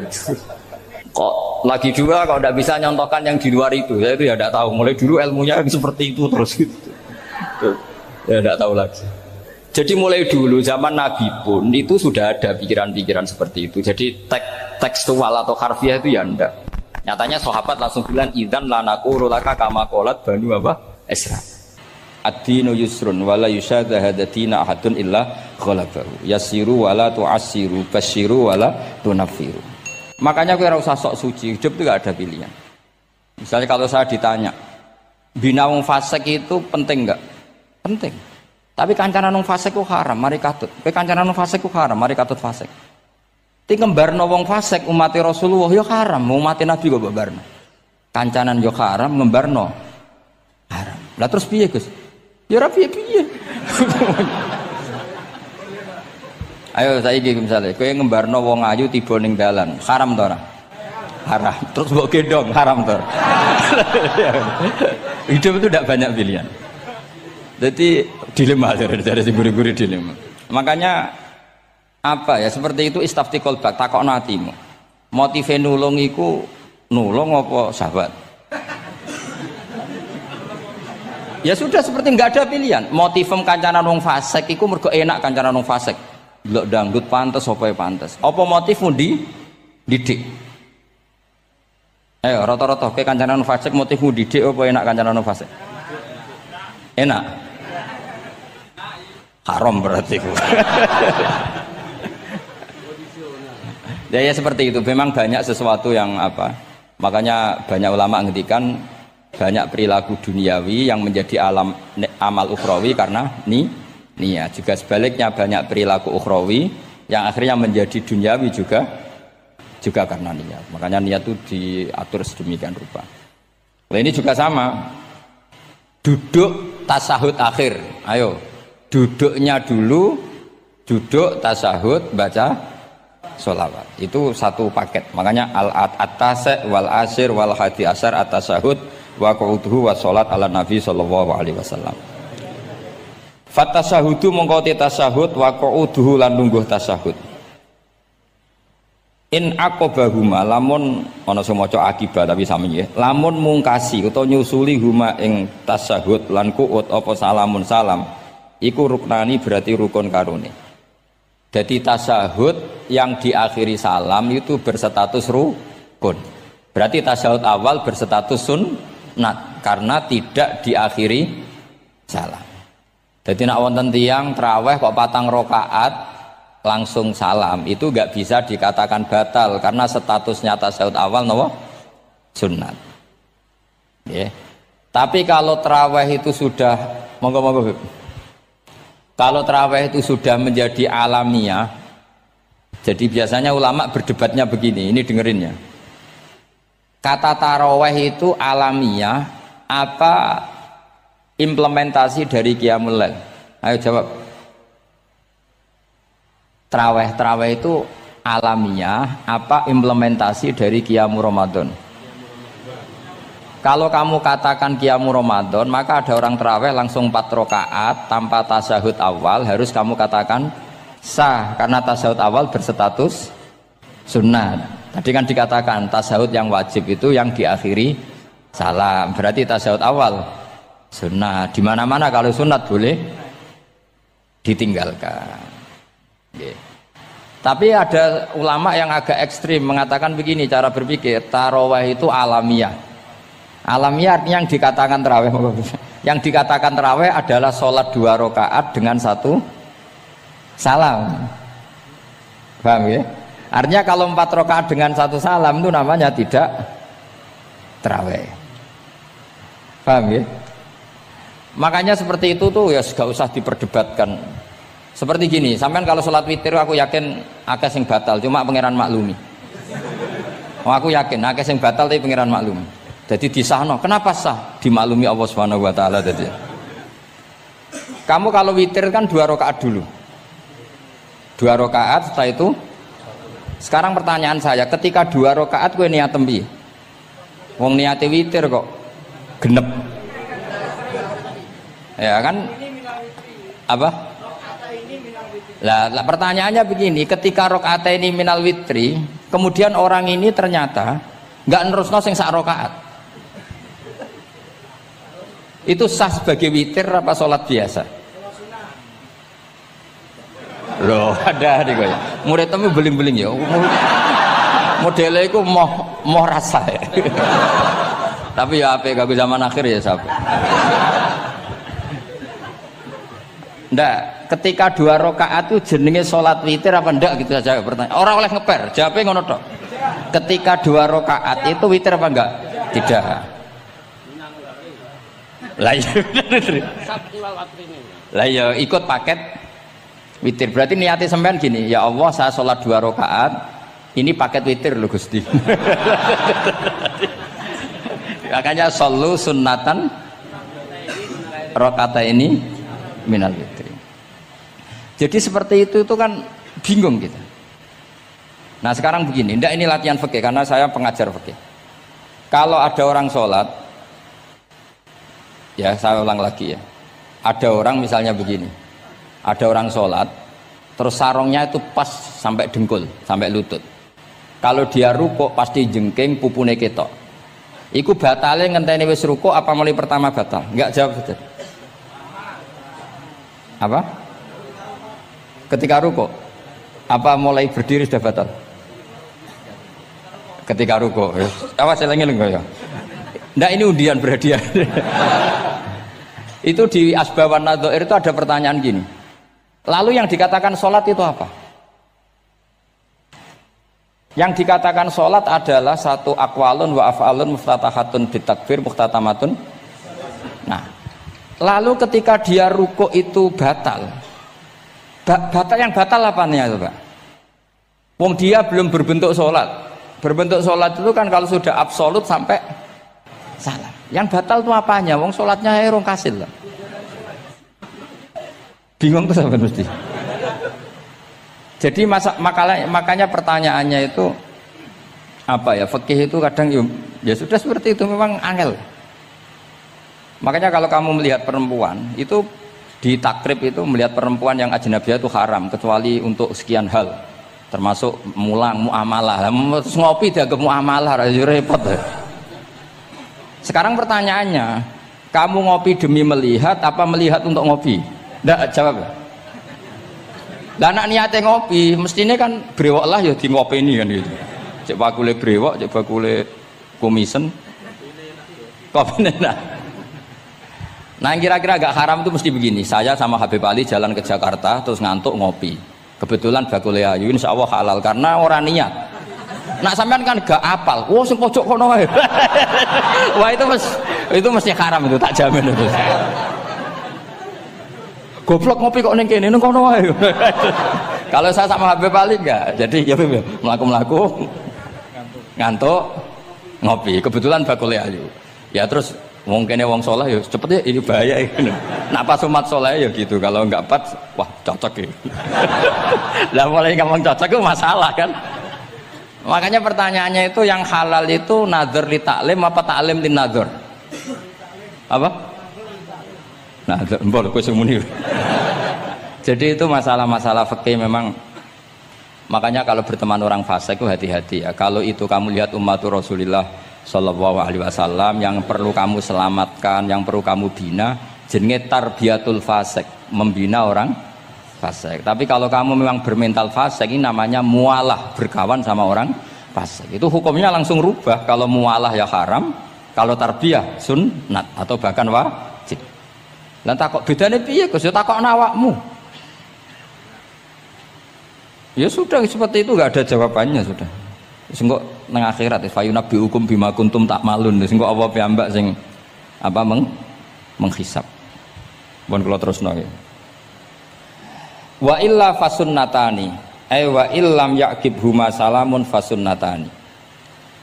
Kok lagi juga kalau tidak bisa nyontohkan yang di luar itu, saya itu ya tidak tahu. Mulai dulu ilmunya seperti itu terus gitu. Ya tidak tahu lagi. Jadi mulai dulu zaman Nabi pun itu sudah ada pikiran-pikiran seperti itu. Jadi tekstual atau harfiah itu ya enggak. Nyatanya sahabat langsung bilang idzan lanaku laka kama qalat banu apa? Isra. Ad-dinu yusrun wala yusyadha hadatina ahadun illa ghalabahu. Yasiru wala tu'assiru basyiru wala tunaffiru. Makanya kowe ora usah sok suci, hidup itu enggak ada pilihan. Misalnya kalau saya ditanya, bina wong fasik itu penting enggak? Penting. Tapi kancanan wong fasik ku haram, mari katut. Kowe kancanan wong fasik ku haram, mari katut fasik. Ti ngembarno wong fasik umat Rasulullah ya haram, umat Nabi kok mbarno. Kancanan yo haram, ngembarno haram. Lah terus piye, Gus? Ya ora piye-piye. Ayo saiki misale kowe ngembarno wong ayu tiba ning dalan, haram to ora? Haram. Terus mbok gendong, haram to. Hidup itu tidak banyak pilihan. Jadi dilema dari guru-guru dilema. Makanya apa ya seperti itu istafti kolbak takokno atimu. Motive nulung iku nulung apa sahabat? Ya sudah seperti nggak ada pilihan. Motivem kancanan wong fasik iku mergo enak kancanan wong fasik. Delok dangdut pantes apa pantes. Apa motifmu didik? Ayo rata-rata ke kancanan wong fasik motifmu didik apa enak kancanan wong fasik? Enak. Haram berarti. Ya seperti itu. Memang banyak sesuatu yang apa? Makanya banyak ulama ngendikan banyak perilaku duniawi yang menjadi amal ukhrawi karena niat. Juga sebaliknya banyak perilaku ukhrawi yang akhirnya menjadi duniawi juga karena niat. Makanya niat itu diatur sedemikian rupa. Nah, ini juga sama. Duduk tasahud akhir. Ayo. Duduknya dulu, duduk tasahud, baca sholawat. Itu satu paket. Makanya al-atasek wal asir wal hadi asar at-tasahud wa qu'uduhu wa sholat ala nabi sallallahu alaihi wasallam. Fatasahudu mongkoti tasahud wa qu'uduhu lan lungguh tasahud. In aqobahuma lamun ana sing maca akibah tapi sami nggih. Lamun mungkasi utawa nyusuli huma ing tasahud lan qu'ud apa salamun salam. Iku ruknani berarti rukun karone. Jadi tasahud yang diakhiri salam itu berstatus rukun. Berarti tasahud awal berstatus sunnat karena tidak diakhiri salam. Jadi nak wonten tiyang traweh kok 4 rakaat langsung salam itu enggak bisa dikatakan batal karena statusnya tasahud awal napa? Sunnat. Nggih. Tapi kalau traweh itu sudah monggo kalau tarawih itu sudah menjadi alamiah, jadi biasanya ulama berdebatnya begini, ini dengerin ya. Kata tarawih itu alamiah, apa implementasi dari Qiyamul Lail? Ayo jawab. Tarawih itu alamiah, apa implementasi dari Qiyamul Ramadan? Kalau kamu katakan Qiyamul Ramadan, maka ada orang tarawih langsung 4 rakaat tanpa tasyahud awal, harus kamu katakan sah karena tasyahud awal berstatus sunnah. Tadi kan dikatakan tasyahud yang wajib itu yang diakhiri salam, berarti tasyahud awal sunnah. Di mana-mana kalau sunat boleh ditinggalkan. Tapi ada ulama yang agak ekstrim mengatakan begini cara berpikir, tarawih itu alamiah. Alamiah yang dikatakan tarawih, yang dikatakan tarawih adalah sholat 2 rakaat dengan 1 salam. Paham ya? Artinya kalau 4 rakaat dengan 1 salam itu namanya tidak tarawih. Paham ya? Makanya seperti itu tuh ya gak usah diperdebatkan. Seperti gini, sampean kalau sholat witir aku yakin akeh sing batal, cuma pangeran maklumi. Aku yakin akeh sing batal tapi pangeran maklumi. Jadi disahno, kenapa sah? Dimaklumi Allah Subhanahu wa taala tadi. Kamu kalau witir kan 2 rakaat dulu. 2 rakaat setelah itu. Sekarang pertanyaan saya, ketika 2 rakaat kowe niat tembi. Wong niate witir kok genep. Ya kan? Apa? Lah pertanyaannya begini, ketika rakaat ini minal witri, kemudian orang ini ternyata nggak nerusno sing sak rakaat. Itu sah sebagai witir apa sholat biasa? Loh, ada nih gue. Murid temu beling-beling ya. Modelnya itu mau rasa ya. Tapi ya apa kagak zaman akhir ya sampai. Ndak, ketika 2 rakaat itu jenenge sholat witir apa ndak gitu saja pertanyaan. Orang oleh ngeper, jawabnya ngono tok. Ketika 2 rakaat itu witir apa enggak? Tidak. Lah ya ikut paket witir. Berarti niatnya sampean gini, ya Allah saya sholat 2 rakaat, ini paket witir loh Gusti. Makanya shollu sunnatan rakaat ini minal witri. Jadi seperti itu kan bingung kita. Nah sekarang begini, ndak ini latihan fikih karena saya pengajar fikih. Kalau ada orang sholat, ya saya ulang lagi ya, ada orang misalnya begini, ada orang sholat terus sarungnya itu pas sampai dengkul, sampai lutut. Kalau dia rukuk pasti jengking pupune ketok. Iku batale ngenteni wis rukuk apa mulai pertama batal? Enggak, jawab saja. Apa? Ketika rukuk apa mulai berdiri sudah batal? Ketika rukuk. Awas eling-eling ya. Ndak ini undian berhadiah. Itu di Asbawan Nadhair itu ada pertanyaan gini. Lalu yang dikatakan sholat itu apa? Yang dikatakan sholat adalah satu aqwalun wa af'alun muftatahatun bitakbir muhtatamatun. Nah, lalu ketika dia rukuk itu batal. Batal yang batal apanya itu Pak? Wong dia belum berbentuk sholat. Berbentuk sholat itu kan kalau sudah absolut sampai salah. Yang batal itu apanya? Wong sholatnya erong kasil lah. Bingung tuh sampai mesti. Jadi makanya pertanyaannya itu apa ya? Fikih itu kadang ya sudah seperti itu memang angel. Makanya kalau kamu melihat perempuan itu di takrib itu melihat perempuan yang ajnabiyah itu haram kecuali untuk sekian hal. Termasuk mulang muamalah. Terus ngopi dia ke muamalah repot. Sekarang pertanyaannya, kamu ngopi demi melihat apa melihat untuk ngopi? Nggak jawab. Lah anak niate ngopi, mestinya kan brewok lah ya di ngopi ini kan gitu. Cek bakule brewok, cek bakule komisen. Kopi enak. Nah yang kira-kira agak haram itu mesti begini. Saya sama Habib Ali jalan ke Jakarta terus ngantuk ngopi. Kebetulan bakule ayu insya Allah halal karena orang niat. Nak sampean kan gak apal. Wah sing pojok kono wae. Wah itu mesti haram itu tak jamin itu. Goblok ngopi kok ning kene ning kono wae. Kalau saya sama Habib Ali enggak. Jadi ya mlaku-mlaku ngantuk ngopi. Kebetulan bakule ayu. Ya terus wong kene wong saleh ya cepet ya ini bahaya iki. Nak pas umat saleh ya gitu. Kalau enggak pas wah cocok iki. Lah mulai ngomong cocok itu masalah kan. Makanya pertanyaannya itu yang halal itu nazar li taklim apa taklim li nazar? Apa? Nah, mbok kowe semuni. Jadi itu masalah-masalah fikih memang. Makanya kalau berteman orang fasik itu hati-hati ya. Kalau itu kamu lihat umatur Rasulullah sallallahu alaihi wasallam yang perlu kamu selamatkan, yang perlu kamu bina, jenenge tarbiyatul fasik, membina orang fasik. Tapi kalau kamu memang bermental fasik ini namanya mualah, berkawan sama orang fasik. Itu hukumnya langsung rubah. Kalau mualah ya haram, kalau tarbiyah sunnat atau bahkan wajib. Lah takok bedane piye Gus? Ya takokno awakmu. Ya sudah seperti itu enggak ada jawabannya sudah. Wis engko nang akhirat fa yunabbi hukum bima kuntum ta'malun. Wis engko apa piyambak sing apa menghisab. Pun kula terusno nggih. Wa illa fasunnatani. Wa illam yaqibhuma salamun fasunnatani.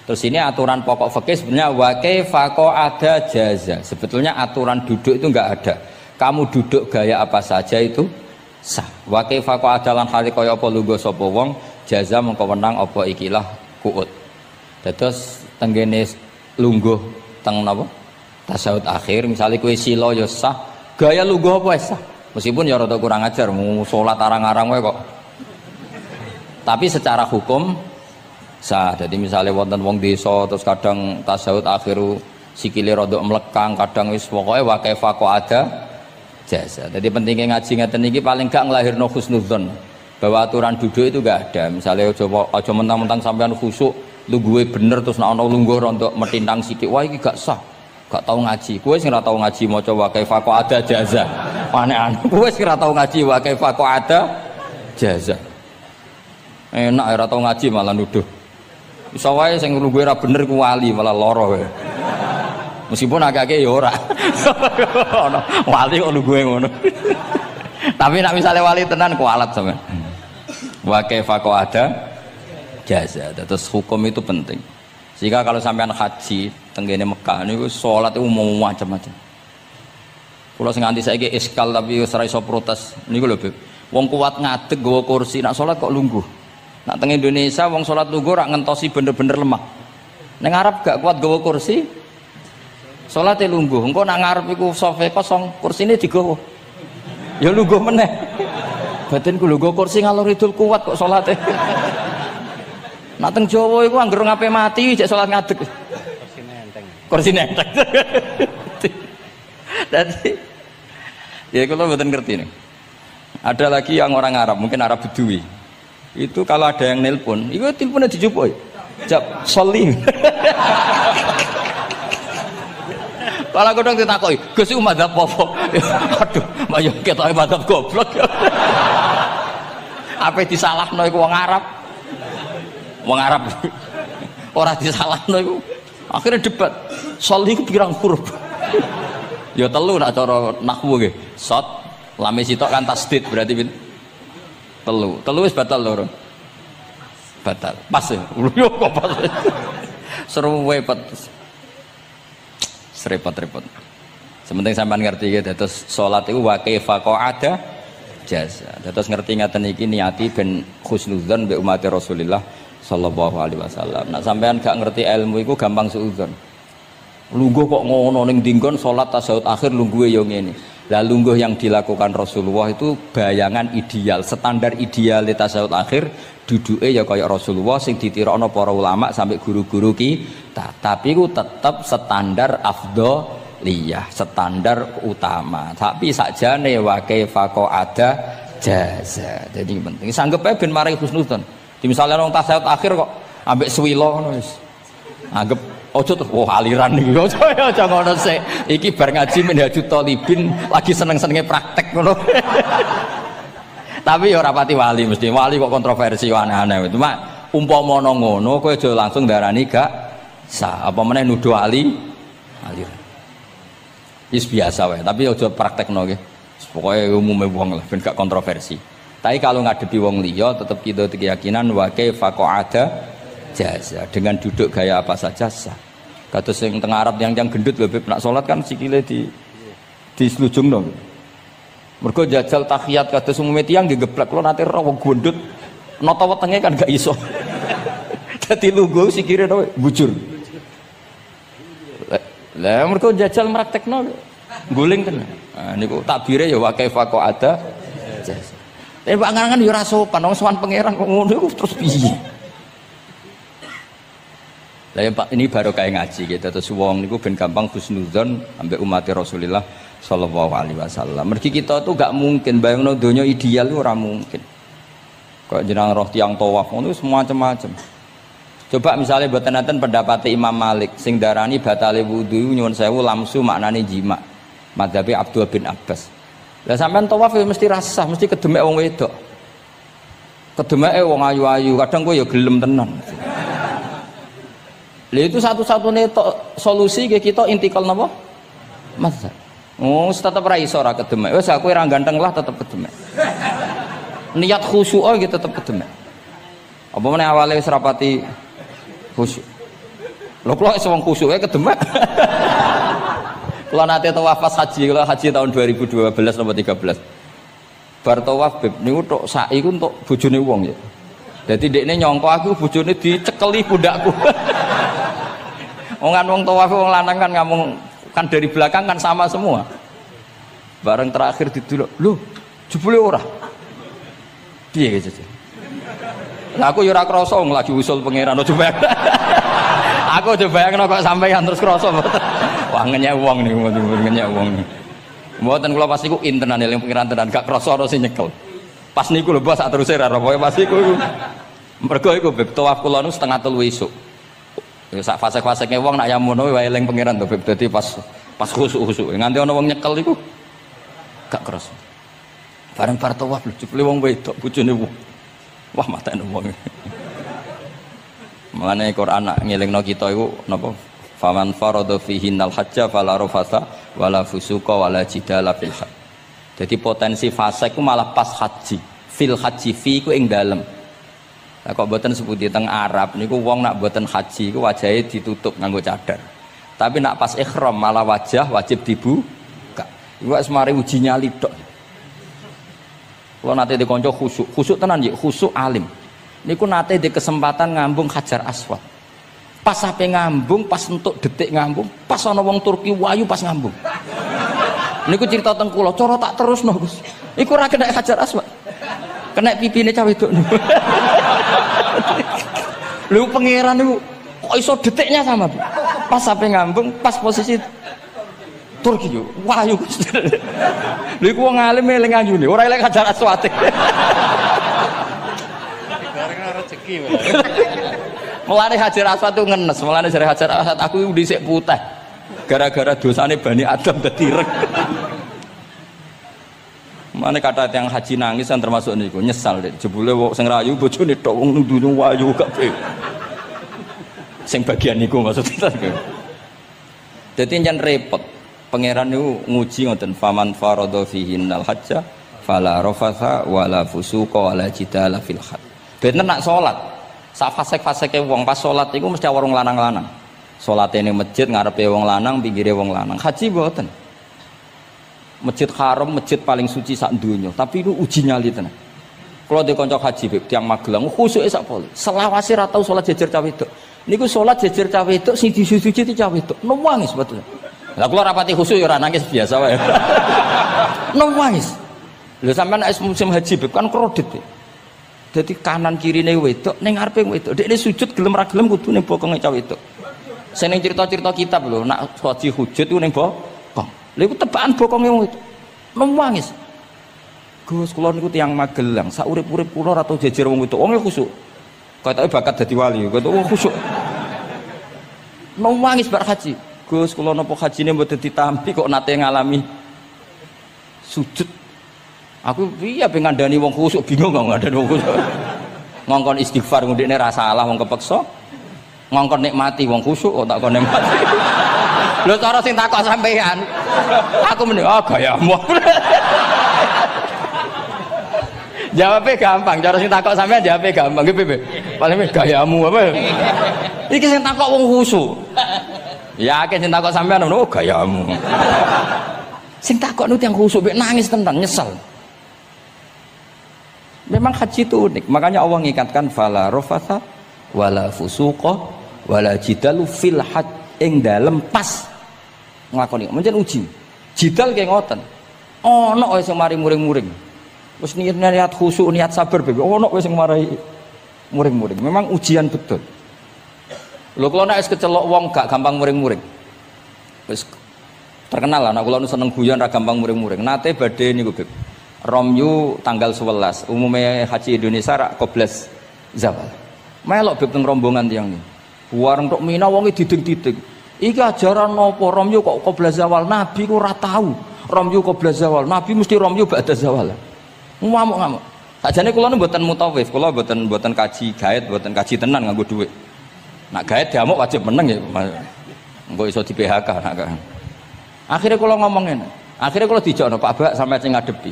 Terus ini aturan pokok fikih sebenarnya wa kaifa ada jaza. Sebetulnya aturan duduk itu enggak ada. Kamu duduk gaya apa saja itu sah. Wa kaifa adalan hale kaya apa lungguh sapa wong jaza mengko wenang apa ikilah kuut. Terus tenggene lungguh teng napa? Tasyahud akhir misalnya kowe sila ya sah, Gaya lungguh apa sah? Meskipun ya rada kurang ajar, mau sholat arang-arang wae kok. Tapi secara hukum sah. Jadi misalnya wonten wong desa terus kadang tasawuf akhiru sikile rada mlekang, kadang wis pokoke wa kaifa ada jasa. Jadi pentingnya ngaji ngeten iki paling gak nglahirno husnudzon bahwa aturan duduk itu gak ada. Misalnya aja mentang-mentang sampean khusuk lungguhe bener terus nek ana lungguh rontok metintang sithik, wah iki gak sah. Gak tau ngaji. Kowe sing ora tau ngaji maca wa kaifa ada jaza. Aneh-aneh. Kowe sing ora tau ngaji wa kaifa ada jaza. Enak ora tau ngaji malah nuduh. Iso wae sing lungguhe ora bener ku wali malah lara wae. Meskipun agak-agak ya ora. Wali kok lungguhe ngono. Tapi nek misale wali tenan kualat sampean. Wa kaifa ada jaza. Terus hukum itu penting. Sehingga kalau sampean haji tenggene Mekah niku salat itu mau macam-macam. Kula sing nganti saiki iskal tapi wis ora iso protes. Niku lho, Beb. Wong kuat ngadeg nggawa kursi, nak salat kok lungguh. Nak teng Indonesia wong salat lungguh ora ngentosi bener-bener lemah. Ning Arab gak kuat nggawa kursi. Salate lungguh. Engko nak ngarep iku sofa kosong, kursine digawa. Ya lungguh meneh. Batinku lho nggawa kursi ngalor idul kuat kok salate. Nak teng Jawa iku anggere ngape mati cek salat ngadeg. Kursi nenteng. Jadi ya kalau mboten ngerti nih. Ada lagi yang orang Arab, mungkin Arab Bedui. Itu kalau ada yang nelpon, itu teleponnya dijupuk. Jap soli. Kalau aku dong ditakoi, Gus iku madzhab apa? Aduh, mayo ketoke madzhab goblok. Apa disalahno iku wong Arab? Wong Arab. Ora disalahno iku. Akhirnya debat. Soli iku pirang huruf? Ya telu nak cara nahwu nggih. Sot, lame sitok kan tasdid berarti telu. Telu wis batal loro. Batal. Pas ya. Yo kok pas. Seru repot. Serepot-repot. Sementing sampean ngerti ya terus salat iku wa kaifa ada jasa. Terus ngerti ngaten iki niati ben husnudzon mbek umat Rasulullah sallallahu alaihi wasallam. Nak sampean gak ngerti ilmu iku gampang suudzon. Lungguh kok ngono ning dinggon salat tasawuf akhir lungguhe yo ngene. Lah lungguh yang dilakukan Rasulullah itu bayangan ideal, standar ideal tasawuf akhir duduke ya kaya Rasulullah sing ditirakno para ulama sampai guru-guru kita. Tapi ku tetap standar afdholiyah, standar utama. Tapi sakjane wa kaifa ada jaza. Jadi penting sanggep ae ben mari husnudzon. Di misalnya orang tasawuf akhir kok ambek swilo ngono wis. Anggap ojo tuh, wah aliran nih, ojo ngono sih. Iki bar ngaji Minhajut Thalibin lagi seneng-senenge praktek ngono. Tapi ya ora pati wali mesti. Wali kok kontroversi aneh-aneh. Cuma umpama ngono kowe aja langsung darani gak sah. Apa meneh nuduh aliran. Wis biasa wae, tapi aja praktekno nggih. Pokoke umume wong lah ben gak kontroversi. Tapi kalau ngadepi wong liya tetap kita keyakinan wa kaifa ada jasa dengan duduk gaya apa saja sah. Kados sing teng Arab yang gendut lho nak salat kan sikile di slujungno. Mergo jajal tahiyat kados umume tiyang nggih geblek kula nate ro wong gendut nata wetenge kan gak iso. Dadi lungguh sikire to bujur. Lah mergo jajal praktekno guling tenan. Nah niku takbire ya wa kaifa ada jasa. Tapi Pak Ngangan ya ora sopan wong sowan pangeran kok ngono iku terus piye? Lah Pak ini baru kayak ngaji gitu terus wong niku ben gampang husnudzon ambek umat Rasulullah sallallahu alaihi wasallam. Mergi kita tuh gak mungkin bayangno donya ideal itu ora mungkin. Kok jeneng roh tiyang tawaf ngono semua macam-macam. Coba misalnya boten-enten pendapat Imam Malik sing darani batale wudu nyuwun sewu lamsu maknane jima. Madzhabe Abdul bin Abbas. Lah sampean tawaf ya mesti rasah, mesti kedemek wong wedok. Kedemeke wong ayu-ayu, kadang kowe ya gelem tenan. Lha itu satu-satunya solusi ke kita intikal napa? Mazhab. Oh, tetep ra iso ora kedemek. Wis aku ora ganteng lah tetep kedemek. Niat khusyuk gitu tetep kedemek. Apa meneh awale wis rapati khusyuk. Lho kula wis wong khusyuke kedemek. Kula nate tawaf pas haji, kula haji tahun 2012 nomor 13. Bar tawaf beb niku tok sak iku entuk bojone wong ya. Dadi ndekne nyangka aku bojone dicekeli pundakku. Wong tawaf wong lanang kan ngomong kan dari belakang kan sama semua. Bareng terakhir didelok, lho, jebule ora. Piye gitu. Lah aku yo ora krasa lagi usul pangeran coba. Aku coba bayangno kok sampeyan terus krasa mboten. Wah ngenyek wong niku, ngenyek wong. Mboten kula pas niku intenan eling pangeran tenan gak krasa ana sing nyekel. Pas niku lho bos sak teruse ra pokoke pas niku. Mergo iku beb tawaf kula nu setengah 3 esuk. Ya sak fase-fasene wong nak yamono wae eling pangeran to beb dadi pas khusuk-khusuk. Nganti ana wong nyekel iku gak krasa. Bareng bar tawaf lho jebule wong wedok bojone wong. Wah matane wong. Mulane Quran nak ngelingno kita iku napa? Faman farada fihinnal hajja fala rafatha wala fusuqa wala jidala fil hajj. Jadi potensi fasik ku malah pas haji. Fil haji fi ku ing dalem. Lah kok mboten sebuti teng Arab niku wong nak mboten haji iku wajahe ditutup nganggo cadar. Tapi nak pas ihram malah wajah wajib dibuka. Iku wis mari uji nyali tok. Kalau nate di konco khusuk tenan ya, khusuk alim. Niku nate di kesempatan ngambung Hajar Aswad. Pas sampai ngambung, pas entuk detik ngambung, pas ana wong Turki wayu pas ngambung. Niku cerita teng kula, cara tak terusno Gus. Iku ora kena Hajar Aswad. Kena pipine cah wedok niku. Lho pangeran niku kok iso detiknya sama, Bu. Pas sampai ngambung, pas posisi Turki yo, wahyu Gus. Lha iku wong alim eling anjune, ora eling Hajar Aswad. Bareng rezeki wae. Mulane Hajar Aswad itu ngenes, mulane jare Hajar Aswad aku dhisik putih. Gara-gara dosane Bani Adam dadi ireng. Mulane kata yang haji nangis kan termasuk niku, nyesal dek. Jebule wong sing rayu bojone tok wong ndune wayu kabeh. Sing bagian niku maksudnya. Dadi njen repot. Pangeran niku nguji ngoten faman farada fihinnal hajja fala rafatha wala fusuqa wala jidala fil hajj. Bener nak salat. Sak fasek-faseke wong pas salat iku mesti warung lanang-lanang. Salate ning masjid ngarepe wong lanang, pinggire wong lanang. Haji mboten. Masjid Haram, masjid paling suci sak donya, tapi itu uji nyali tenan. Kalau di kanca haji beb tiyang Magelang khusuke sak poli. Selawase ra tau salat jejer cah wedok. Niku salat jejer cah wedok sing disuci cah wedok. Nangis betul. Lah kula rapati khusyuk ya ora nangis biasa wae. Nangis. Lho sampean nek musim haji beb kan kredit. Dadi kanan kirine wedok ning ngarepe wedok. Dekne sujud gelem ra gelem kudu ning bokonge cah wedok. Sing ning cerita-cerita kitab lho, nak haji hujud ku ning bokong. Lha iku tebakan bokonge wedok. Nangis. Gus kula niku tiyang Magelang, sak urip-urip kula ora tau jejer wong wedok. Wong khusyuk. Katoke bakat dadi wali, katoke wong khusyuk. Nangis bar haji. Gus kula napa hajine mboten ditampi kok nate ngalami sujud. Aku piye ben ngandani wong khusyuk bingung kok ngandani wong khusyuk. Ngongkon istighfar ngundine ra salah wong kepeksa. Ngongkon nikmati wong khusyuk kok tak kon nikmati. Lho cara sing takok sampean. Aku mending gayamu. Jawabnya gampang, cara sing takok sampean jawabnya gampang. Nggih piye? Paling gayamu apa? Iki sing takok wong khusyuk. Yakin sing takok sampean ngono gayamu. Sing takok nu tiyang khusyuk mek nangis tenan nyesel. Memang haji itu unik, makanya Allah ngikatkan fala rafatha wala fusuqa wala jidalu fil hajj ing dalem pas nglakoni. Mencen uji. Jidal kaya ngoten. Ana wae sing mari muring-muring. Wis niat khusyuk, niat sabar bebe. Ana wae sing marai muring-muring. Memang ujian betul. Lho kula nek wis kecelok wong gak gampang muring-muring. Wis terkenal lah nek kula seneng guyon ra gampang muring-muring. Nate badhe niku Beb. Romyu tanggal 11. Umume haji Indonesia rak koblas zawal. Melok Beb teng rombongan tiyang niku. Wareng tok Mina wonge diding-diding. Iki ajaran napa Romyu kok koblas zawal? Nabi ku ora tahu. Romyu koblas zawal. Nabi mesti Romyu ba'da zawal. Ngamuk-ngamuk. Sajane kula nu mboten mutawif, kula mboten kaji gaet, mboten kaji tenan nganggo dhuwit. Nak gaet diamuk wajib meneng ya. Engko iso di PHK nak. Akhire kula ngomong ngene. Akhire kula dijono Pak Bak sampe sing ngadepi.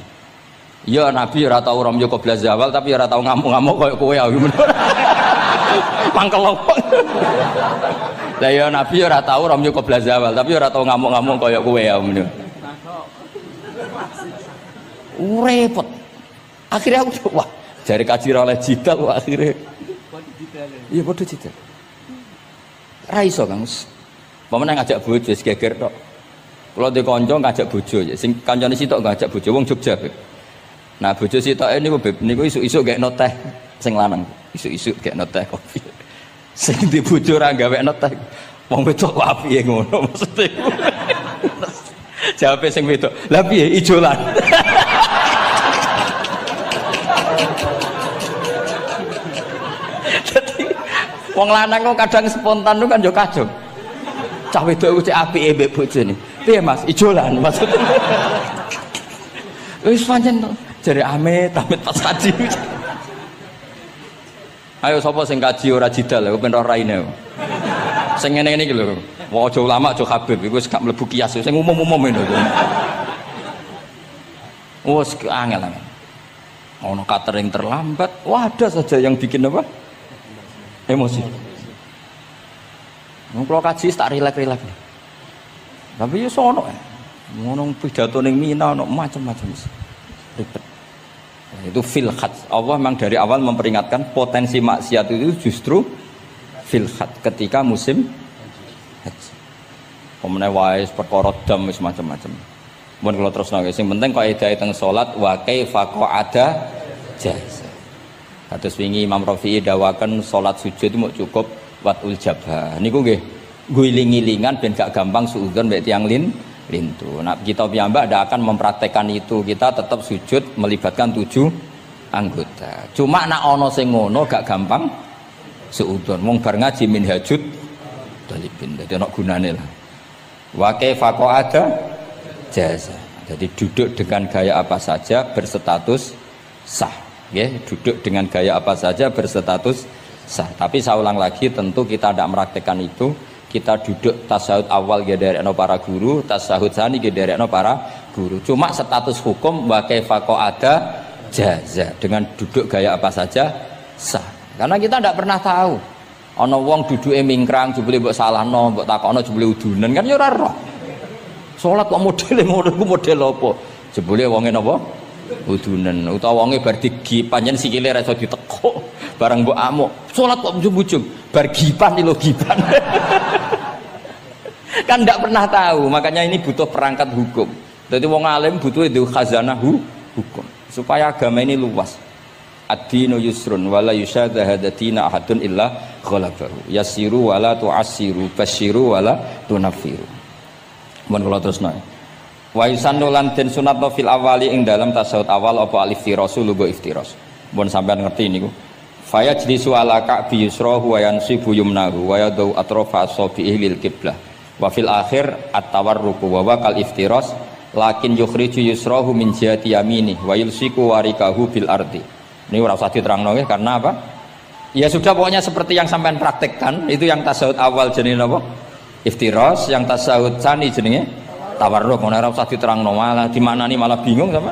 Ya Nabi ora tau Romyo koblas zawal tapi ora tau ngamuk-ngamuk koyo kowe ya. Mangkel opo. Lah ya Nabi ora tau Romyo koblas zawal tapi ora tau ngamuk-ngamuk koyo kowe ya. Repot. Akhirnya aku wah, jari kaji oleh jidal wah akhirnya. Iya bodoh jidal. Ra iso Kang. Pamane ngajak bojo wis geger tok. Kalau di konco ngajak bojo, sing kancane sitok ngajak bojo wong Jogja. Beb. Nah bojo sitoke niku Beb niku isuk-isuk gekno teh sing lanang. Isuk-isuk gekno teh kopi. Sing di bojo ora gawekno teh. Wong wedok wae ngono maksude. Jawabe sing wedok, "Lah piye ijolan?" Dadi wong lanang kok kadang spontan lu kan yo kacau. Cah wedok ku cek apike mbek bojone. Piye Mas, ijolan maksudnya. Wis pancen jare amit pas kaji. Ayo sapa sing kaji ora jidal ben ora raine. Sing ngene-ngene iki lho. Wong aja ulama aja Habib iku wis gak mlebu kias sing umum-umum ngono. Wes angel. Ono catering terlambat, wah ada saja yang bikin apa? Emosi. Kalau kaji tak rileks. Tapi ya sono ngono pidato ning Mina ono macam-macam ribet. Itu fil khat. Allah memang dari awal memperingatkan potensi maksiat itu justru fil khat ketika musim haji. Pemene wae perkara dam wis macam-macam. Mun kula terusno sing penting kaidah teng salat wa kaifa qa'ada jaz. Kados wingi Imam Rafi'i dawaken salat sujud itu cukup watul jabha. Niku nggih guling-gilingan ben gak gampang suudzon mek tiyang lintu. Nah, kita piyambak ndak akan mempraktekkan itu. Kita tetap sujud melibatkan 7 anggota. Cuma nak ana sing ngono gak gampang suudzon. Wong bar ngaji minhajud talibin. Dadi ana gunane lah. Wa kaifa qa'ada jaz. Jadi duduk dengan gaya apa saja berstatus sah. Ya, duduk dengan gaya apa saja berstatus sah. Tapi saya ulang lagi, tentu kita tidak meraktekkan itu. Kita duduk tasahud awal gederekno para guru, tasahud sani gederekno para guru. Cuma status hukum wa kaifa qa'ada jaza, dengan duduk gaya apa saja sah. Karena kita tidak pernah tahu. Ana wong duduke mingkrang jebule mbok salahno, mbok takokno jebule udunen kan ya ora roh. Salat kok modele ngono ku model apa? Jebule wonge napa? Udunen utawa wonge bar digi panjen sikile ra iso ditekuk barang mbok amuk salat kok ujug-ujug bar gipan lho gipan. Kan ndak pernah tahu, makanya ini butuh perangkat hukum. Jadi wong alim butuh itu khazanah hukum supaya agama ini luas. Ad-dinu yusrun wala yusyadahadatina ahadun illa ghalabahu yasiru wala tu'assiru basyiru wala tunaffiru. Mun kula terusno. Wa yusannu lan den sunatno fil awali ing dalam tasawuf awal apa alif tirasul lugo iftiras. Mun sampean ngerti niku. Fa yajlisu ala ka'bi yusrahu wa yansibu yumnahu wa yadu atrafa asabihi lil qiblah. Wa fil akhir at-tawarruku wa waqal iftiras lakin yukhriju yusrahu min jihati yamini wa yulsiku warikahu bil ardi. Ini ora usah diterangno nggih karena apa? Ya sudah pokoknya seperti yang sampean praktekkan, itu yang tasawuf awal jenenge napa? Iftiras, yang tasawuf tsani jenenge tawarruk. Ora usah diterangno malah dimaknani malah bingung sama.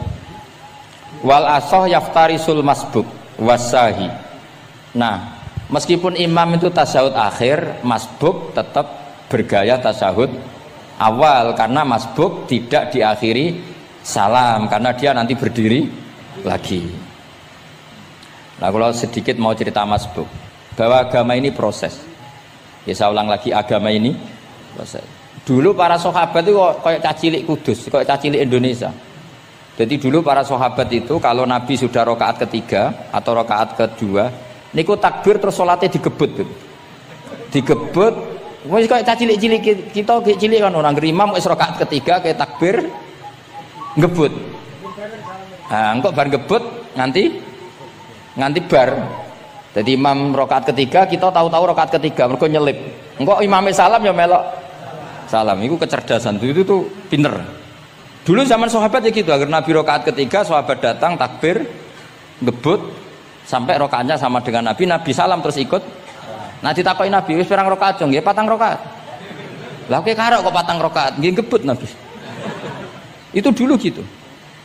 Wal asah yaftarisul masbuk wasahi. Nah, meskipun imam itu tasawuf akhir, masbuk tetap bergaya tasawuf awal karena masbuk tidak diakhiri salam karena dia nanti berdiri lagi. Nah, kalau sedikit mau cerita masbuk bahwa agama ini proses. Ya saya ulang lagi, agama ini proses. Dulu para sahabat itu kayak cacilik Kudus, kayak cacilik Indonesia. Jadi dulu para sahabat itu kalau Nabi sudah rakaat ketiga atau rakaat kedua, niku takbir terus sholatnya digebut. Digebut, wis kayak cacilik-cilik kita cilik kan orang imam wis rakaat ketiga kayak takbir ngebut. Nah, engkau bar ngebut nganti bar. Jadi imam rakaat ketiga kita tahu-tahu rakaat ketiga mergo nyelip. Engkau imamnya salam ya melok salam. Itu kecerdasan itu tuh pinter. Dulu zaman sahabat ya gitu, agar Nabi rakaat ketiga sahabat datang takbir ngebut sampai rakaatnya sama dengan Nabi, Nabi salam terus ikut. Nah ditakoki Nabi, wis pirang rakaat jong? Nggih 4 rakaat. Lah oke karo kok 4 rakaat, nggih ngebut Nabi. Itu dulu gitu.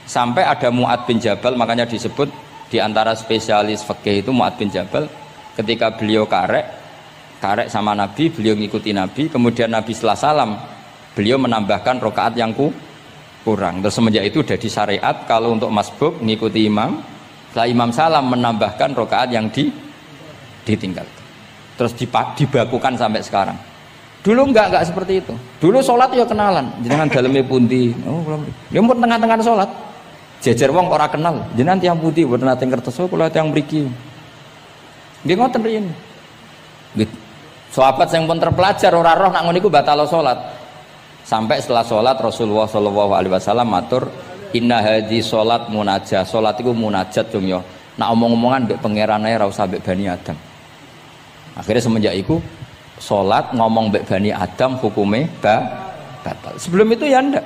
Sampai ada Mu'ad bin Jabal, makanya disebut di antara spesialis fikih itu Mu'ad bin Jabal, ketika beliau karek sama Nabi, beliau ngikuti Nabi, kemudian Nabi setelah salam, beliau menambahkan rakaat yang kurang. Terus semenjak itu jadi syariat kalau untuk masbuk ngikuti imam, setelah imam salam menambahkan rakaat yang ditinggalkan. Terus dibakukan sampai sekarang. Dulu enggak seperti itu. Dulu sholat ya kenalan, jenengan daleme pundi. Oh, ya pun tengah-tengah sholat. Jejer wong ora kenal, jenengan tiyang pundi, mboten nate ngertos kula tiyang mriki. Nggih ngoten riyen. Nggih. Sahabat yang pun terpelajar ora roh nak ngono iku batal sholat. Sampai setelah sholat Rasulullah sallallahu alaihi wasallam matur, "Inna hadhi sholat munajah." Sholat iku munajat dong ya. Nak omong-omongan mbek pangeran ae ora usah mbek Bani Adam. Akhirnya semenjak itu sholat ngomong mbek Bani Adam hukumnya batal. Sebelum itu ya ndak.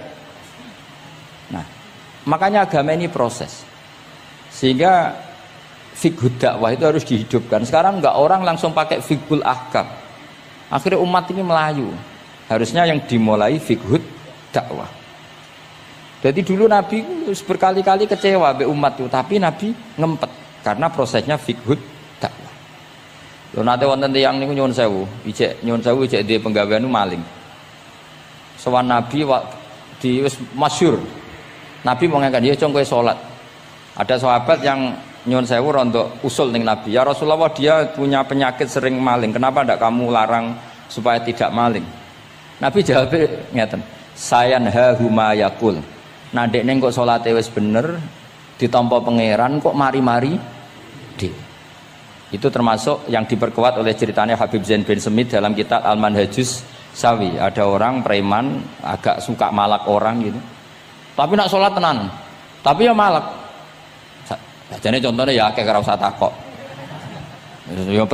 Nah, makanya agama ini proses. Sehingga fiqhud dakwah itu harus dihidupkan. Sekarang enggak orang langsung pakai fiqhul ahkam. Akhirnya umat ini melayu. Harusnya yang dimulai fiqhud dakwah. Jadi dulu Nabi berkali-kali kecewa be umat itu, tapi Nabi ngempet karena prosesnya fiqhud dakwah. Lho nate wonten tiyang niku nyuwun sewu, ijek di penggawean maling. Sowan Nabi di wis masyhur. Nabi mau ngangkat dia cong kowe salat. Ada sahabat yang nyuwun sewu rontok usul ning Nabi. Ya Rasulullah, dia punya penyakit sering maling. Kenapa ndak kamu larang supaya tidak maling? Nabi jawab ngeten. Sayanhahu ma yaqul. Nah dekne kok salate wis bener ditampa pangeran kok mari-mari di. Itu termasuk yang diperkuat oleh ceritanya Habib Zain bin Smith dalam kitab Al-Manhajus Sawi. Ada orang preman agak suka malak orang gitu. Tapi nak sholat tenan. Tapi ya malak. Jadi contohnya ya kayak ora usah takok. Ya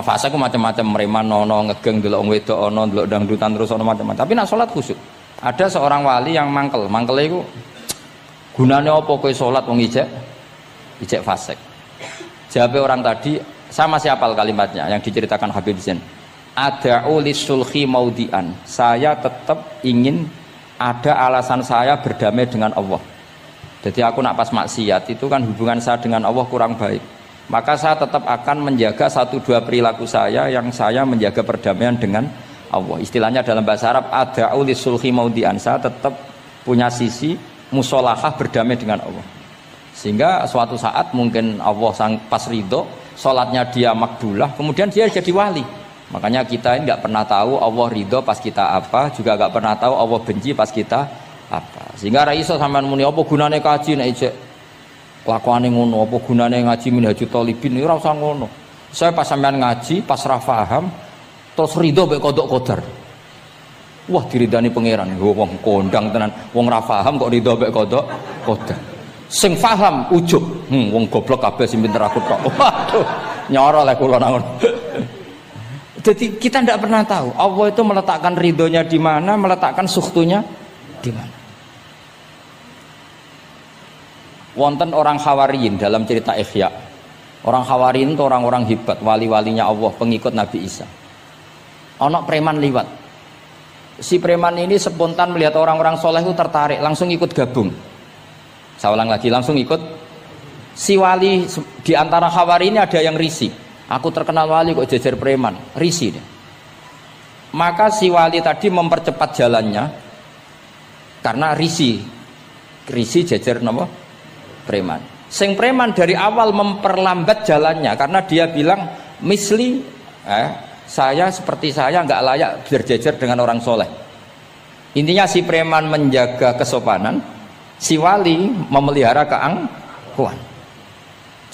fase ku macam-macam preman ono ngegeng delok wong wedok ono delok dangdutan terus ono macam-macam. Tapi nak sholat khusyuk. Ada seorang wali yang mangkel itu gunane apa kowe sholat wong ijek fasik. Jawab orang tadi, sama siapa kalimatnya yang diceritakan Habib Zain. Ada'u lisulhi maudian. Saya tetap ingin ada alasan saya berdamai dengan Allah. Jadi aku nak pas maksiat itu kan hubungan saya dengan Allah kurang baik. Maka saya tetap akan menjaga 1-2 perilaku saya yang saya menjaga perdamaian dengan Allah. Istilahnya dalam bahasa Arab ada'u lisulhi maudian. Saya tetap punya sisi musolahah berdamai dengan Allah. Sehingga suatu saat mungkin Allah pas ridho, sholatnya dia makbulah, kemudian dia jadi wali. Makanya kita ini nggak pernah tahu Allah ridho pas kita apa, juga nggak pernah tahu Allah benci pas kita apa. Sehingga raiso sampean muni apa gunane kaji nek ijek lakuane ngono, apa gunane ngaji Minhajul Thalibin ora usah ngono. Saya pas sampean ngaji, pas ra paham, terus ridho mek kodok kodar. Wah diridani pangeran, wong kondang tenan, wong ra paham kok ridho mek kodok kodar. Sing paham ujub, wong goblok kabeh sing pinter aku tok. Waduh, nyoro lek kula nang. Jadi kita tidak pernah tahu Allah itu meletakkan ridhonya di mana, meletakkan sukhtunya di mana. Wonten orang Hawariyin dalam cerita Ihya. Orang Hawariyin itu orang-orang hebat, wali-walinya Allah, pengikut Nabi Isa. Ono preman liwat. Si preman ini spontan melihat orang-orang soleh itu tertarik, langsung ikut gabung. Saya ulang lagi, langsung ikut. Si wali di antara Hawari ini ada yang risih. Aku terkenal wali kok jejer preman, risih dia. Maka si wali tadi mempercepat jalannya karena risih jejer nama preman. Sing preman dari awal memperlambat jalannya karena dia bilang misli saya seperti saya nggak layak berjejer dengan orang soleh. Intinya si preman menjaga kesopanan, si wali memelihara keangkuhan.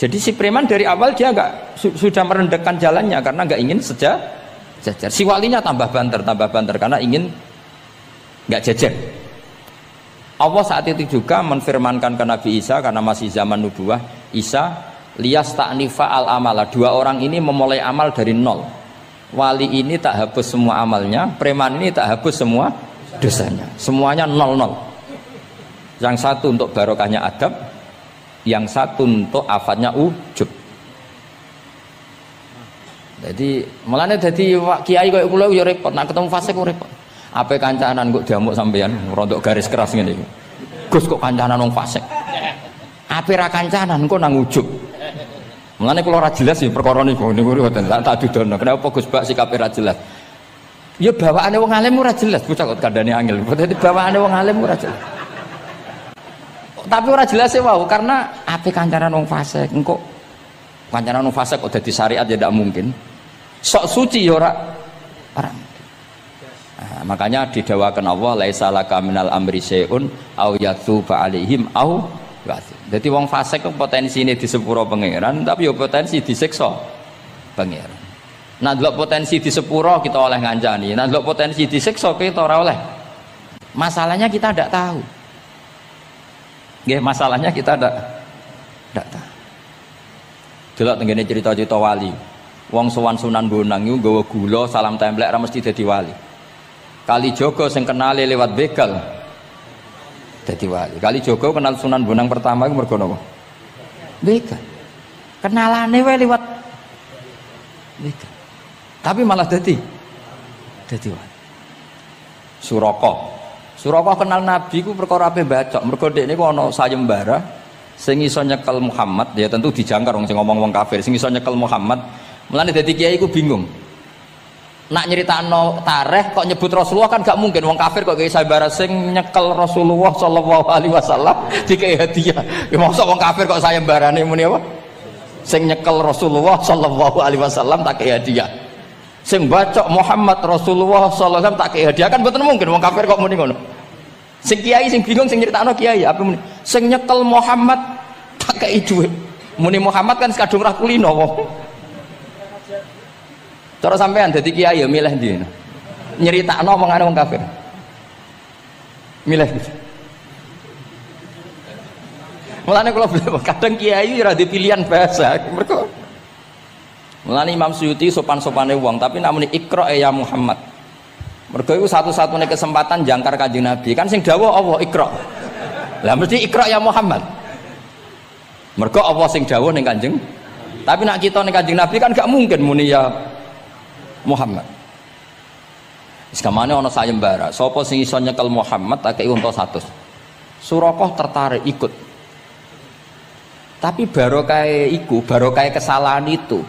Jadi si preman dari awal dia sudah merendahkan jalannya karena nggak ingin sejajar. Si walinya tambah banter karena ingin nggak jejer. Allah saat itu juga menfirmankan ke Nabi Isa karena masih zaman nubuwah, Isa liyas ta'nifa al amala. 2 orang ini memulai amal dari nol. Wali ini tak hapus semua amalnya, preman ini tak hapus semua dosanya. Semuanya 0-0. Yang satu untuk barokahnya adab, yang satu untuk afatnya ujub. Jadi mulane dadi kiai koyo kula ya repot, nak ketemu fase kok repot. Ape kancanan kok diamuk sampean rontok garis keras ngene iki. Gus kok kancanan wong fasik. Ape ra kancanan kok nang ujub. Mulane kula ora jelas ya perkara niku ngoten tak dudono. Kenapa Gus Bak sikape ra jelas? Ya bawaane wong alim ora jelas, bocah kok kandhane angel. Dadi bawaane wong alim ora jelas. Tapi ora jelas e wau karena ape kancanan wong fasik. Engko kancanan wong fasik kok dadi syariat ya ndak mungkin. Sok suci ya ora. Nah, makanya didawakan Allah laisa laka minal amri syai'un au yatuba alaihim au ya'dzib. Dadi wong fasik kok potensine di sepuro pangeran tapi yo potensi disiksa pangeran. Nah delok potensi di sepuro kita oleh ngancani, nah delok potensi disiksa kita ora oleh. Masalahnya kita tidak tahu. Nggih, masalahnya kita tidak tahu. Delok tenggene cerita-cerita wali. Wong sowan Sunan Bonang iku nggawa gula salam templek ra mesti dadi wali. Kali Jogo sing kenale lewat begal dadi wali. Kali Jogo kenal Sunan Bonang pertama iku mergo napa? Begal. Kenalane wae lewat begal. Tapi malah dadi wali. Suraka kenal Nabi ku perkara ape bacok. Mergo dekne ku ana sayembara sing iso nyekel Muhammad, ya tentu dijangkar wong sing ngomong wong kafir, sing iso nyekel Muhammad. Mulane dadi kiai ku bingung. Nak nyeritakno tareh kok nyebut Rasulullah kan gak mungkin wong kafir kok kiai sayembara sing nyekel Rasulullah sallallahu alaihi wasallam dikai hadiah. Ya mosok wong kafir kok sayembarane muni apa? Sing nyekel Rasulullah sallallahu alaihi wasallam tak kei hadiah. Sing bacok Muhammad Rasulullah sallallahu alaihi wasallam tak kei hadiah kan mboten mungkin wong kafir kok muni ngono. Sing kiai sing bingung sing nyeritakno kiai apa muni? Sing nyekel Muhammad tak kei dhuwit. Muni Muhammad kan sekadung ra kulino wong. Cara sampean dadi kiai ya milih ndi? Nyeritakno omongane wong kafir. Milih. Mulane kula kadang kiai ora di pilihan bahasa. Mergo mulane Imam Suyuti sopan-sopane wong, tapi namune Iqra ya Muhammad. Mergo iku satu-satunya kesempatan jangkar Kanjeng Nabi. Kan sing dawuh Allah Iqra. Lah mesti Iqra ya Muhammad. Mergo Allah sing dawuh ning Kanjeng. Tapi nak kita ning Kanjeng Nabi kan gak mungkin muni ya Muhammad. Sekamane ana sayembara, sapa sing iso nyekel Muhammad tak kei unta 100. Suraka tertarik ikut. Tapi barokah iku, barokah kesalahan itu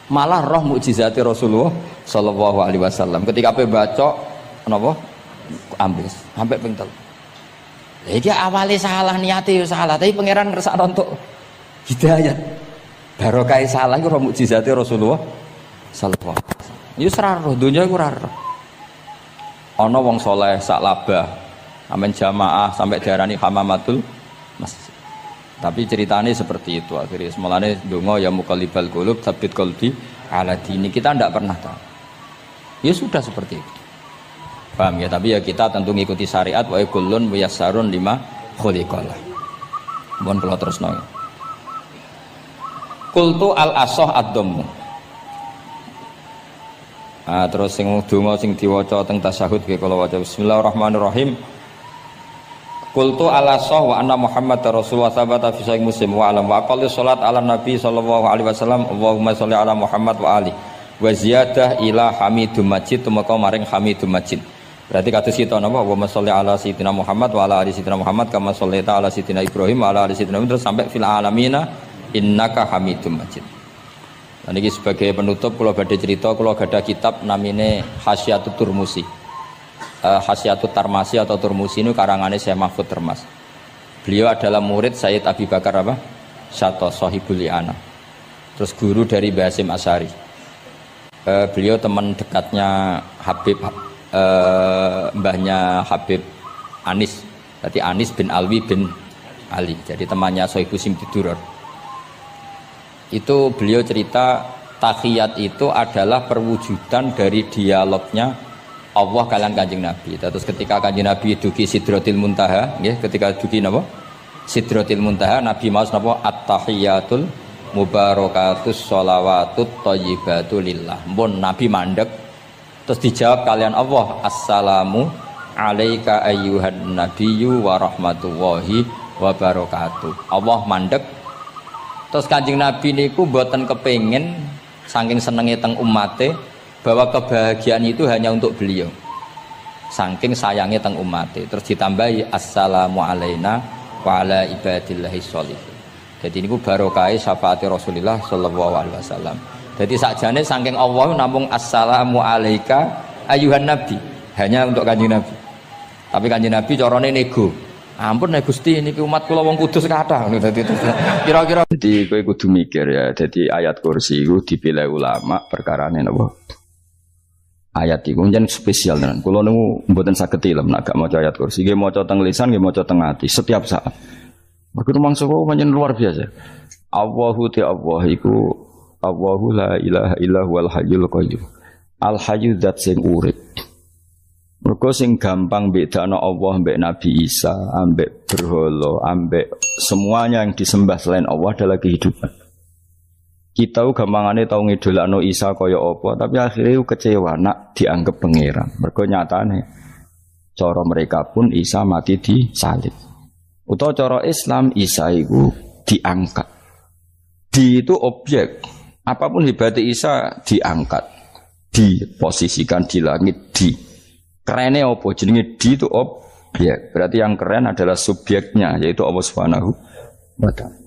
malah roh mukjizat Rasulullah sallallahu alaihi wasallam. Ketika ape baca napa ambis sampai ping 3. Lah iki awale salah niate yo salah, tapi pangeran ngersakno untuk hidayah. Barokah salah iku roh mukjizat Rasulullah sallallahu alaihi wasallam. Iku ora roh, donya iku ora roh. Ana wong saleh sak labah, amen jamaah sampai diarani hamamatul masjid. Tapi ceritanya seperti itu akhirnya. Semalane donga ya muqallibal qulub tsabbit qalbi ala dini. Kita tidak pernah tahu. Ya sudah seperti itu. Paham ya? Tapi ya kita tentu ngikuti syariat wa kullun muyassarun lima khuliqalah. Mohon kula terusno. Qultu al-asah ad-dhammu. Terus sing donga sing diwaca teng tasyahud nggih kula waca bismillahirrahmanirrahim. Qultu ala sah wa anna Muhammad Rasulullah sabata fi sahih Muslim wa alam wa aqalli salat ala nabi sallallahu alaihi wasallam Allahumma sholli ala Muhammad wa ali wa ziyadah ila hamidum majid tumeka maring hamidum majid. Berarti kados kita napa Allahumma sholli ala sayyidina Muhammad wa ala ali sayyidina Muhammad kama shollaita ala sayyidina Ibrahim wa ala ali sayyidina terus sampai fil alamina innaka hamidum majid. Dan ini sebagai penutup kalau badhe cerita kalau ada kitab namine Hasyatut Turmusi. Hasyatut Tarmasi atau Turmusi ini karangannya Syekh Mahfud Termas. Beliau adalah murid Sayyid Abi Bakar apa? Syato Sohibul Li'ana. Terus guru dari Basim Asyari. Beliau teman dekatnya Habib mbahnya Habib Anis. Jadi Anis bin Alwi bin Ali. Jadi temannya Sohibu Simtiduror. Itu beliau cerita tahiyat itu adalah perwujudan dari dialognya Allah kalian Kanjeng Nabi. Terus ketika Kanjeng Nabi dugi Sidratil Muntaha, ya, ketika dugi napa? Sidratil Muntaha, Nabi maos napa? At-tahiyatul mubarakatus sholawatut thayyibatu lillah. Mun Nabi mandek terus dijawab kalian Allah, Assalamu alayka ayyuhan nabiyyu wa rahmatullahi wa barakatuh. Allah mandek. Terus Kanjeng Nabi niku mboten kepengin saking senenge teng umate bahwa kebahagiaan itu hanya untuk beliau. Saking sayangnya teng umate. Terus ditambahi assalamu alaina wa ala ibadillahi sholihin. Jadi niku barokah syafaat Rasulullah sallallahu alaihi wasallam. Jadi sakjane saking Allah namung assalamu alaika ayuhan nabi, hanya untuk Kanjeng Nabi. Tapi Kanjeng Nabi carane nego. Ampun nek Gusti niki umat kula wong kudus kathah ngono dadi kira-kira dadi kowe kudu mikir ya. Dadi ayat kursi iku dipilih ulama perkarane napa? ayat iku njen spesial tenan. Kula niku mboten saged ilem nek gak maca ayat kursi. Nggih maca teng lisan, nggih maca teng ati setiap saat. Mergo mangsa kok pancen luar biasa. Allahu ta Allah iku Allahu la ilaha illa huwal hayyul qayyum. Al hayyu dzat sing urip. Mergo sing gampang bedakno Allah mbek Nabi Isa, ambek berhala, ambek semuanya yang disembah selain Allah adalah kehidupan. Kita gampangane tau ngidolakno Isa kaya apa, tapi akhirnya kecewa nak dianggap pangeran. Mergo nyatane cara mereka pun Isa mati disalib. Utawa cara Islam Isa iku diangkat. Di itu objek. Apapun hebatnya Isa diangkat, diposisikan di langit di. Kerennya apa? Jenenge di itu objek. Berarti yang keren adalah subjeknya, yaitu Allah Subhanahu wa ta'ala.